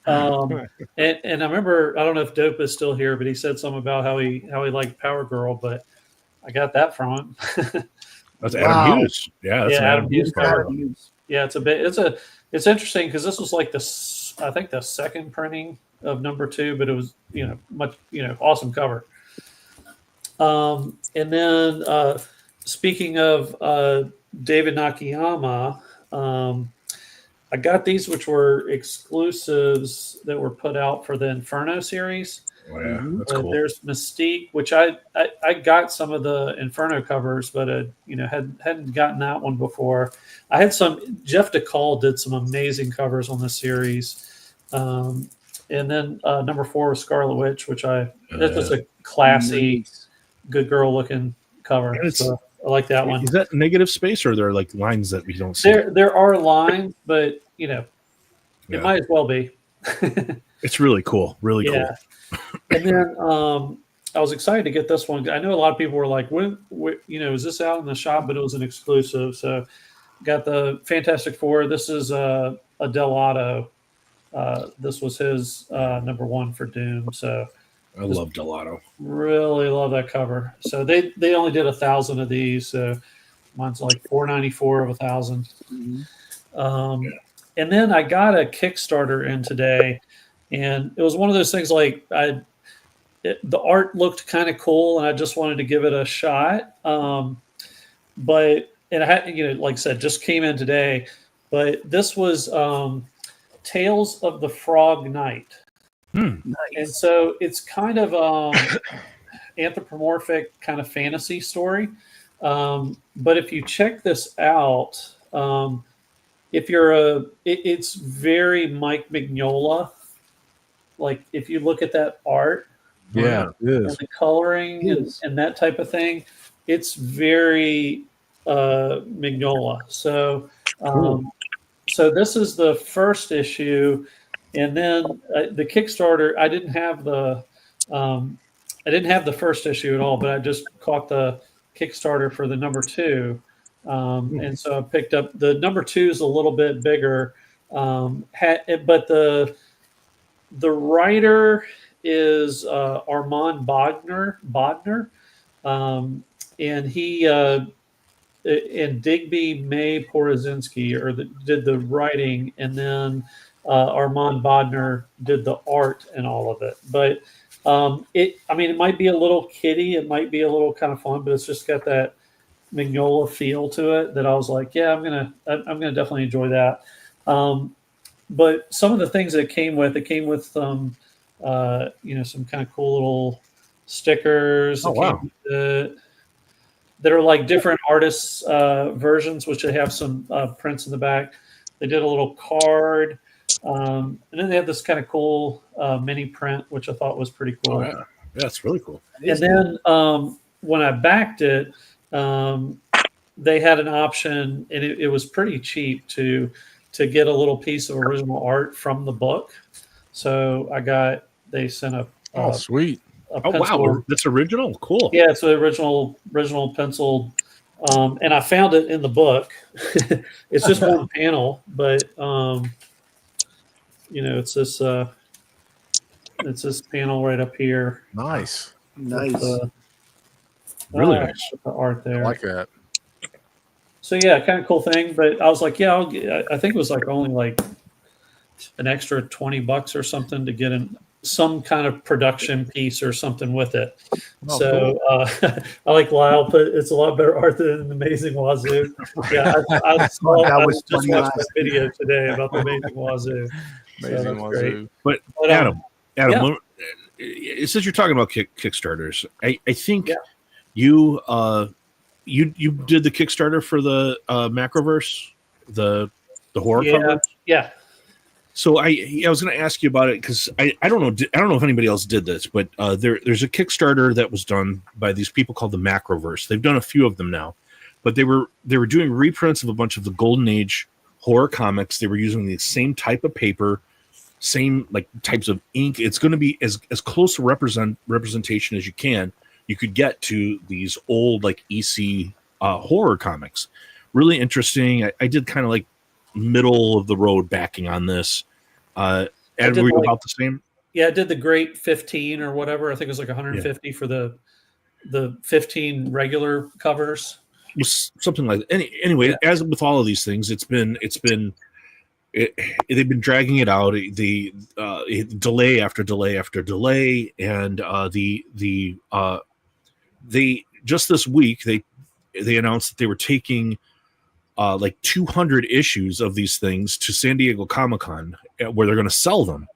Oh no! And I remember, I don't know if Dope is still here, but he said something about how he liked Power Girl, but I got that from him. That's Wow. Adam Hughes. Yeah, that's Yeah, an Adam Adam Hughes. Hughes. cover. Yeah, it's interesting because this was like I think the second printing of number 2, but it was much awesome cover. And then speaking of David Nakayama, I got these which were exclusives that were put out for the Inferno series. Oh, yeah, that's But cool. there's Mystique, which I got some of the Inferno covers, but hadn't gotten that one before. I had some. Jeff DeCall did some amazing covers on this series, and then number 4 was Scarlet Witch, which that's just a classy, Nice. good girl looking cover. And it's- So I like that one. Is that negative space, or are there like lines that we don't see? There are lines, but Yeah. it might as well be. It's really cool. Really cool. Yeah. And then I was excited to get this one. I know a lot of people were like, when is this out in the shop? But it was an exclusive. So got the Fantastic Four. This is a Delato. This was his number 1 for Doom. So I love Delato. really love that cover. So they only did 1,000 of these. So mine's like $4.94 of 1,000. And then I got a Kickstarter in today, and it was one of those things like the art looked kind of cool, and I just wanted to give it a shot. But I had, like I said, just came in today. But this was Tales of the Frog Knight. Nice. And so it's kind of anthropomorphic kind of fantasy story. But if you check this out, if you're it's very Mike Mignola. Like if you look at that art, Yeah, it and is. the coloring and that type of thing, it's very Mignola. So, so this is the first issue, and then the Kickstarter. I didn't have the first issue at all, but I just caught the Kickstarter for the number 2, and so I picked up the number 2 is a little bit bigger, but the writer is Armand Bodner, and he and Digby May Porozinski did the writing, and then Armand Bodner did the art and all of it. But it might be a little kiddie, it might be a little kind of fun, but it's just got that Mignola feel to it that I was like, yeah, I'm gonna definitely enjoy that. But some of the things that it came with some kind of cool little stickers. Oh, wow. That are like different artists' versions, which they have some prints in the back. They did a little card, and then they had this kind of cool mini print, which I thought was pretty cool. Oh, yeah. Yeah, that's really cool. And then when I backed it, they had an option, and it was pretty cheap to get a little piece of original art from the book. So they sent a Sweet. a Oh, pencil. wow. That's original. Cool. Yeah, it's the original penciled, and I found it in the book. It's just one panel, but it's this panel right up here. Nice. Nice. Really with nice. the art I there. like that. So yeah, kind of cool thing. But I was like, yeah, I think it was like only like an extra $20 or something to get some kind of production piece or something with it. Oh, So I like Lyle, but it's a lot better art than Amazing Wazoo. Yeah, I just was watched funny that video today about the Amazing Wazoo. Amazing that's great. Wazoo. But But, Adam, yeah. since you're talking about Kickstarters, I think Yeah. you did the Kickstarter for the Macroverse, the horror Yeah. cover. Yeah. So I was going to ask you about it because I don't know if anybody else did this, but there's a Kickstarter that was done by these people called the Macroverse. They've done a few of them now, but they were doing reprints of a bunch of the Golden Age horror comics. They were using the same type of paper, same like types of ink. It's going to be as close to representation as you could get to these old like EC horror comics. Really interesting. I did kind of like middle of the road backing on this. Ed, did were you like- about the same? Yeah, I did the Great 15 or whatever. I think it was like 150 for the 15 regular covers. Something like that. Anyway, as with all of these things, they've been dragging it out. The delay after delay after delay, and they just this week they announced that they were taking like 200 issues of these things to San Diego Comic-Con, where they're going to sell them.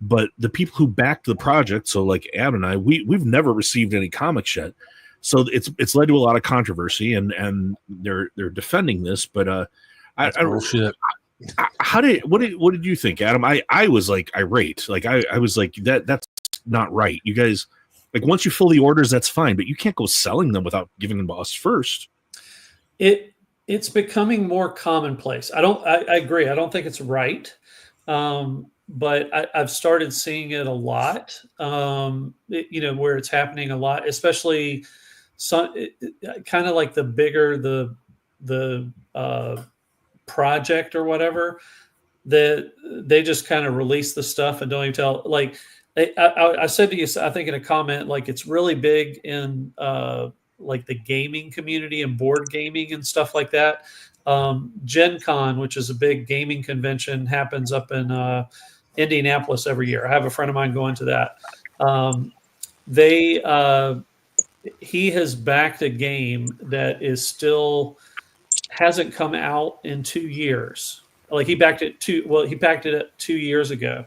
but the people who backed the project, so like Adam and I, we've never received any comics yet. So it's led to a lot of controversy, and they're defending this. But That's bullshit. what did you think, Adam? I was like irate. Like I was like that's not right. You guys, like, once you fill the orders, that's fine, but you can't go selling them without giving them to us first. It's becoming more commonplace. I agree. I don't think it's right. But I've started seeing it a lot, where it's happening a lot, especially kind of like the bigger the project or whatever, that they just kind of release the stuff and don't even tell. Like I said to you, I think in a comment, like it's really big in like the gaming community and board gaming and stuff like that. Gen Con, which is a big gaming convention, happens up in Indianapolis every year. I have a friend of mine going to that. He has backed a game that is still hasn't come out in 2 years. Like he backed it 2 years ago,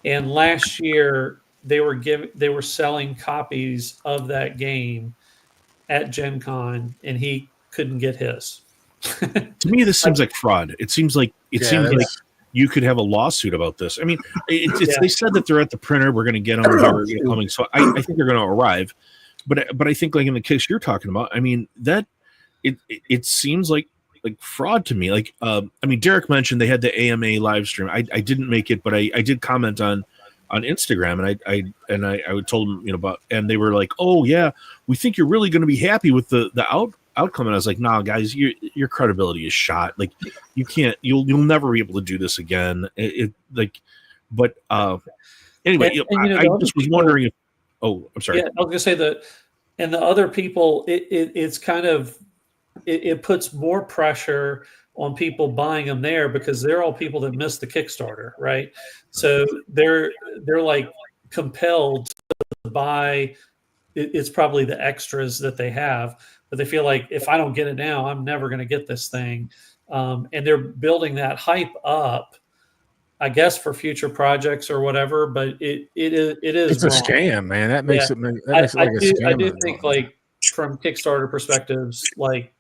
and last year they were selling copies of that game at Gen Con, and he couldn't get his. To me, this seems like fraud. It seems like you could have a lawsuit about this. I mean, they said that they're at the printer. We're going to get them. They're coming. So I think they're going to arrive. But I think, like in the case you're talking about, I mean, that it seems like fraud to me. Like, I mean, Derek mentioned they had the AMA live stream. I didn't make it, but I did comment on Instagram, and I told them, about, and they were like, "Oh yeah, we think you're really going to be happy with the outcome." And I was like, "Nah, guys, your credibility is shot. Like, you'll never be able to do this again." But anyway, I just was wondering if. Oh, I'm sorry. Yeah, I was gonna say that, and the other people, it's kind of it puts more pressure on people buying them there, because they're all people that missed the Kickstarter, right? So they're like compelled to buy. It's probably the extras that they have, but they feel like, if I don't get it now, I'm never going to get this thing, and they're building that hype up, I guess, for future projects or whatever. But it is It's a scam, man. That makes it like a scam. I do think, like, from Kickstarter perspectives, like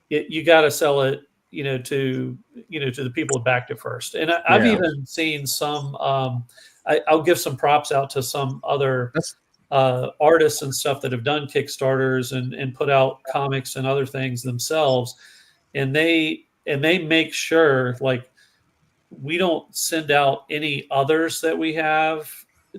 you got to sell it, to the people who backed it first. And I've even seen some. I'll give some props out to some other artists and stuff that have done Kickstarters and put out comics and other things themselves, and they make sure, like, we don't send out any others that we have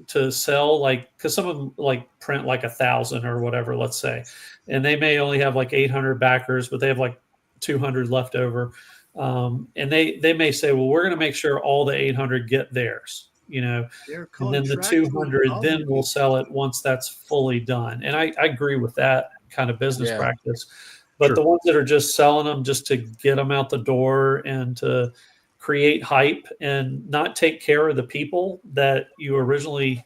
to sell, like, because some of them like print like 1,000 or whatever, let's say, and they may only have like 800 backers, but they have like 200 left over, and they may say, well, we're going to make sure all the 800 get theirs, and then the 200 then we'll sell it once that's fully done. And I agree with that kind of business practice. But the ones that are just selling them just to get them out the door and to create hype and not take care of the people that you originally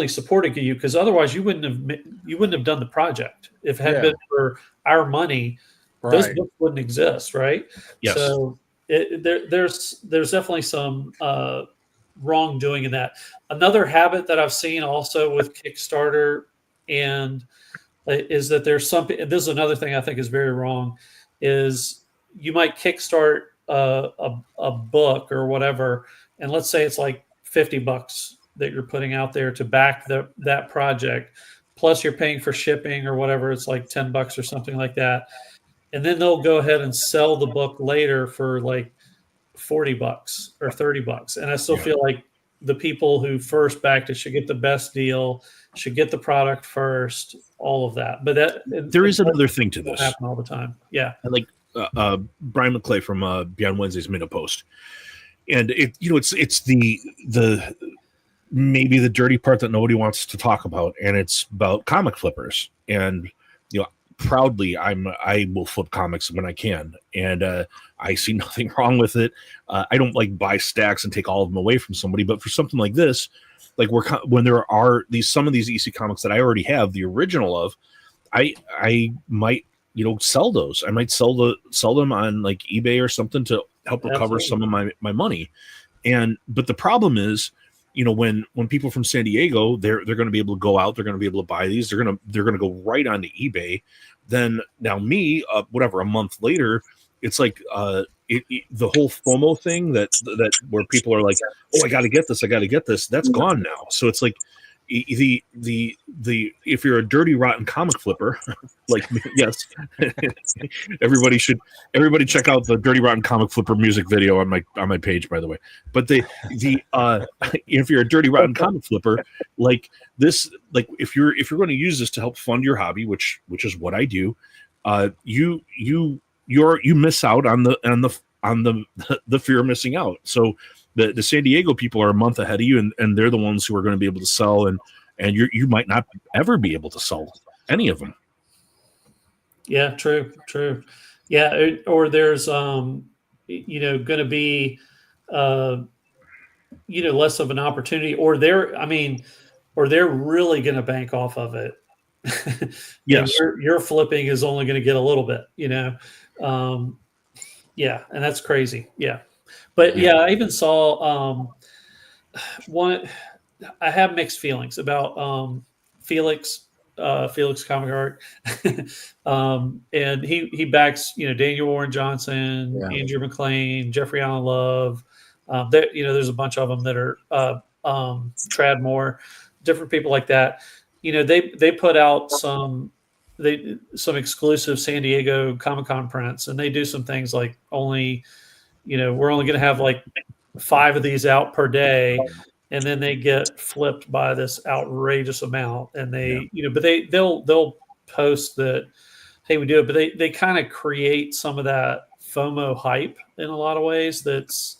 supported you, because otherwise you wouldn't have done the project if it had been for our money. Right. Those books wouldn't exist, right? Yes. So there's definitely some wrongdoing in that. Another habit that I've seen also with Kickstarter and is that there's something. This is another thing I think is very wrong. Is you might kickstart a book or whatever, and let's say it's like $50 that you're putting out there to back that project, plus you're paying for shipping or whatever. It's like $10 or something like that. And then they'll go ahead and sell the book later for like $40 or $30. And I still feel like the people who first backed it should get the best deal, should get the product first, all of that. But there is another thing to this. Happen all the time. Yeah. Like Brian McClay from Beyond Wednesday's Minute Post. And it's the maybe the dirty part that nobody wants to talk about. And it's about comic flippers. And, proudly, I will flip comics when I can, and I see nothing wrong with it. I don't like buy stacks and take all of them away from somebody, but for something like this, like when there are some of these EC comics that I already have the original of, I might sell those. I might sell them on like eBay or something to help recover some of my money. But the problem is when people from San Diego, they're going to be able to go out, they're going to be able to buy these, they're going to go right onto eBay. Then now me, whatever, a month later, it's like the whole FOMO thing that where people are like, oh, I got to get this, that's gone now. So it's like the if you're a dirty rotten comic flipper like me, yes, everybody check out the Dirty Rotten Comic Flipper music video on my page, by the way. But if you're a dirty rotten comic flipper like this, like if you're going to use this to help fund your hobby, which is what I do, you miss out on the fear of missing out. So the San Diego people are a month ahead of you, and they're the ones who are going to be able to sell, and you might not ever be able to sell any of them. Yeah, true. Yeah, or there's going to be less of an opportunity, or they're really going to bank off of it. Yes, your flipping is only going to get a little bit, yeah, and that's crazy. Yeah, but yeah, I even saw one. I have mixed feelings about Felix Comic Art, and he backs Daniel Warren Johnson, Andrew McLean, Jeffrey Allen Love. There's a bunch of them that are Trad Moore, different people like that. They put out some exclusive San Diego Comic-Con prints, and they do some things like we're only going to have like 5 of these out per day. And then they get flipped by this outrageous amount, and but they'll post that, hey, we do it, but they kind of create some of that FOMO hype in a lot of ways that's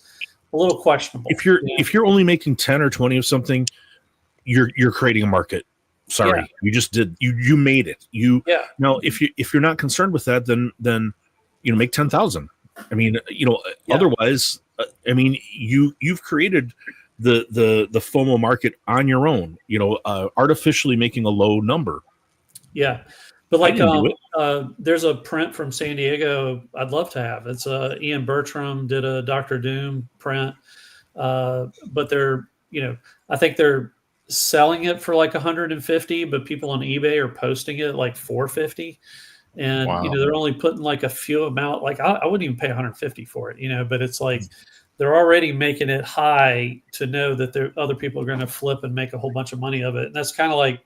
a little questionable. If you're only making 10 or 20 of something, you're creating a market. Sorry, you just did. You made it. Now if you're not concerned with that, then make 10,000. I mean, otherwise, I mean, you've created the FOMO market on your own, artificially making a low number. Yeah. But like, there's a print from San Diego I'd love to have. It's Ian Bertram did a Dr. Doom print. But they're, I think they're selling it for like 150, but people on eBay are posting it like 450. And, wow. They're only putting like a few amount, like I wouldn't even pay 150 for it, but it's like, they're already making it high to know that other people are going to flip and make a whole bunch of money of it. And that's kind of like,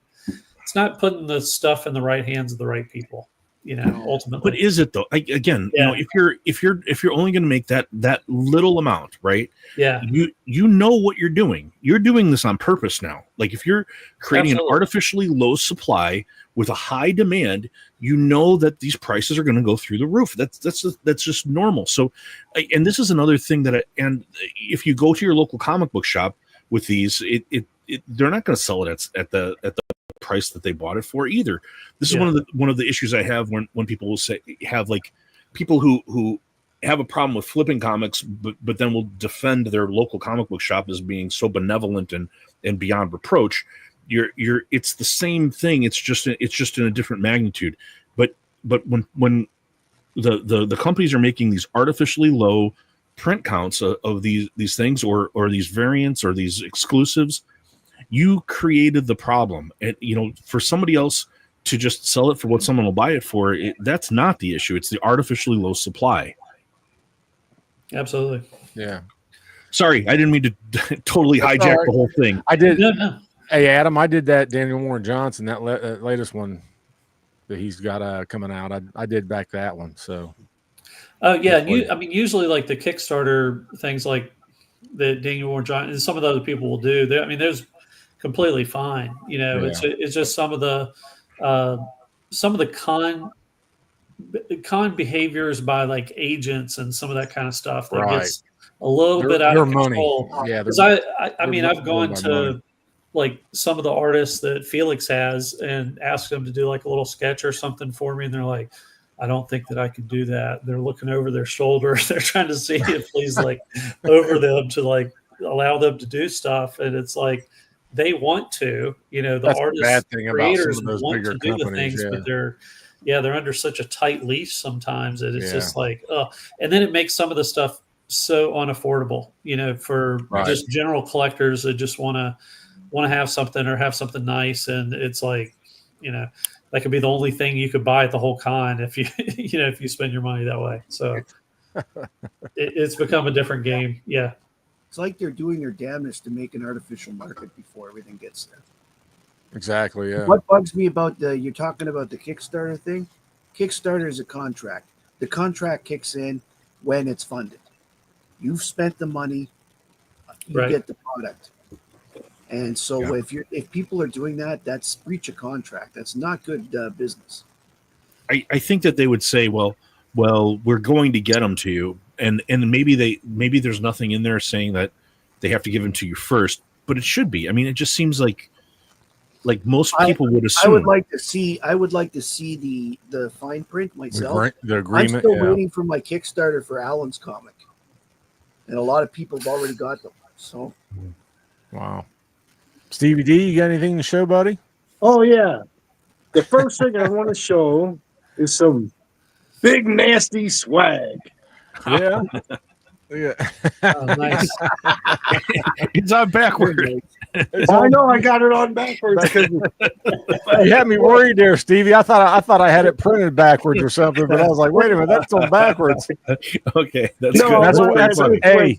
it's not putting the stuff in the right hands of the right people, ultimately. But is it though? If you're only going to make that little amount, right? Yeah. You know what you're doing. You're doing this on purpose now. Like if you're creating an artificially low supply with a high demand, that these prices are going to go through the roof. That's just normal. So, and this is another thing and if you go to your local comic book shop with these, they're not going to sell it at the price that they bought it for either. This is one of the issues I have when people will have like people who have a problem with flipping comics, but then will defend their local comic book shop as being so benevolent and beyond reproach. It's the same thing. It's just in a different magnitude. But when the companies are making these artificially low print counts of these things or these variants or these exclusives, you created the problem. And for somebody else to just sell it for what someone will buy it for, that's not the issue. It's the artificially low supply. Absolutely. Yeah. Sorry, I didn't mean to totally hijack the whole thing. I did. No. Hey, Adam, I did that Daniel Warren Johnson, that latest one that he's got coming out. I did back that one. So. Oh yeah, usually like the Kickstarter things like the Daniel Warren Johnson and some of the other people will do. There's completely fine. It's just some of the con behaviors by like agents and some of that kind of stuff that gets a little bit out of control. Money. Yeah, because I've gone to like some of the artists that Felix has and asked them to do like a little sketch or something for me, and they're like, I don't think that I could do that. They're looking over their shoulder. They're trying to see if he's like over them to like allow them to do stuff. And it's like, they want to, the artists, creators want to do the things, but they're under such a tight leash sometimes that it's just like, and then it makes some of the stuff so unaffordable, for Right. just general collectors that just want to have something or have something nice. And it's like, that could be the only thing you could buy at the whole con if you, if you spend your money that way. So it's become a different game. Yeah. It's like they're doing their damnedest to make an artificial market before everything gets there. Exactly. Yeah. What bugs me about you're talking about the Kickstarter thing? Kickstarter is a contract. The contract kicks in when it's funded. You've spent the money, you Right. get the product. And so Yeah. if people are doing that, that's breach of contract. That's not good business. I think that they would say, well, we're going to get them to you, and maybe there's nothing in there saying that they have to give them to you first, but it should be. I mean, it just seems like most people would assume. I would like to see the fine print myself. The I'm agreement. still Yeah. waiting for my Kickstarter for Alan's comic, and a lot of people have already got them. So Wow. Stevie D, you got anything to show, buddy? Oh yeah. The first thing I want to show is some big nasty swag. Yeah. Yeah. Oh, nice. It's on backward. I know I got it on backwards because You had me worried there, Stevie. I thought I had it printed backwards or something, but I was like, wait a minute, that's on backwards. Okay, that's No, good. That's well, that's funny. hey,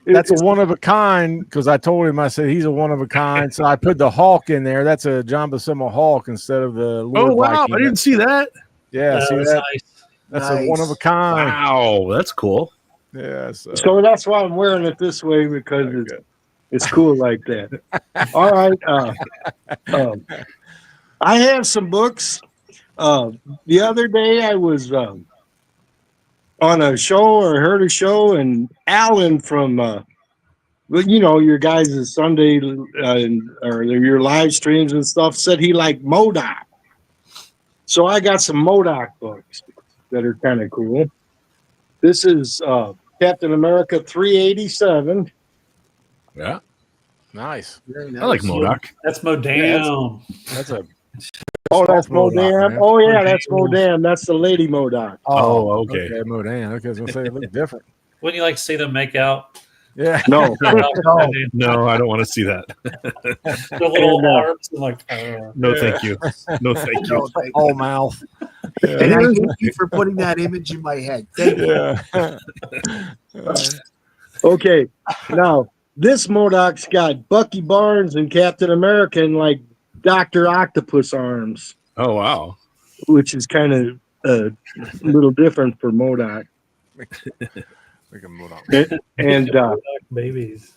that's a it's- one of a kind because I told him I said he's a one of a kind, so I put the Hawk in there. That's a John Buscema Hawk instead of the Lord Oh wow, Viking. I didn't see that. Yeah, That see was that? nice. That's Nice. a one of a kind. Wow, that's cool. Yeah. so that's why I'm wearing it this way because it's cool like that. All right. I have some books. The other day I was on a show or heard a show, and Alan from your guys' Sunday or your live streams and stuff said he liked MODOK. So I got some MODOK books that are kind of cool. This is Captain America 387. Yeah, Nice. very nice. I like MODOK. That's Modam. That's a Oh, that's MODOK, Modam. man. Oh, yeah, that's Modam. That's the Lady MODOK. Oh, okay. Modan. Okay, I was gonna say it looked different. Wouldn't you like to see them make out? Yeah. No. No, I don't want to see that. The little And, arms and like, No, thank you. No, thank you. No, thank you. All mouth. And I thank you for putting that image in my head. Thank you. Yeah. Okay. Now, this MODOK's got Bucky Barnes and Captain America in like Dr. Octopus arms, Oh wow. which is kind of a little different for MODOK. We can move on. And babies.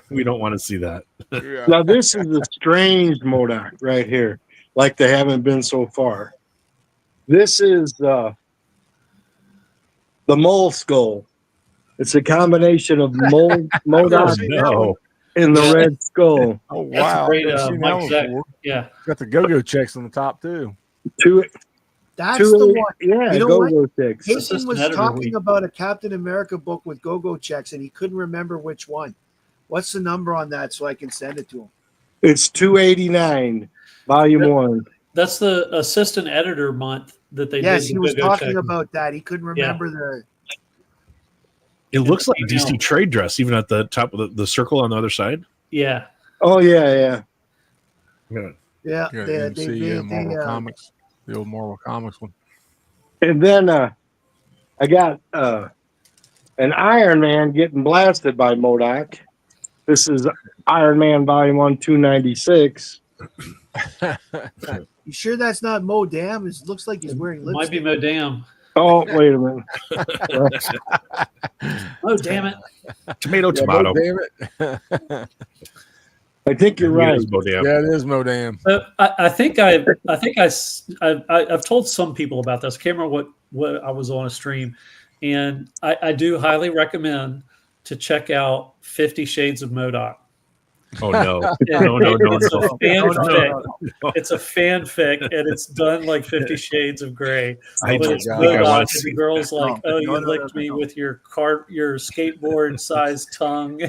We don't want to see that. Yeah. now this is the strange MODOK right here, like they haven't been so far. This is the Mole Skull. It's a combination of MODOK No. and the Red Skull. Oh That's wow! great, Never seen that Mike one Zeck. before. Yeah. Got the go-go checks on the top too. That's Two, the one. yeah, You know go-go chicks. It's Jason just was an editor talking week. about a Captain America book with go-go checks, and he couldn't remember which one. What's the number on that so I can send it to him? It's 289, volume Yep. 1. That's the assistant editor month that they Yes, did. he the was Go-Go talking check. about that. He couldn't remember the. It looks like I DC know. trade dress, even at the top of the circle on the other side. Yeah. Oh, yeah. Yeah. Yeah, Yeah, they, MC, Marvel Comics, the old Marvel Comics one. And then I got an Iron Man getting blasted by MODOK. This is Iron Man volume 1, 296. You sure that's not Mo Dam? It looks like he's wearing Might be lipstick. Modam. Oh, wait a minute. Oh, damn it. Tomato. Damn it! I think you're right. Yeah. Yeah, it is Modam. I think I've told some people about this. I can't remember what I was on a stream, and I do highly recommend to check out 50 Shades of MODOK. Oh no. And No. It's a fanfic. No. It's a fanfic, and it's done like 50 Shades of Grey. I But don't it's think I MODOK, wanna and see the girl's like, No, "Oh, you no, licked me no. with your skateboard-sized tongue."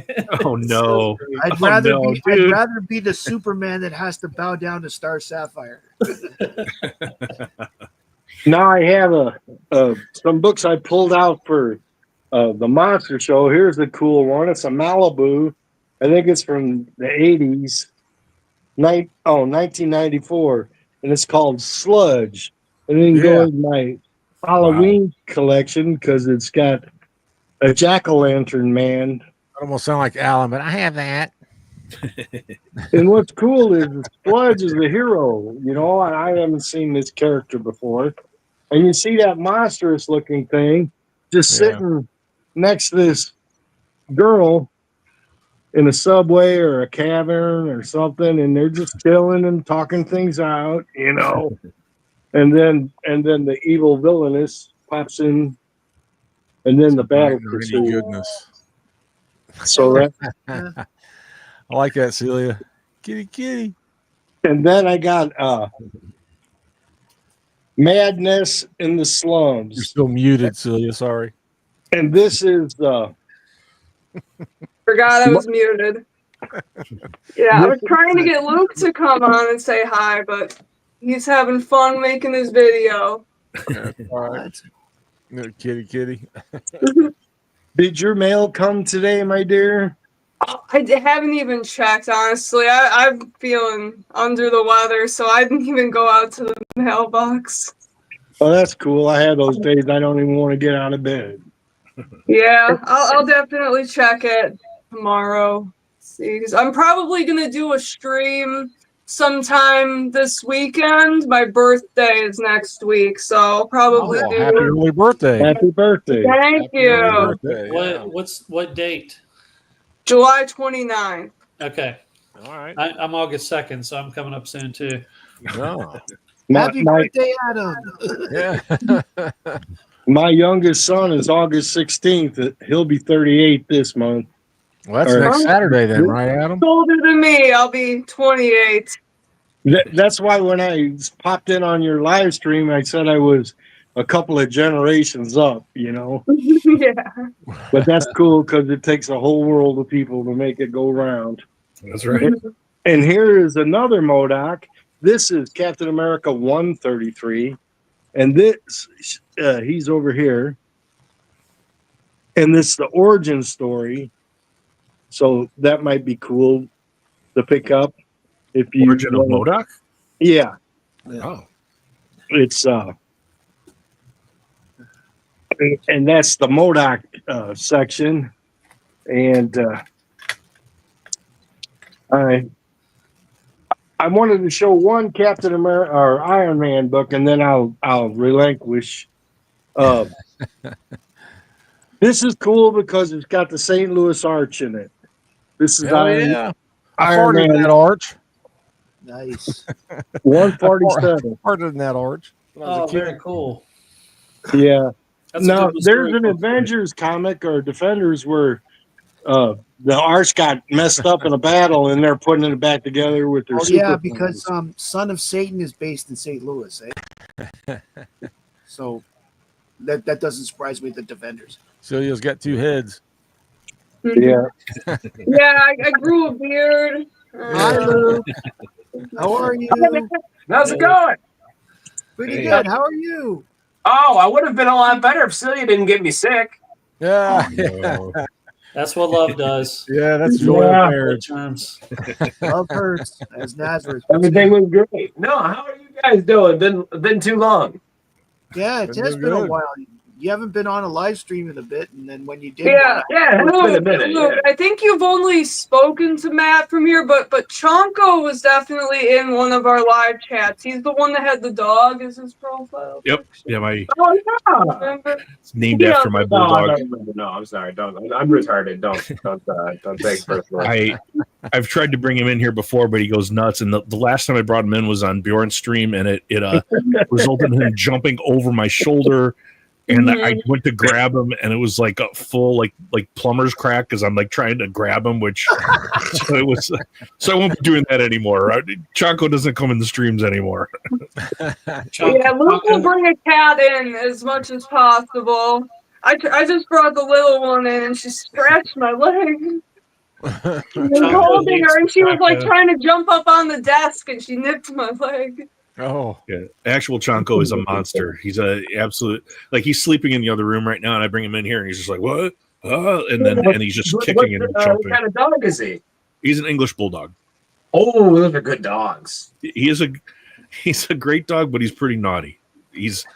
Oh no. I'd Oh, rather no, be. I'd dude. rather be the Superman that has to bow down to Star Sapphire. Now I have some books I pulled out for the Monster Show. Here's a cool one. It's a Malibu. I think it's from the 80s. 1994. And it's called Sludge. And then go in my Halloween collection because it's got a jack-o'-lantern man. Almost sound like Alan, but I have that. And what's cool is Sludge is the hero. You know, and I haven't seen this character before. And you see that monstrous looking thing just sitting next to this girl in a subway or a cavern or something, and they're just chilling and talking things out, you know. and then the evil villainess pops in, and then the battle pursues. Goodness. So that, I like that, Celia. Kitty. and then I got Madness in the You're Slums, still muted, Celia. Sorry. and this is Forgot I was muted. Yeah, I was trying to get Luke to come on and say hi, but he's having fun making his video. All right. No, kitty. Did your mail come today, my dear? I haven't even checked, honestly. I'm feeling under the weather, so I didn't even go out to the mailbox. Oh, that's cool. I have those days I don't even want to get out of bed. Yeah, I'll definitely check it tomorrow. See, 'cause I'm probably gonna do a stream sometime this weekend. My birthday is next week, so I'll probably Oh, do. happy early birthday. Happy birthday. Thank Happy early you. birthday, yeah. What date? July 29th. Okay, All right. I'm August 2nd, so I'm coming up soon too. Oh, Happy birthday, Adam. yeah. My youngest son is August 16th. He'll be 38 this month. Well, that's All right. next Saturday then, right, Adam? Older than me, I'll be 28. That's why when I popped in on your live stream, I said I was a couple of generations up, you know. Yeah. But that's cool because it takes a whole world of people to make it go round. That's right. And here is another MODOK. This is Captain America 133. And this, he's over here. And this is the origin story. So that might be cool to pick up. If you Origin of MODOK? Yeah. Oh. It's and that's the MODOK section. And I wanted to show one Captain America or Iron Man book, and then I'll relinquish. This is cool because it's got the St. Louis Arch in it. This is Hell yeah. I Iron farted in Man that arch. Nice. 147. Farted in that arch. when I Oh, was a kid. very cool. Yeah. That's a Now good there's story. an Avengers comic or Defenders where the Arch got messed up in a battle, and they're putting it back together with their Oh yeah, super because powers. Son of Satan is based in St. Louis, eh? So that doesn't surprise me. The Defenders. Celia's got two heads. Yeah. Yeah, I grew a beard. Hi, Lou. How are you? How's it going? Pretty Hey. good. How are you? Oh, I would have been a lot better if Celia didn't get me sick. Yeah. No. That's what love does. Yeah, that's joy Yeah. of marriage. Terms. Love hurts as Nazareth. Everything was great. No, how are you guys doing? Been too long. Yeah, it Been has doing been a good. while. You haven't been on a live stream in a bit, and then when you did, Yeah, Yeah, it's been a Luke, minute. Luke, Yeah. I think you've only spoken to Matt from here, but Chonko was definitely in one of our live chats. He's the one that had the dog as his profile. Yep. picture. Yeah, my Oh yeah. Remember? it's named Yeah. after my No, I bulldog. don't remember. No, I'm sorry. I'm retarded. Don't take it personally. I've tried to bring him in here before, but he goes nuts. And the last time I brought him in was on Bjorn's stream, and it resulted in him jumping over my shoulder. And I went to grab him, and it was like a full like plumber's crack because I'm like trying to grab him, which so it was. So I won't be doing that anymore. Choco doesn't come in the streams anymore. Yeah, Luke will bring a cat in as much as possible. I just brought the little one in, and she scratched my leg. I was holding her, and she was like trying to jump up on the desk, and she nipped my leg. Oh, Yeah, actual Chanko is a monster. He's a absolute, like, he's sleeping in the other room right now, and I bring him in here, and he's just like, what? And he's just kicking and What jumping. kind of dog is he? He's an English bulldog. Oh, those are good dogs. He's a great dog, but he's pretty naughty. He's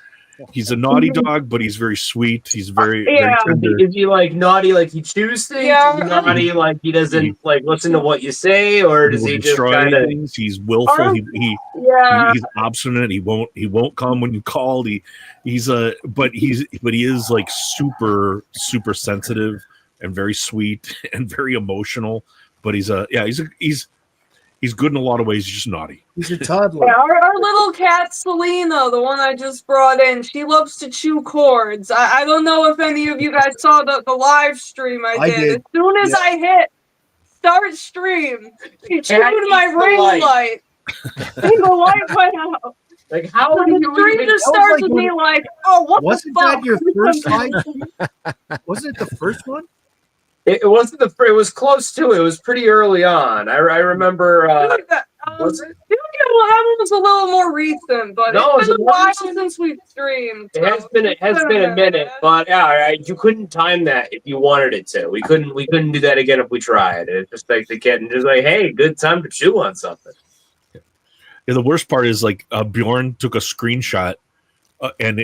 a naughty dog, but he's very sweet. He's very, Yeah. very tender. Is he like naughty, like he chews things? Yeah. Is he naughty, like he doesn't like listen to what you say, or does he just destroy kind of? things. He's willful. Yeah. He's obstinate. He won't come when you call. But he is like super sensitive and very sweet and very emotional. But he's good in a lot of ways. He's just naughty. He's a toddler. Yeah, our little cat Selena, the one I just brought in, she loves to chew cords. I don't know if any of you guys saw the live stream I did. As soon as I hit start stream, she chewed my ring light. And the light went out. Like how So do the you stream even? just starts with me like, oh, what Wasn't the fuck? that your first live? Wasn't it the first one? It wasn't the. It was close to it. It was pretty early on. I remember. Was it? Well, that one was a little more recent, but No, it's is been it a while recent? since we've streamed. It has been. It has been a minute, but yeah, you couldn't time that if you wanted it to. We couldn't do that again if we tried. It's just like the kid and just like, hey, good time to chew on something. Yeah, the worst part is like Bjorn took a screenshot and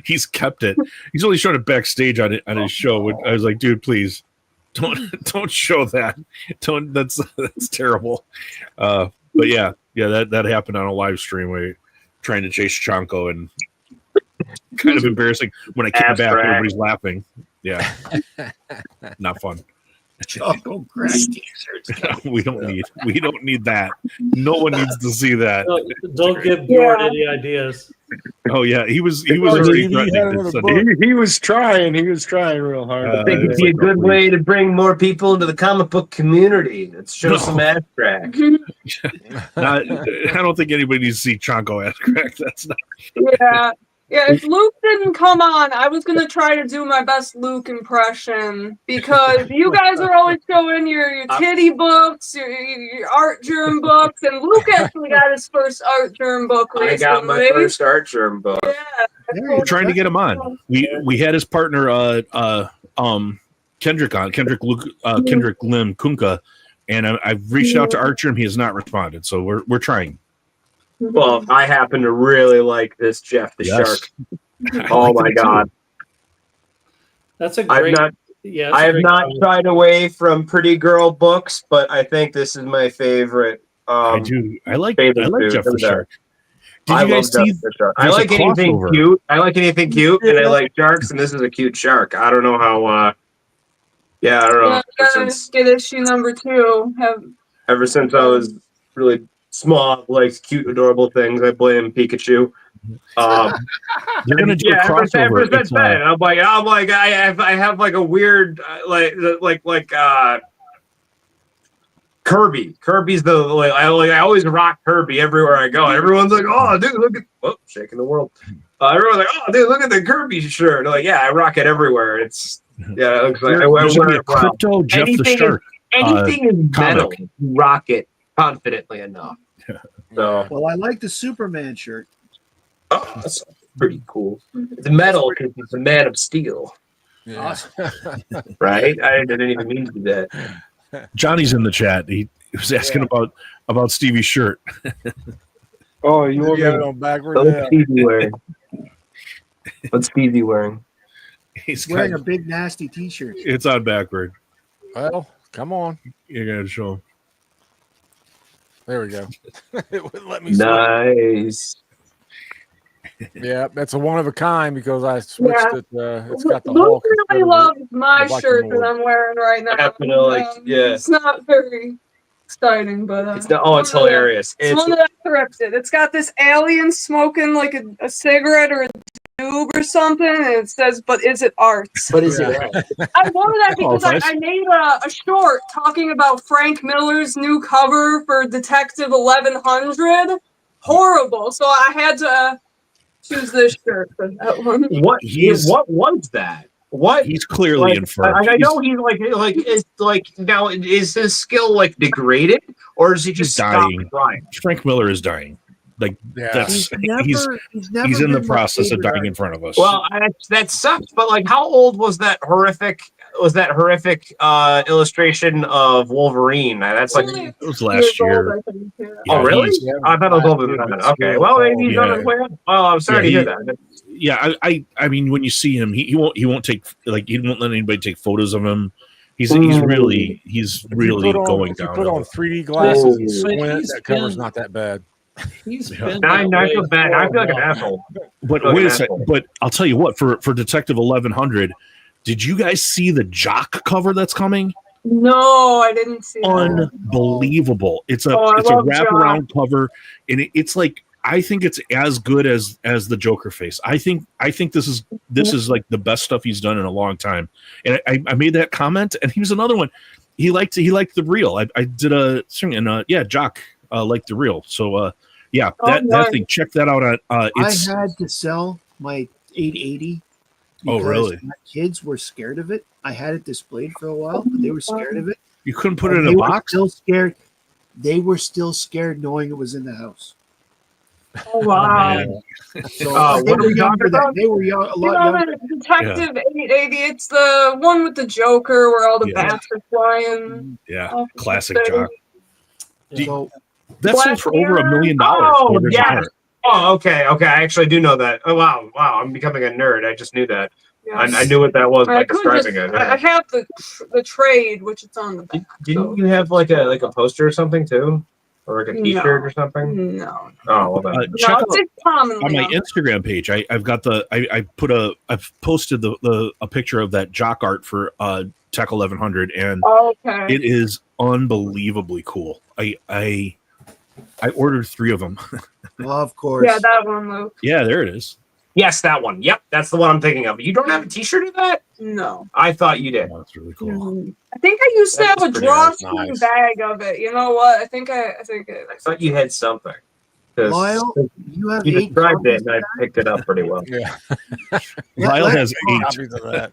he's kept it. He's only showing it backstage on his show. I was like, dude, please don't show that. That's terrible. But yeah, that happened on a live stream where you're trying to chase Chanko and kind of embarrassing. When I came back, Abstract. everybody's laughing. Yeah, not fun. Choco crack t-shirts. we don't need that. No one needs to see that. Don't give Bjorn any ideas. Oh yeah, he was Oh, already he had threatening another this Sunday. book. He was trying real hard. Uh, I think it'd be a good way to bring more people into the comic book community. Let's show some abstract. I don't think anybody needs to see Chanko ass crack. That's not. Yeah, if Luke didn't come on, I was gonna try to do my best Luke impression because you guys are always showing your titty books, your art germ books, and Luke actually got his first art germ book recently. I got my first art germ book. Yeah. We're trying to get him on. We had his partner Kendrick on, Kendrick Lim Kunka, and I've reached out to Archer and he has not responded. So we're trying. Well, I happen to really like this Jeff the Yes. Shark. Oh my god! That's a I've great. not Yeah, that's I a have great not cover. shied away from Pretty Girl books, but I think this is my favorite. I do. I like favorite dude. Jeff the Shark. Did I you guys love see? Jeff the Shark. I there's a like anything crossover. cute. I like anything cute, and I like sharks, and this is a cute shark. I don't know how. Yeah, I don't know. Yeah, gotta get issue number 2. Ever since I was really small, like cute, adorable things, I blame Pikachu. They're gonna do a ever crossover. since It's, then, I'm like, I have like a weird, like Kirby. Kirby's the I always rock Kirby everywhere I go. Everyone's like, oh, dude, look at shaking the world. Everyone's like, oh, dude, look at the Kirby shirt. They're like, yeah, I rock it everywhere. It's it looks like I wear there's gonna be it a well. crypto Jeff the Anything Shark. Anything is metal. comic. You rock it confidently enough. So, Well, I like the Superman shirt. oh, that's pretty cool. It's metal because he's a man of steel, Yeah. right? I didn't even mean to do that. Johnny's in the chat. He was asking about Stevie's shirt. Oh, you You want got it me? on backward. What's Yeah. Stevie wearing? What's Stevie wearing? He's Wearing got, a big nasty t-shirt. it's on backward. Well, come on. You're gonna show him. There we go. It wouldn't let me. Switch. Nice. Yeah, that's a one of a kind because I switched Yeah. it. It's got the Luke Hulk. really instead of loves my the black shirt and that gold. I'm wearing right now. I happen to like, yeah. It's not very exciting, but It's not. Oh, it's hilarious. It's one that I thrifted. It's got this alien smoking like a cigarette or a doob or something, and it says, "But is it art?" What is Yeah. it? I wanted that because nice. I made a short talking about Frank Miller's new cover for Detective 1100. Horrible. So I had to choose this shirt for that one. What? He's- What was that? What? He's clearly Like, infirm. I know he's is now is his skill like degraded or is he just He's stop dying. trying? Frank Miller is dying. Like Yeah. that's He's he's never he's in the been my process of favorite dying in artist. front of us. Well, that sucks. But like, how old was that horrific? Was that horrific illustration of Wolverine? That's like. Only it was years last old, year. I think, yeah. Yeah, Oh, really? he's- I thought it was older than that. Okay. Well, maybe he's on his way up. Well, I'm sorry to hear that. Yeah, I mean, when you see him, he won't take like he won't let anybody take photos of him. He's really If you really put on- going if you down. put on 3D glasses and But squint, he's that cover's been- not that bad. He's Yeah. been Now, that now I way feel bad. Now I for feel like a an while. asshole. But Look wait at a that. second. But I'll tell you what, for Detective 1100, did you guys see the Jock cover that's coming? No, I didn't see that. Unbelievable! It's a Oh, I it's a love wraparound cover, and it's like I think it's as good as the Joker face. I think this is like the best stuff he's done in a long time. And I made that comment, and he was another one. He liked the reel. I did a thing, and yeah, Jock liked the reel. So yeah, Oh, that nice. thing. Check that out. It's I had to sell my 880. Oh, because really? My kids were scared of it. I had it displayed for a while, but they were scared of it. you couldn't put it And in they a were box. Still scared. They were still scared knowing it was in the house. Oh, wow. man. So What they are were we younger talking then. about? They were young, a You lot know, younger. the Detective 880, it's the one with the Joker where all the Yeah. bats are flying. Yeah, off the classic thing. Jock. Yeah. So That sold Black for over $1 million. Oh, the original yes. art. Oh, okay. I actually do know that. Oh, wow. I'm becoming a nerd. I just knew that. Yeah. I knew what that was by I could just, describing I it. have the trade, which it's on the back. Didn't you have like a poster or something too, or like a T-shirt or something? No. Oh, well then. Check No, out it's commonly on my on. Instagram page. I've got I've posted a picture of that Jock art for Tech 1100, and Okay. it is unbelievably cool. I ordered 3 of them. well, of course. Yeah, that one, Luke. Yeah, there it is. Yes, that one. Yep, that's the one I'm thinking of. You don't have a T-shirt of that? No. I thought you did. Oh, that's really cool. I think I used to That's have a pretty drawstring nice. bag of it. You know what? I think I thought you had something. 'Cause Lyle, you have you 8 described it, copies and I picked it up pretty well. Yeah. Lyle let- has 8. Copies of that.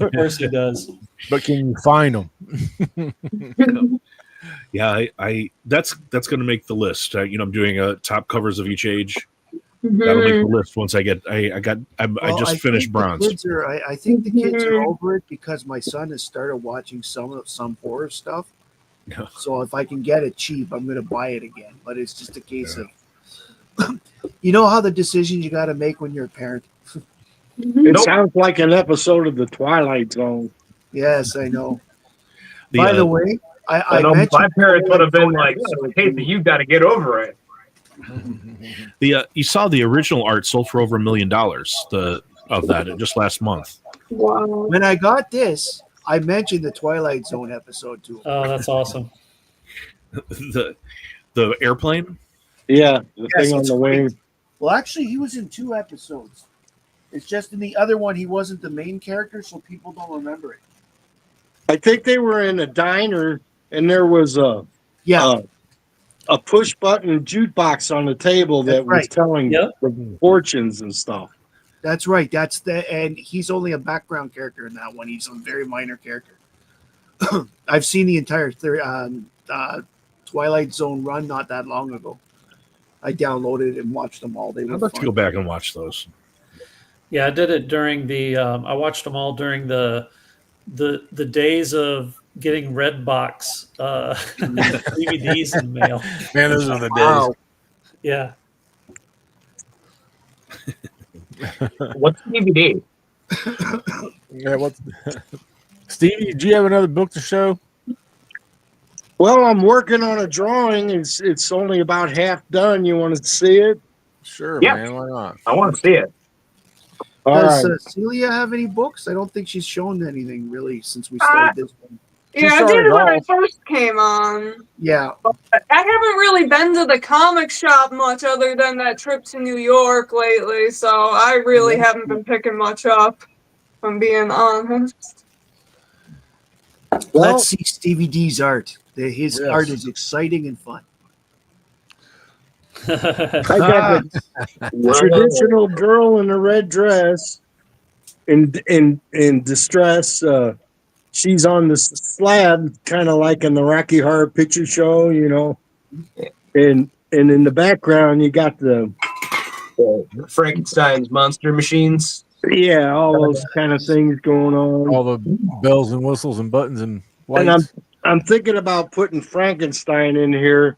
Of course he does. But can you find them? Yeah, I that's going to make the list. I'm doing top covers of each age. Mm-hmm. That'll make the list once I get. I Well, just finished think the bronze. kids are- I think the kids are Mhm. over it because my son has started watching some horror stuff. Yeah. So if I can get it cheap, I'm going to buy it again. But it's just a case of, you know how the decisions you got to make when you're a parent. It Nope. sounds like an episode of the Twilight Zone. Yes, I know. The, By the way, I I know mentioned my parents would have been like, "Casey, you got to get over it." you saw the original art sold for over $1 million. Of that just last month. Wow. when I got this, I mentioned the Twilight Zone episode too. Oh, that's awesome. the airplane. Yeah, the Yes, thing on it's the great. wing. Well, actually, he was in 2 episodes. It's just in the other one, he wasn't the main character, so people don't remember it. I think they were in a diner, and there was Yeah, a push button jukebox on the table that That's was right. telling Yep. the fortunes and stuff. that's right. And he's only a background character in that one. He's a very minor character. I've seen the entire Twilight Zone run not that long ago. I downloaded it and watched them all. They were I'd like to fun. go back and watch those. Yeah, I did it during the. I watched them all during the days of getting Redbox DVDs in the mail. Man, those are the days. Wow. Yeah. What's DVD? Yeah, what? Stevie, do you have another book to show? Well, I'm working on a drawing. It's only about half done. You want to see it? Sure, Yeah. man. Why not? I want to see it. All Does right. Celia have any books? I don't think she's shown anything really since we started this one. Yeah, I started did when I off- first came on. Yeah, I haven't really been to the comic shop much other than that trip to New York lately, so I really haven't been picking much up, if I'm being honest. Well, let's see Stevie D's art. His Yes. art is exciting and fun. I got the traditional girl in a red dress in distress. She's on the slab, kind of like in the Rocky Horror Picture Show, and and in the background you got the Frankenstein's monster machines. all those kind of things going on. All the bells and whistles and buttons and And lights. I'm thinking about putting Frankenstein in here,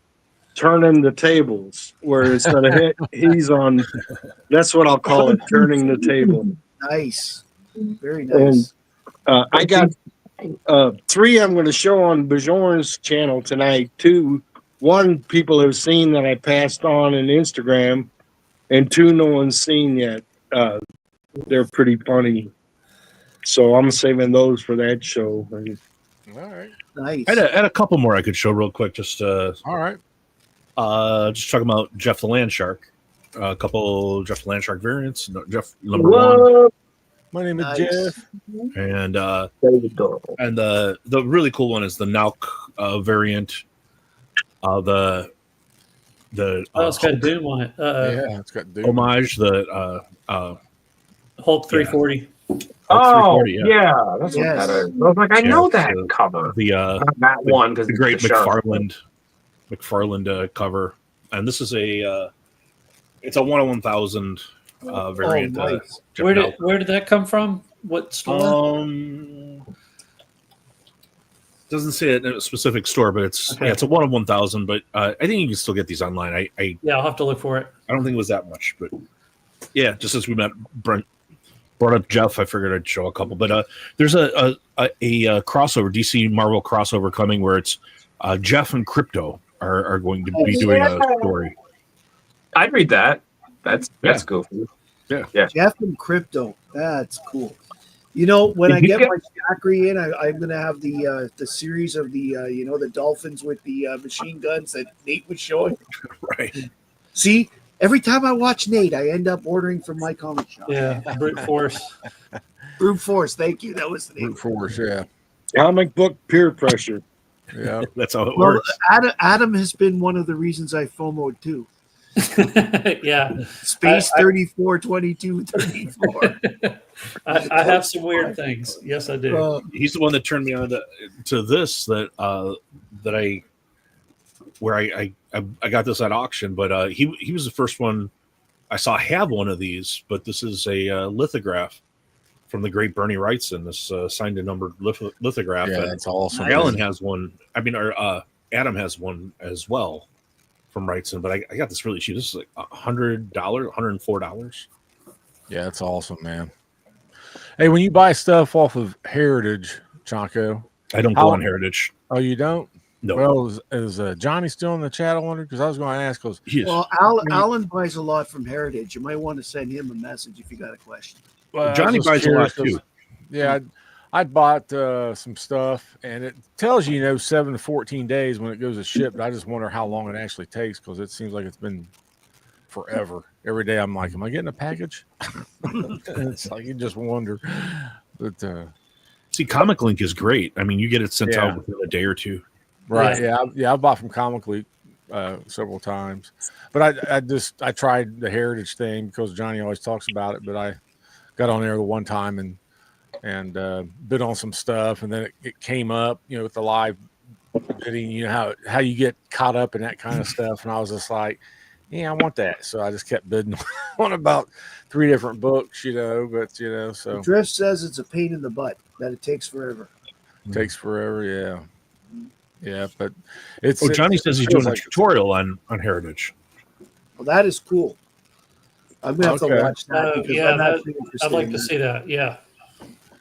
turning the tables, where instead of he's on. That's what I'll call it, turning the table. Nice. Very nice. I got 3 I'm going to show on Bajorn's channel tonight. 2, 1 people have seen that I passed on Instagram, and 2 no one's seen yet. They're pretty funny, so I'm saving those for that show. All right. Nice. I had a couple more I could show real quick. Just All right. just talking about Jeff the Land Shark. A couple Jeff the Land Shark variants. Jeff number 1, My name is Nice. Jeff. and Very adorable. and the really cool one is the Nauk variant. The Oh, it's got Doom on it. Yeah, it's got Doom. homage, the Hulk 340. Oh, 340, yeah. That's Yes. what that is. I was like, I know Yeah, that so- cover. the Not that one, because the great McFarland cover, and this is it's a 1 in 1,000 variant. Oh, nice. Jeff Where Nauk. did that come from? What store? Doesn't say it in a specific store, but it's Okay. it's a 1 in 1,000. But I think you can still get these online. I Yeah, I'll have to look for it. don't think it was that much, but yeah, just as we met Brent brought up Jeff, I figured I'd show a couple. But there's a crossover, DC Marvel crossover coming where it's Jeff and Crypto are going to be doing a story. I'd read that. That's goofy. Jeff and Crypto. That's cool. You know, when Did I you get get- my Jackery in, I'm going to have the series of the the Dolphins with the machine guns that Nate was showing. Right. See, every time I watch Nate, I end up ordering from my comic shop. Yeah, brute force. Brute Force. Thank you. That was the name. Brute force. Yeah. Comic book peer pressure. Yeah. That's how it Well, works. Adam has been one of the reasons I FOMO'd too. Yeah, Space 34, 22, 34. I have some weird things. Yes, I do. He's the one that turned me on to this that I got this at auction, but he was the first one I saw have one of these. But this is a lithograph from the great Bernie Wrightson. This signed and numbered lithograph. Yeah, and that's awesome. Alan has one. I mean, Adam has one as well from Wrightson. But I got this really cheap. This is like $100, $104. Yeah, it's awesome, man. Hey, when you buy stuff off of Heritage, Chaco, I don't go on Heritage. oh, you don't? No, Well, is Johnny still in the chat? I wonder because I was going to ask. Because he is. Well, Alan buys a lot from Heritage. You might want to send him a message if you got a question. Johnny buys a lot too. Yeah, I bought some stuff, and it tells you, 7 to 14 days when it goes to ship. But I just wonder how long it actually takes because it seems like it's been forever. Every day I'm like, am I getting a package? And it's like you just wonder. But See, Comic Link is great. I mean, you get it sent Yeah. out within a day or two. right, yeah, I bought from Comic Leak several times, but I tried the Heritage thing because Johnny always talks about it. But I got on there the one time and bid on some stuff, and then it came up, with the live bidding. How you get caught up in that kind of stuff, and I was just like, yeah, I want that. So I just kept bidding on about 3 different books, but so Drift says it's a pain in the butt, that it takes forever. it takes forever. Yeah, but it's. Oh, Johnny says he's feels doing a like- tutorial on Heritage. Well, that is cool. I'm going to have Okay. to watch that because yeah, I'm actually interested I'd like in to that. see that. Yeah.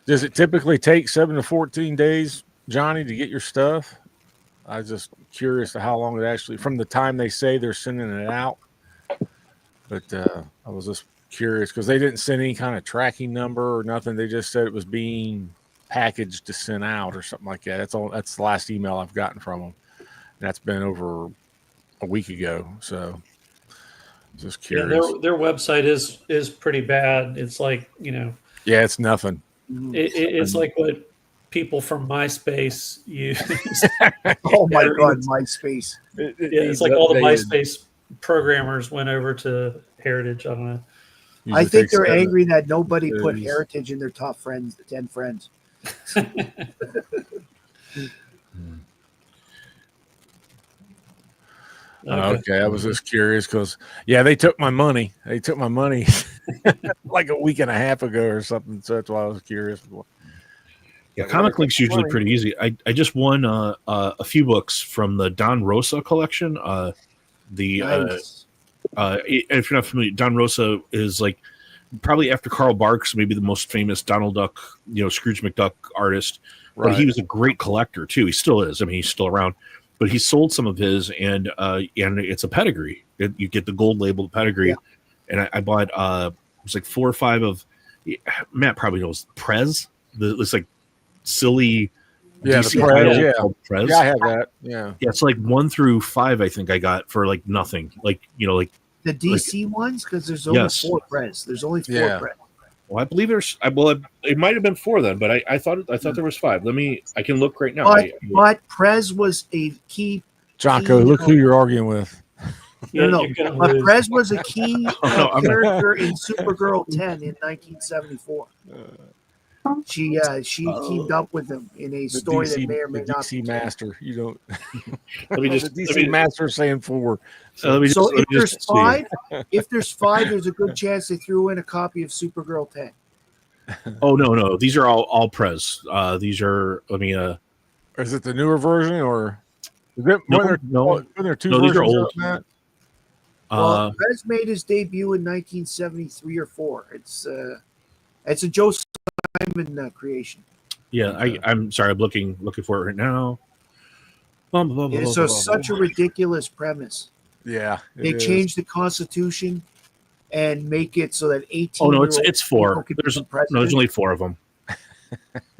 Does it typically take 7 to 14 days, Johnny, to get your stuff? I was just curious to how long it actually, from the time they say they're sending it out. But I was just curious because they didn't send any kind of tracking number or nothing. They just said it was being packaged to send out or something like that. That's the last email I've gotten from them. And that's been over a week ago. So just Yeah, curious. their website is pretty bad. It's like, Yeah, it's nothing. Mhm. it's like what people from MySpace use. Oh my God, MySpace. Yeah, it's like all the MySpace programmers went over to Heritage. I don't know. I think they're seven. angry that nobody put days. Heritage in their top friends, 10 friends. Okay, I was just curious because they took my money. They took my money like a week and a half ago or something. So that's why I was curious. Yeah, Comic Link's usually pretty easy. I just won a few books from the Don Rosa collection. Nice. If you're not familiar, Don Rosa is like probably after Carl Barks, maybe the most famous Donald Duck, Scrooge McDuck artist. But he was a great collector too. He still is. I mean, he's still around. But he sold some of his, and it's a pedigree. You get the gold labeled pedigree, and I bought it was like 4 or 5 of. Matt probably knows Prez. It's like silly. Yeah, DC the Prez, title called Prez. Yeah, I have that. Yeah, it's like 1 through 5. I think I got for like nothing. Like like The DC ones, because there's only 4 Prez. There's only 4 Prez. Well, I believe there's. It might have been 4 then, but I thought there was 5. I can look right now. But Prez was a key. Jonko, look who you're arguing with. No. But Prez was a key character in Supergirl 10 in 1974. She teamed up with him in a story that may or may not be DC Master. You don't. Let me just. The DC Master saying 4. So if there's 5, there's a good chance they threw in a copy of Supergirl 10. Oh no! These are all Prez. These are. Let me. Is it the newer version or? Is it No, when there 2 no, versions these are old. of that? Well, Prez made his debut in 1973 or 4. It's a Joe Simon creation. Yeah, I'm sorry. I'm looking for it right now. So such a ridiculous premise. Yeah, They changed the Constitution and make it so that 18. Oh no, it's 4. There's only 4 of them.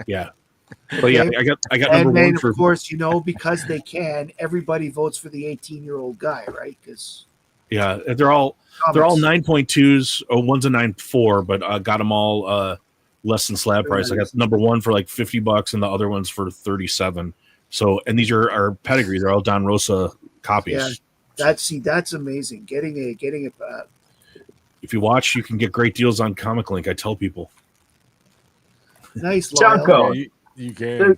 Yeah, but yeah, I got and number then 1 for. Of course, because they can. Everybody votes for the 18-year-old guy, right? Because Yeah, they're all 9.2s. Oh, one's a 9.4, but got them all less than slab price. I got number 1 for like $50, and the other one's for $37. So, and these are pedigree. They're all Don Rosa copies. Yeah, that's amazing. Getting a. If you watch, you can get great deals on Comic Link. I tell people. Nice, Jonko. Lyle. Yeah, you can.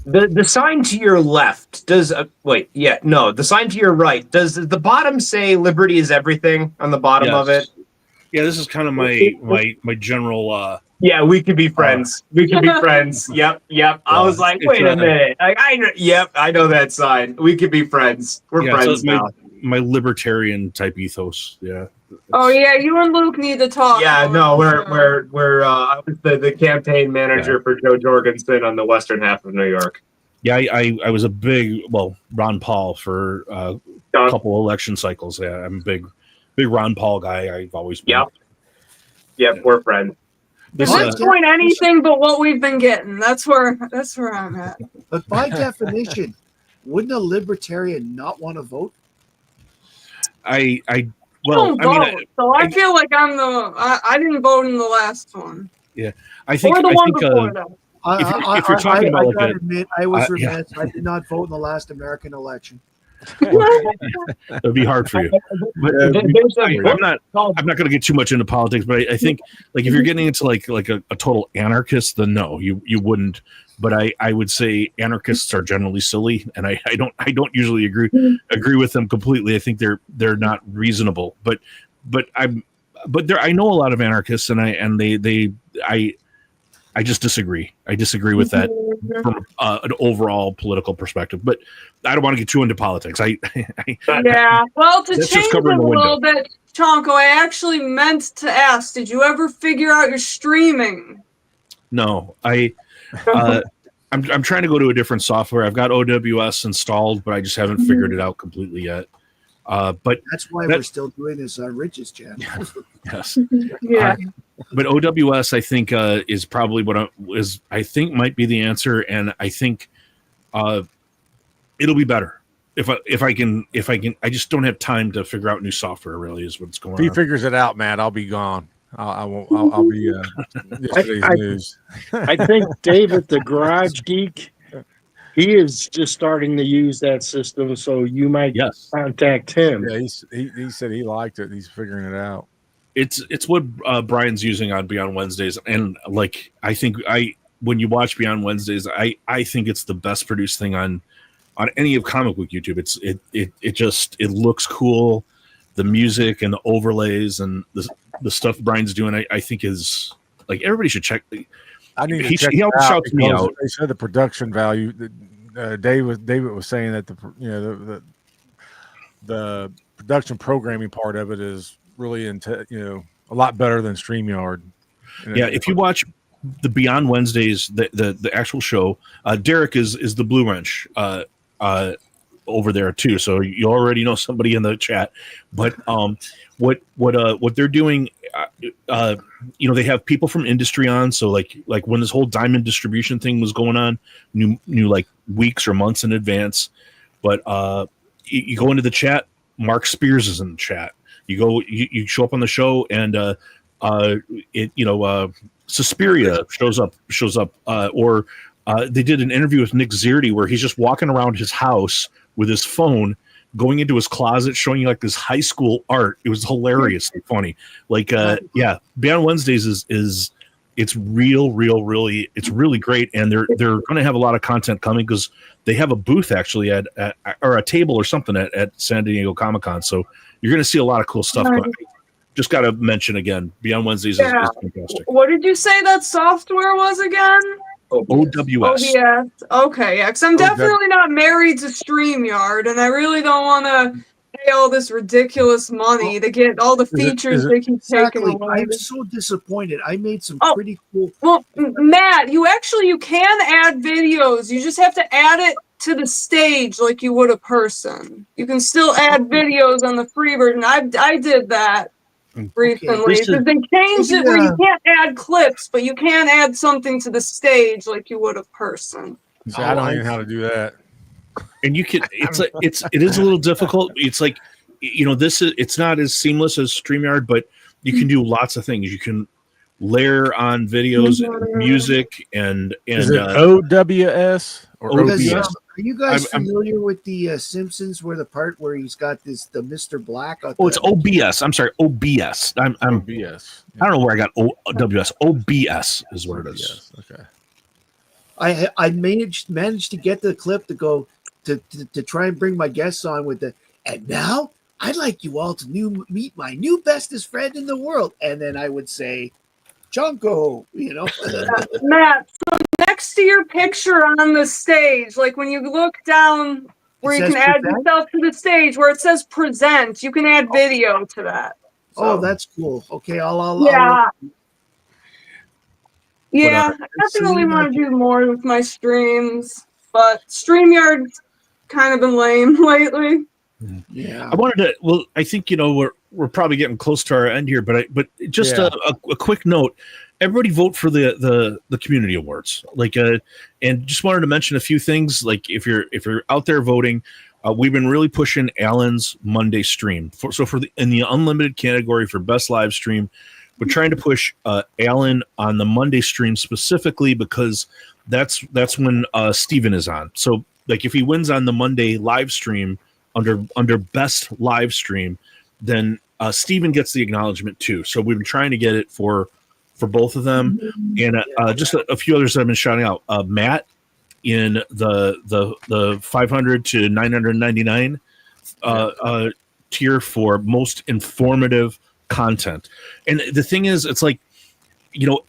The sign to your left does the sign to your right, does the bottom say liberty is everything on the bottom of it? Yeah, this is kind of my general. Yeah, we could be friends. We could be friends. Yep. I was like, wait a minute. Like, I know that sign. We could be friends. We're friends now. My libertarian type ethos. Yeah. Oh yeah, you and Luke need to talk. Yeah, no, we're I was the campaign manager for Joe Jorgensen on the western half of New York. Yeah, I was a big Ron Paul for a couple election cycles. Yeah, I'm a big Ron Paul guy. I've always been. Yep, we're friends. At this point, anything but what we've been getting. That's where I'm at. But by definition, wouldn't a libertarian not want to vote? I feel like I didn't vote in the last one. Yeah, I think. Or the one before that. If you're talking about I gotta admit, I was remiss. I did not vote in the last American election. It'd be hard for you. But, I'm not going to get too much into politics, but I think like if you're getting into like a total anarchist, then no, you wouldn't. But I would say anarchists are generally silly, and I don't usually agree with them completely. I think they're not reasonable. But I know a lot of anarchists, and I just disagree. I disagree with that from an overall political perspective. But I don't want to get too into politics. Yeah. Well, to change it a little bit, Chonko, I actually meant to ask, did you ever figure out your streaming? No, I'm trying to go to a different software. I've got OWS installed, but I just haven't figured it out completely yet. But that's why we're still doing this on Rich's channel. Yes. Yeah. But OWS, I think, is probably what I think might be the answer, and I think it'll be better if I can. I just don't have time to figure out new software. Really, is what's going on. If he figures it out, Matt, I'll be gone. I won't. I'll be yesterday's news. I think David, the Garage Geek, he is just starting to use that system, so you might contact him. Yeah, he said he liked it. He's figuring it out. It's what Brian's using on Beyond Wednesdays, and like I think when you watch Beyond Wednesdays, I think it's the best produced thing on on any of comic book YouTube. It looks cool. The music and the overlays and the stuff Brian's doing, I think is like everybody should check. I need to He check always it out shouts me because out. They said the production value. David was saying that the production programming part of it is really a lot better than StreamYard. Yeah, if you watch the Beyond Wednesdays, the actual show, Derek is the Blue Wrench over there too. So you already know somebody in the chat. But what they're doing, they have people from industry on. So like when this whole diamond distribution thing was going on, knew like weeks or months in advance. But you go into the chat, Mark Spears is in the chat. You show up on the show and Suspiria shows up, or they did an interview with Nick Zierdy where he's just walking around his house with his phone, going into his closet, showing you like this high school art. It was hilariously funny. Like, Beyond Wednesdays is it's really great, and they're going to have a lot of content coming because they have a booth actually at or a table or something at San Diego Comic-Con. So you're going to see a lot of cool stuff. Just got to mention again, Beyond Wednesdays is fantastic. What did you say that software was again? OWS. OBS. Okay, yeah, because I'm definitely not married to StreamYard, and I really don't want to pay all this ridiculous money to get all the features they keep taking Exactly. away. I'm so disappointed. I made some Oh. pretty cool. Well, Matt, you can add videos. You just have to add it to the stage like you would a person. You can still add videos on the free version. I did that recently. This is- They changed it where Yeah. you can't add clips, but you can add something to the stage like you would a person. See, I don't even know how to do that. And you can it is a little difficult. It's like it's not as seamless as StreamYard, but you can do lots of things. You can layer on videos and music and Is it OWS or OBS? Because, OBS? are you guys I'm- familiar with the Simpsons, where the part where he's got the Mr. Black? Oh, it's OBS. I'm sorry, OBS. I'm OBS. I don't know where I got OWS. OBS is what it is. OBS. Okay. I managed to get the clip to go to try and bring my guests on with the, and now I'd like you all to meet my new bestest friend in the world. And then I would say, Chonko, Matt, so next to your picture on the stage, like when you look down where It you says can add present? yourself to the stage, where it says present, you can add video to that. Oh, So, that's cool. Okay, I'll yeah. Yeah, But, I definitely want to do more with my streams, but StreamYard's kind of been lame lately. yeah. I wanted to. Well, I think we're probably getting close to our end here, but just Yeah. a quick note. Everybody vote for the community awards. And just wanted to mention a few things. Like if you're out there voting, we've been really pushing Alan's Monday stream. In the unlimited category for best live stream, we're trying to push Alan on the Monday stream specifically because that's when Steven is on. So like if he wins on the Monday live stream under best live stream, then Steven gets the acknowledgement too. So we've been trying to get it for both of them, and just a few others that I've been shouting out. Matt in the 500 to 999 tier for most informative content. And the thing is, it's like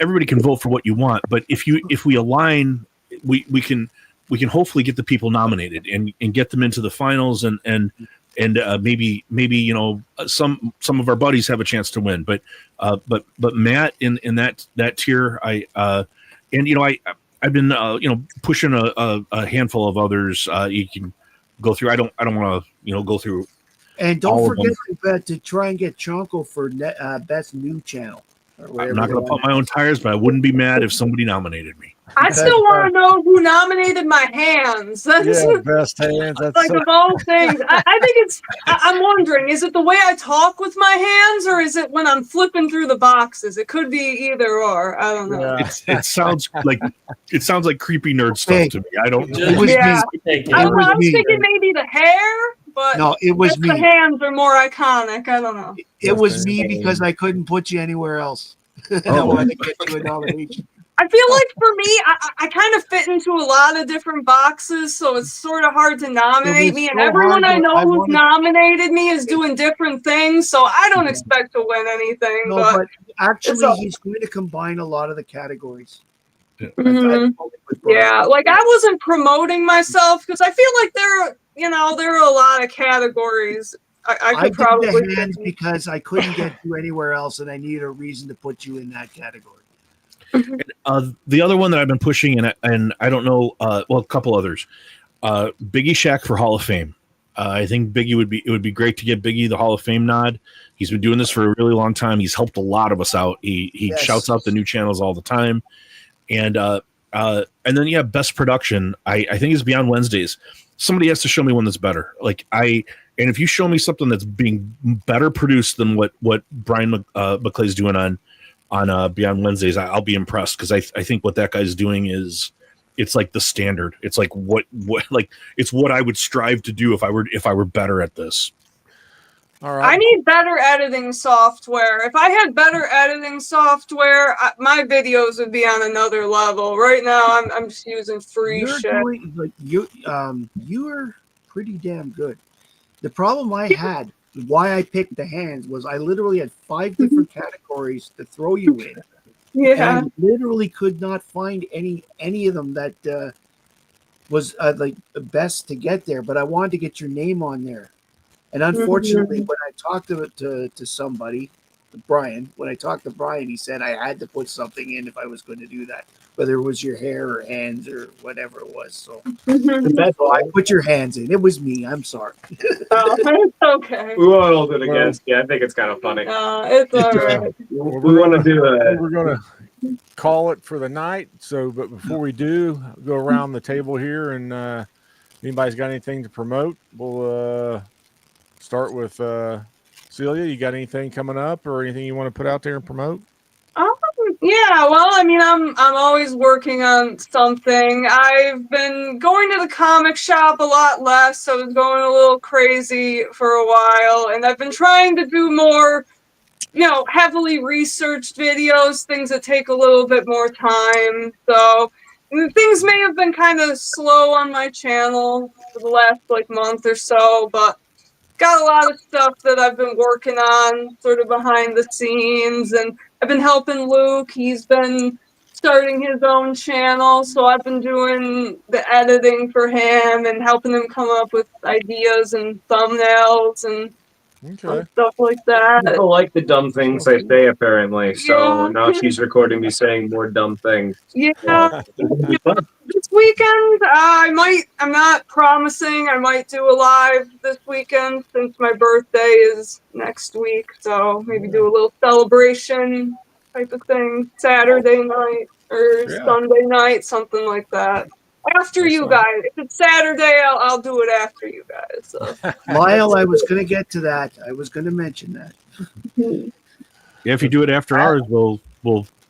everybody can vote for what you want, but if we align, we can hopefully get the people nominated and get them into the finals and maybe some of our buddies have a chance to win, but Matt in that tier, I've been pushing a handful of others. You can go through. I don't want to go through. And all don't of forget to try and get Chonko for best new channel. I'm not going to pump my own tires, but I wouldn't be mad if somebody nominated me. I still want to know who nominated my hands. That's Yeah, best hands. That's like so, of all things. I think I'm wondering, is it the way I talk with my hands, or is it when I'm flipping through the boxes? It could be either or. I don't know. yeah. It sounds like creepy nerd stuff Hey. to me. I don't. It was Yeah. me. I don't know. was I was me. thinking maybe the hair, but No, it was the me. hands are more iconic. I don't know. It was me because I couldn't put you anywhere else. I Oh. wanted to get you a nomination. I feel like for me, I kind of fit into a lot of different boxes, so it's sort of hard to nominate me. And so everyone hard I that know I who's wanted- nominated me is doing different things, so I don't expect to win anything. No, but but actually, it's a- he's going to combine a lot of the categories. Mhm. Yeah, like I wasn't promoting myself because I feel like there are a lot of categories. I I could did probably the hands fit in. because I couldn't get you anywhere else, and I needed a reason to put you in that category. The other one that I've been pushing, and I don't know, well, a couple others. Biggie Shack for Hall of Fame. I think it would be great to get Biggie the Hall of Fame nod. He's been doing this for a really long time. He's helped a lot of us out. He Yes. shouts out the new channels all the time, and then yeah, best production. I think it's Beyond Wednesdays. Somebody has to show me one that's better. And if you show me something that's being better produced than what Brian McClay's doing on Beyond Wednesdays, I'll be impressed, because I think what that guy's doing it's like the standard. It's like what it's what I would strive to do if I were better at this. All right. I need better editing software. If I had better editing software, my videos would be on another level. Right now, I'm just using free You're shit. doing like you're pretty damn good. The problem I had, why I picked the hands, was I literally had 5 different categories to throw you in, Yeah. and literally could not find any of them that was like best to get there. But I wanted to get your name on there, and unfortunately, when I talked to somebody, Brian, when I talked to Brian, he said I had to put something in if I was going to do that, whether it was your hair or hands or whatever it was. So, so I put your hands in. It was me. I'm sorry. Oh, it's okay. We won't hold it against you. I think it's kind of funny. It's all right. We want to do a. We're gonna call it for the night. So, but before we do, go around the table here, and anybody's got anything to promote, we'll start with Celia. You got anything coming up or anything you want to put out there and promote? Yeah, well, I mean, I'm always working on something. I've been going to the comic shop a lot less. I was going a little crazy for a while, and I've been trying to do more, heavily researched videos, things that take a little bit more time. So things may have been kind of slow on my channel for the last month or so, but got a lot of stuff that I've been working on sort of behind the scenes, and I've been helping Luke. He's been starting his own channel, so I've been doing the editing for him and helping him come up with ideas and thumbnails and stuff like that. People like the dumb things I say, apparently. So Yeah. now she's recording me saying more dumb things. Yeah. This weekend, I'm not promising, I might do a live this weekend since my birthday is next week. So maybe do a little celebration type of thing, Saturday night or Sunday night, something like that. After you guys. If it's Saturday, I'll do it after you guys. So. Lyle, I was going to get to that. I was going to mention that. Yeah, if you do it after ours, we'll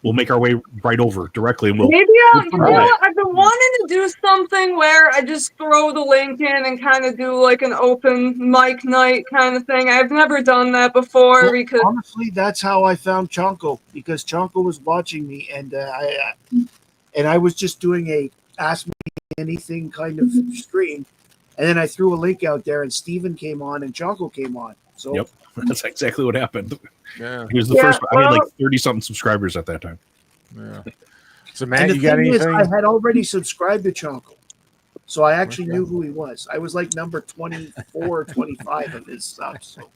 make our way right over directly, and Maybe I've been wanting to do something where I just throw the link in and kind of do like an open mic night kind of thing. I've never done that before. Well, because honestly, that's how I found Chonko, because Chonko was watching me, and I was just doing a Ask Me Anything kind of stream, and then I threw a link out there, and Steven came on and Chonko came on. So Yep, that's exactly what happened. Yeah. He was the first. I had like 30-something subscribers at that time. Yeah. So and Matt, the you got thing is, anything? I had already subscribed to Chonko, so I actually knew who he was. I was like number 24 or 25 of his stuff. So.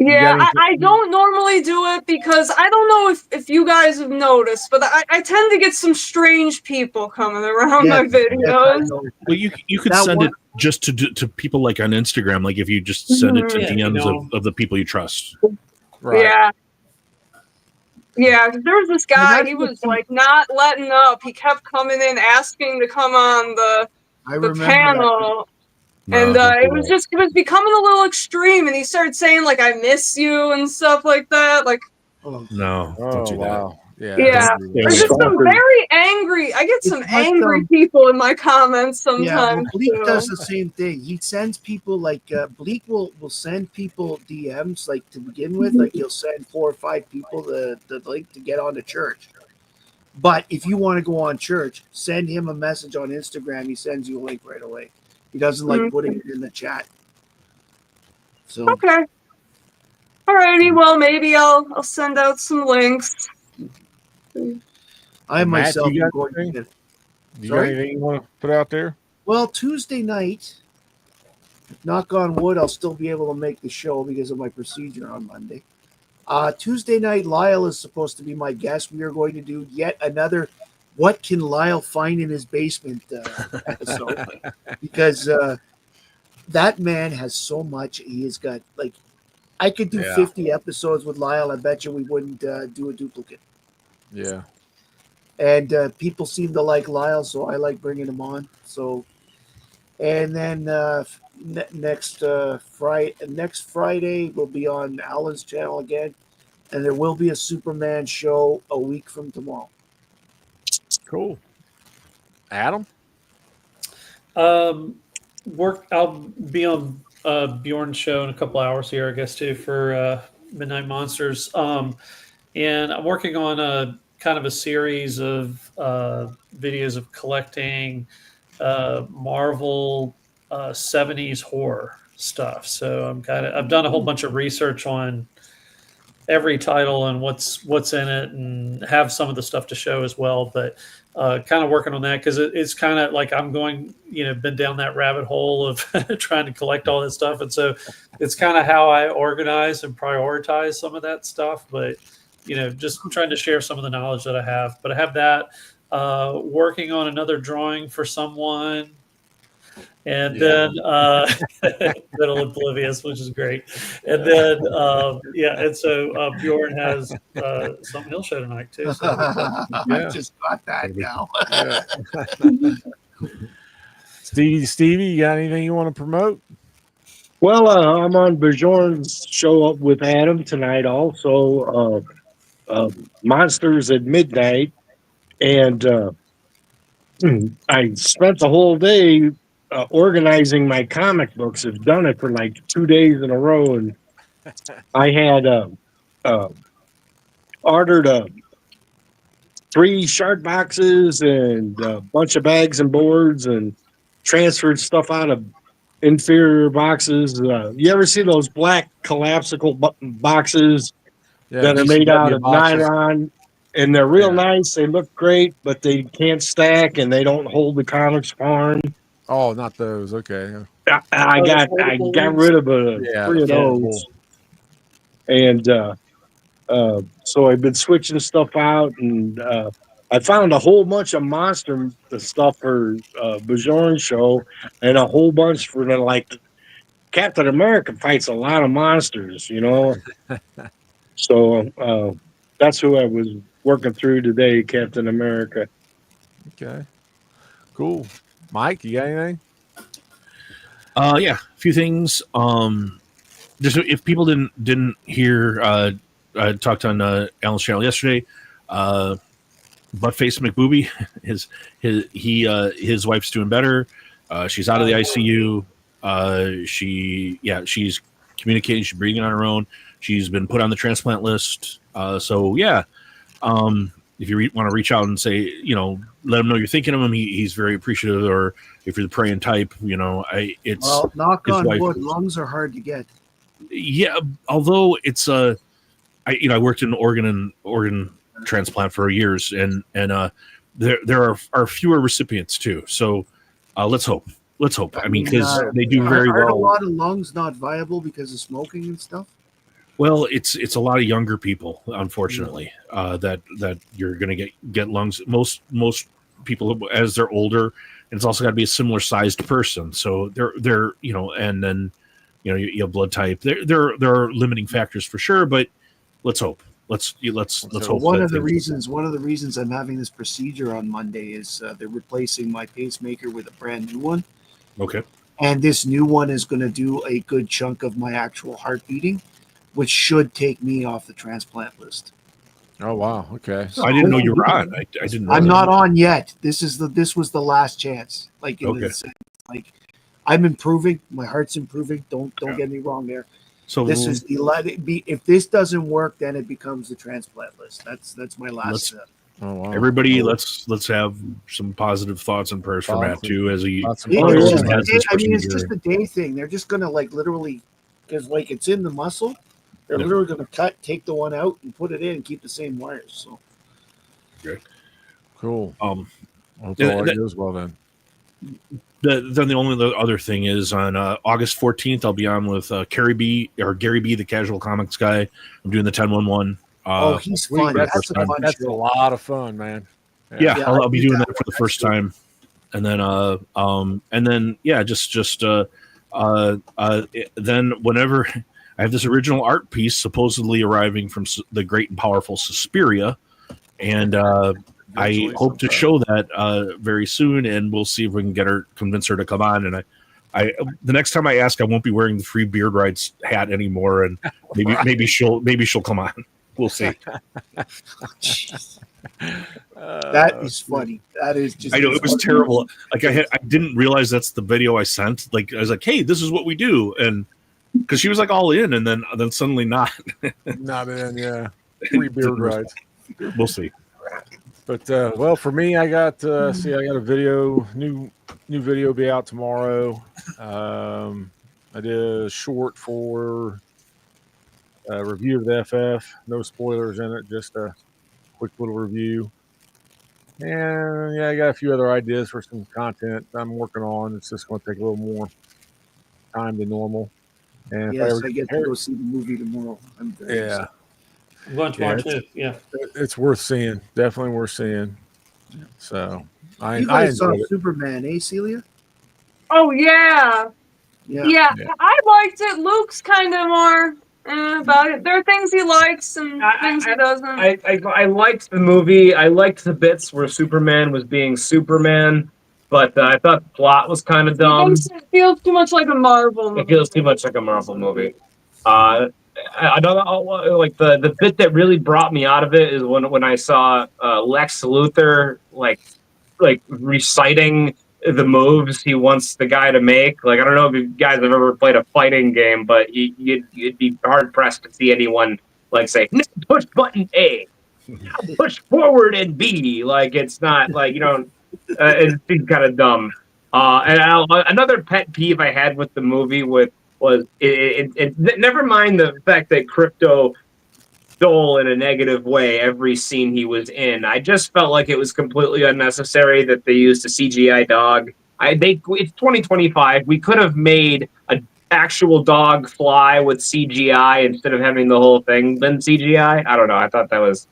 Yeah, I don't normally do it because I don't know if you guys have noticed, but I tend to get some strange people coming around my videos. Well, you could That send one- it just to people like on Instagram, like if you just send it to Yeah, DMs of the people you trust. Right. Yeah, 'cause there was this guy, he was like not letting up. He kept coming in asking to come on the remember panel. And it was becoming a little extreme, and he started saying like "I miss you" and stuff like that. Like, No, don't do wow. Yeah. yeah, Don't do there's that. just some very angry. I get some It's like, angry people in my comments Yeah, well, sometimes. Bleak too. does the same thing. He sends people like Bleak will send people DMs like to begin with. Like he'll send 4 or 5 people the link to get on to church, But if you want to go on church, send him a message on Instagram. He sends you a link right away. He doesn't like putting it in the chat. So Okay. Alrighty, well maybe I'll send out some links. I Matt, myself you am got going anything? to. You Sorry? got anything you want to put out there? Well, Tuesday night, knock on wood, I'll still be able to make the show because of my procedure on Monday. Tuesday night, Lyle is supposed to be my guest. We are going to do yet another "What Can Lyle Find in His Basement" episode because that man has so much. He has got like, I could do 50 episodes with Lyle. I bet you we wouldn't do a duplicate. Yeah. And people seem to like Lyle, so I like bringing him on. So, and then next Friday we'll be on Alan's channel again, and there will be a Superman show a week from tomorrow. Cool. Adam? I'll be on Bjorn's show in a couple hours here, I guess, too, for Midnight Monsters. And I'm working on a kind of a series of videos of collecting Marvel 70s horror stuff. So I've done a whole bunch of research on every title and what's in it, and have some of the stuff to show as well. But kind of working on that because it's kind of like I'm going, been down that rabbit hole of trying to collect all this stuff, and so it's kind of how I organize and prioritize some of that stuff. But just trying to share some of the knowledge that I have. But I have that, working on another drawing for someone, and then little oblivious, which is great. And then and so Bjorn has something he'll show tonight too. So I just got that now. Stevie, you got anything you want to promote? Well, I'm on Bajorn's show up with Adam tonight also. Monsters at Midnight, and I spent the whole day organizing my comic books. I've done it for like 2 days in a row, and I had ordered 3 shark boxes and a bunch of bags and boards, and transferred stuff out of inferior boxes. You ever see those black collapsible boxes that are made out of nylon, and they're real nice? They look great, but they can't stack and they don't hold the comics farm. Oh, not those. Okay. I got rid of 3 of those, and so I've been switching stuff out, and I found a whole bunch of monster stuff for Bajorn's show, and a whole bunch for Captain America fights a lot of monsters, So that's who I was working through today, Captain America. Okay. Cool. Mike, you got anything? Yeah, a few things. Just if people didn't hear, I talked on Alan's channel yesterday. Buttface McBooby, his wife's doing better. She's out of the ICU. She's communicating. She's breathing on her own. She's been put on the transplant list. If you want to reach out and say, let him know you're thinking of him, he's very appreciative. Or if you're the praying type, Well, knock on wood, lungs are hard to get. Yeah, although it's I worked in organ transplant for years, and there are fewer recipients too. So let's hope. I mean, because they do very well. Are a lot of lungs not viable because of smoking and stuff? Well, it's a lot of younger people, unfortunately, that you're going to get lungs. Most people, as they're older, and it's also got to be a similar sized person. So they're and then you have blood type. There are limiting factors for sure, but let's hope. Let's hope. One of the reasons I'm having this procedure on Monday is they're replacing my pacemaker with a brand new one. Okay. And this new one is going to do a good chunk of my actual heart beating, which should take me off the transplant list. Oh wow. Okay. So I didn't know you were on. I didn't know. I'm not on yet. This was the last chance. I'm improving. My heart's improving. Don't get me wrong there. So this is if this doesn't work, then it becomes the transplant list. That's my last step. Oh, wow. Everybody, Oh, let's have some positive thoughts and prayers for Matt Positive. too, as he lots of It- Oh, it's yeah. just, has this I mean, it's procedure. just a day thing. They're just gonna like literally, because like it's in the muscle. They're Yeah. literally gonna take the one out and put it in and keep the same wires. So cool. Um, Hope Yeah, all that- goes well then. then the only other thing is on August 14th, I'll be on with Gary B, the casual comics guy. I'm doing the 10-1-1. oh, he's Sweet, fun. that's That's a fun That's a show. lot of fun, man. Yeah, Yeah, I'll I be did doing that that for the one. first That's time, and then then whenever I have this original art piece supposedly arriving from the great and powerful Suspiria, and I hope to show that very soon, and we'll see if we can convince her to come on. And I the next time I ask, I won't be wearing the Free Beard Rights hat anymore, and maybe she'll come on. We'll see. That is funny. That is just. I know it was funny. terrible. Like I didn't realize that's the video I sent. Like I was like, "Hey, this is what we do," and because she was like all in, and then suddenly not. Not in, yeah. Free beard rides. We'll see. But well, for me, I got I got a video, new video be out tomorrow. I did a short for a review of the FF. No spoilers in it, just a quick little review. And yeah, I got a few other ideas for some content I'm working on. It's just going to take a little more time than normal. And if Yes, ever I get to go see the movie tomorrow. I'm very yeah, excited. I'm going Yeah, tomorrow too. Yeah. it's worth seeing. Definitely worth seeing. So I You guys saw enjoyed it. Superman, eh, Celia? Oh yeah. Yeah. Yeah, Yeah. I liked it. Luke's kind of more about it. There are things he likes and things he doesn't. I liked the movie. I liked the bits where Superman was being Superman, but I thought the plot was kind of dumb. It feels too much like a Marvel movie. It feels too much like a Marvel movie. I don't know, like the bit that really brought me out of it is when I saw Lex Luthor like reciting the moves he wants the guy to make. Like I don't know if you guys have ever played a fighting game, but you'd be hard pressed to see anyone like say push button A, push forward and B. Like it's not like it seems kind of dumb. Another pet peeve I had with the movie was never mind the fact that Crypto stole in a negative way every scene he was in. I just felt like it was completely unnecessary that they used a CGI dog. It's 2025. We could have made an actual dog fly with CGI instead of having the whole thing been CGI. I don't know. I thought that's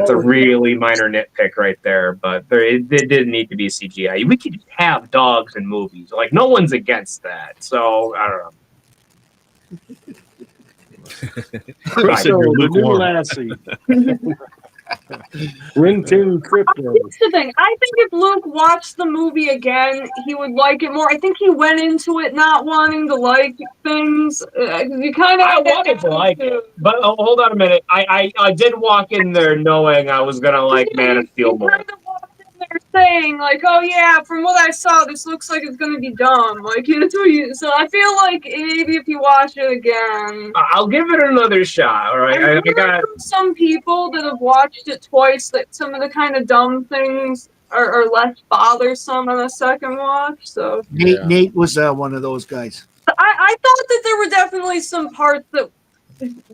a really minor nitpick right there, but it didn't need to be CGI. We could just have dogs in movies. Like no one's against that. So I don't know. Said you're Crypto, the new lukewarm. Lassie. Rin-Tin Crypto. Here's the thing. I think if Luke watched the movie again, he would like it more. I think he went into it not wanting to like things. You kind of. I wanted to like it, but hold on a minute. I did walk in there knowing I was gonna like Man of Steel more. Kind of walked in there saying like, "Oh yeah, from what I saw, this looks like it's gonna be dumb." Like so I feel like maybe if you watch it again. I'll give it another shot. All right, I got. From some people that have watched it twice that some of the kind of dumb things are less bothersome on a second watch. So Nate was one of those guys. I thought that there were definitely some parts that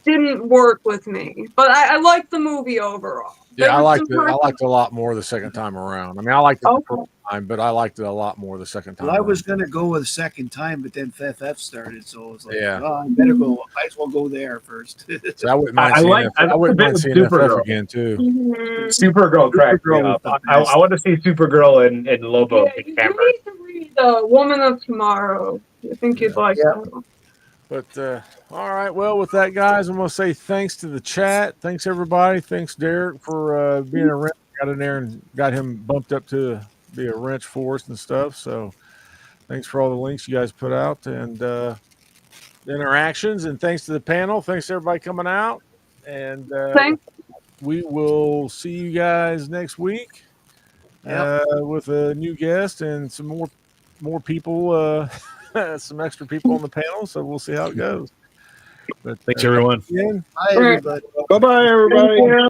didn't work with me, but I liked the movie overall. Yeah, I liked some it. I parts- liked it a lot more the second time around. I mean, I liked it the Okay. first time, but I liked it a lot more the second time. Well, I was around. gonna go with the second time, but then FF started, so I was like, Yeah. oh, I better go. Might as well go there first. So I wouldn't mind I seeing like- I I like wouldn't the bit mind with seeing Supergirl. FF again too. Mhm. Supergirl cracked me Supergirl up. was the I best. want to see Supergirl and Lobo Yeah, get you hammered. need to read Woman of Tomorrow. I think you'd like Yeah. that. But all right, well, with that, guys, I'm gonna say thanks to the chat. Thanks everybody. Thanks Derek for being a wrench. Got in there and got him bumped up to be a wrench for us and stuff. So thanks for all the links you guys put out and the interactions. And thanks to the panel. Thanks to everybody coming out. And Thanks. we will see you guys next week with a new guest and some more people, some extra people on the panel. So we'll see how it goes. But Thanks, everyone. again, Hi, everybody. Bye-bye, everybody.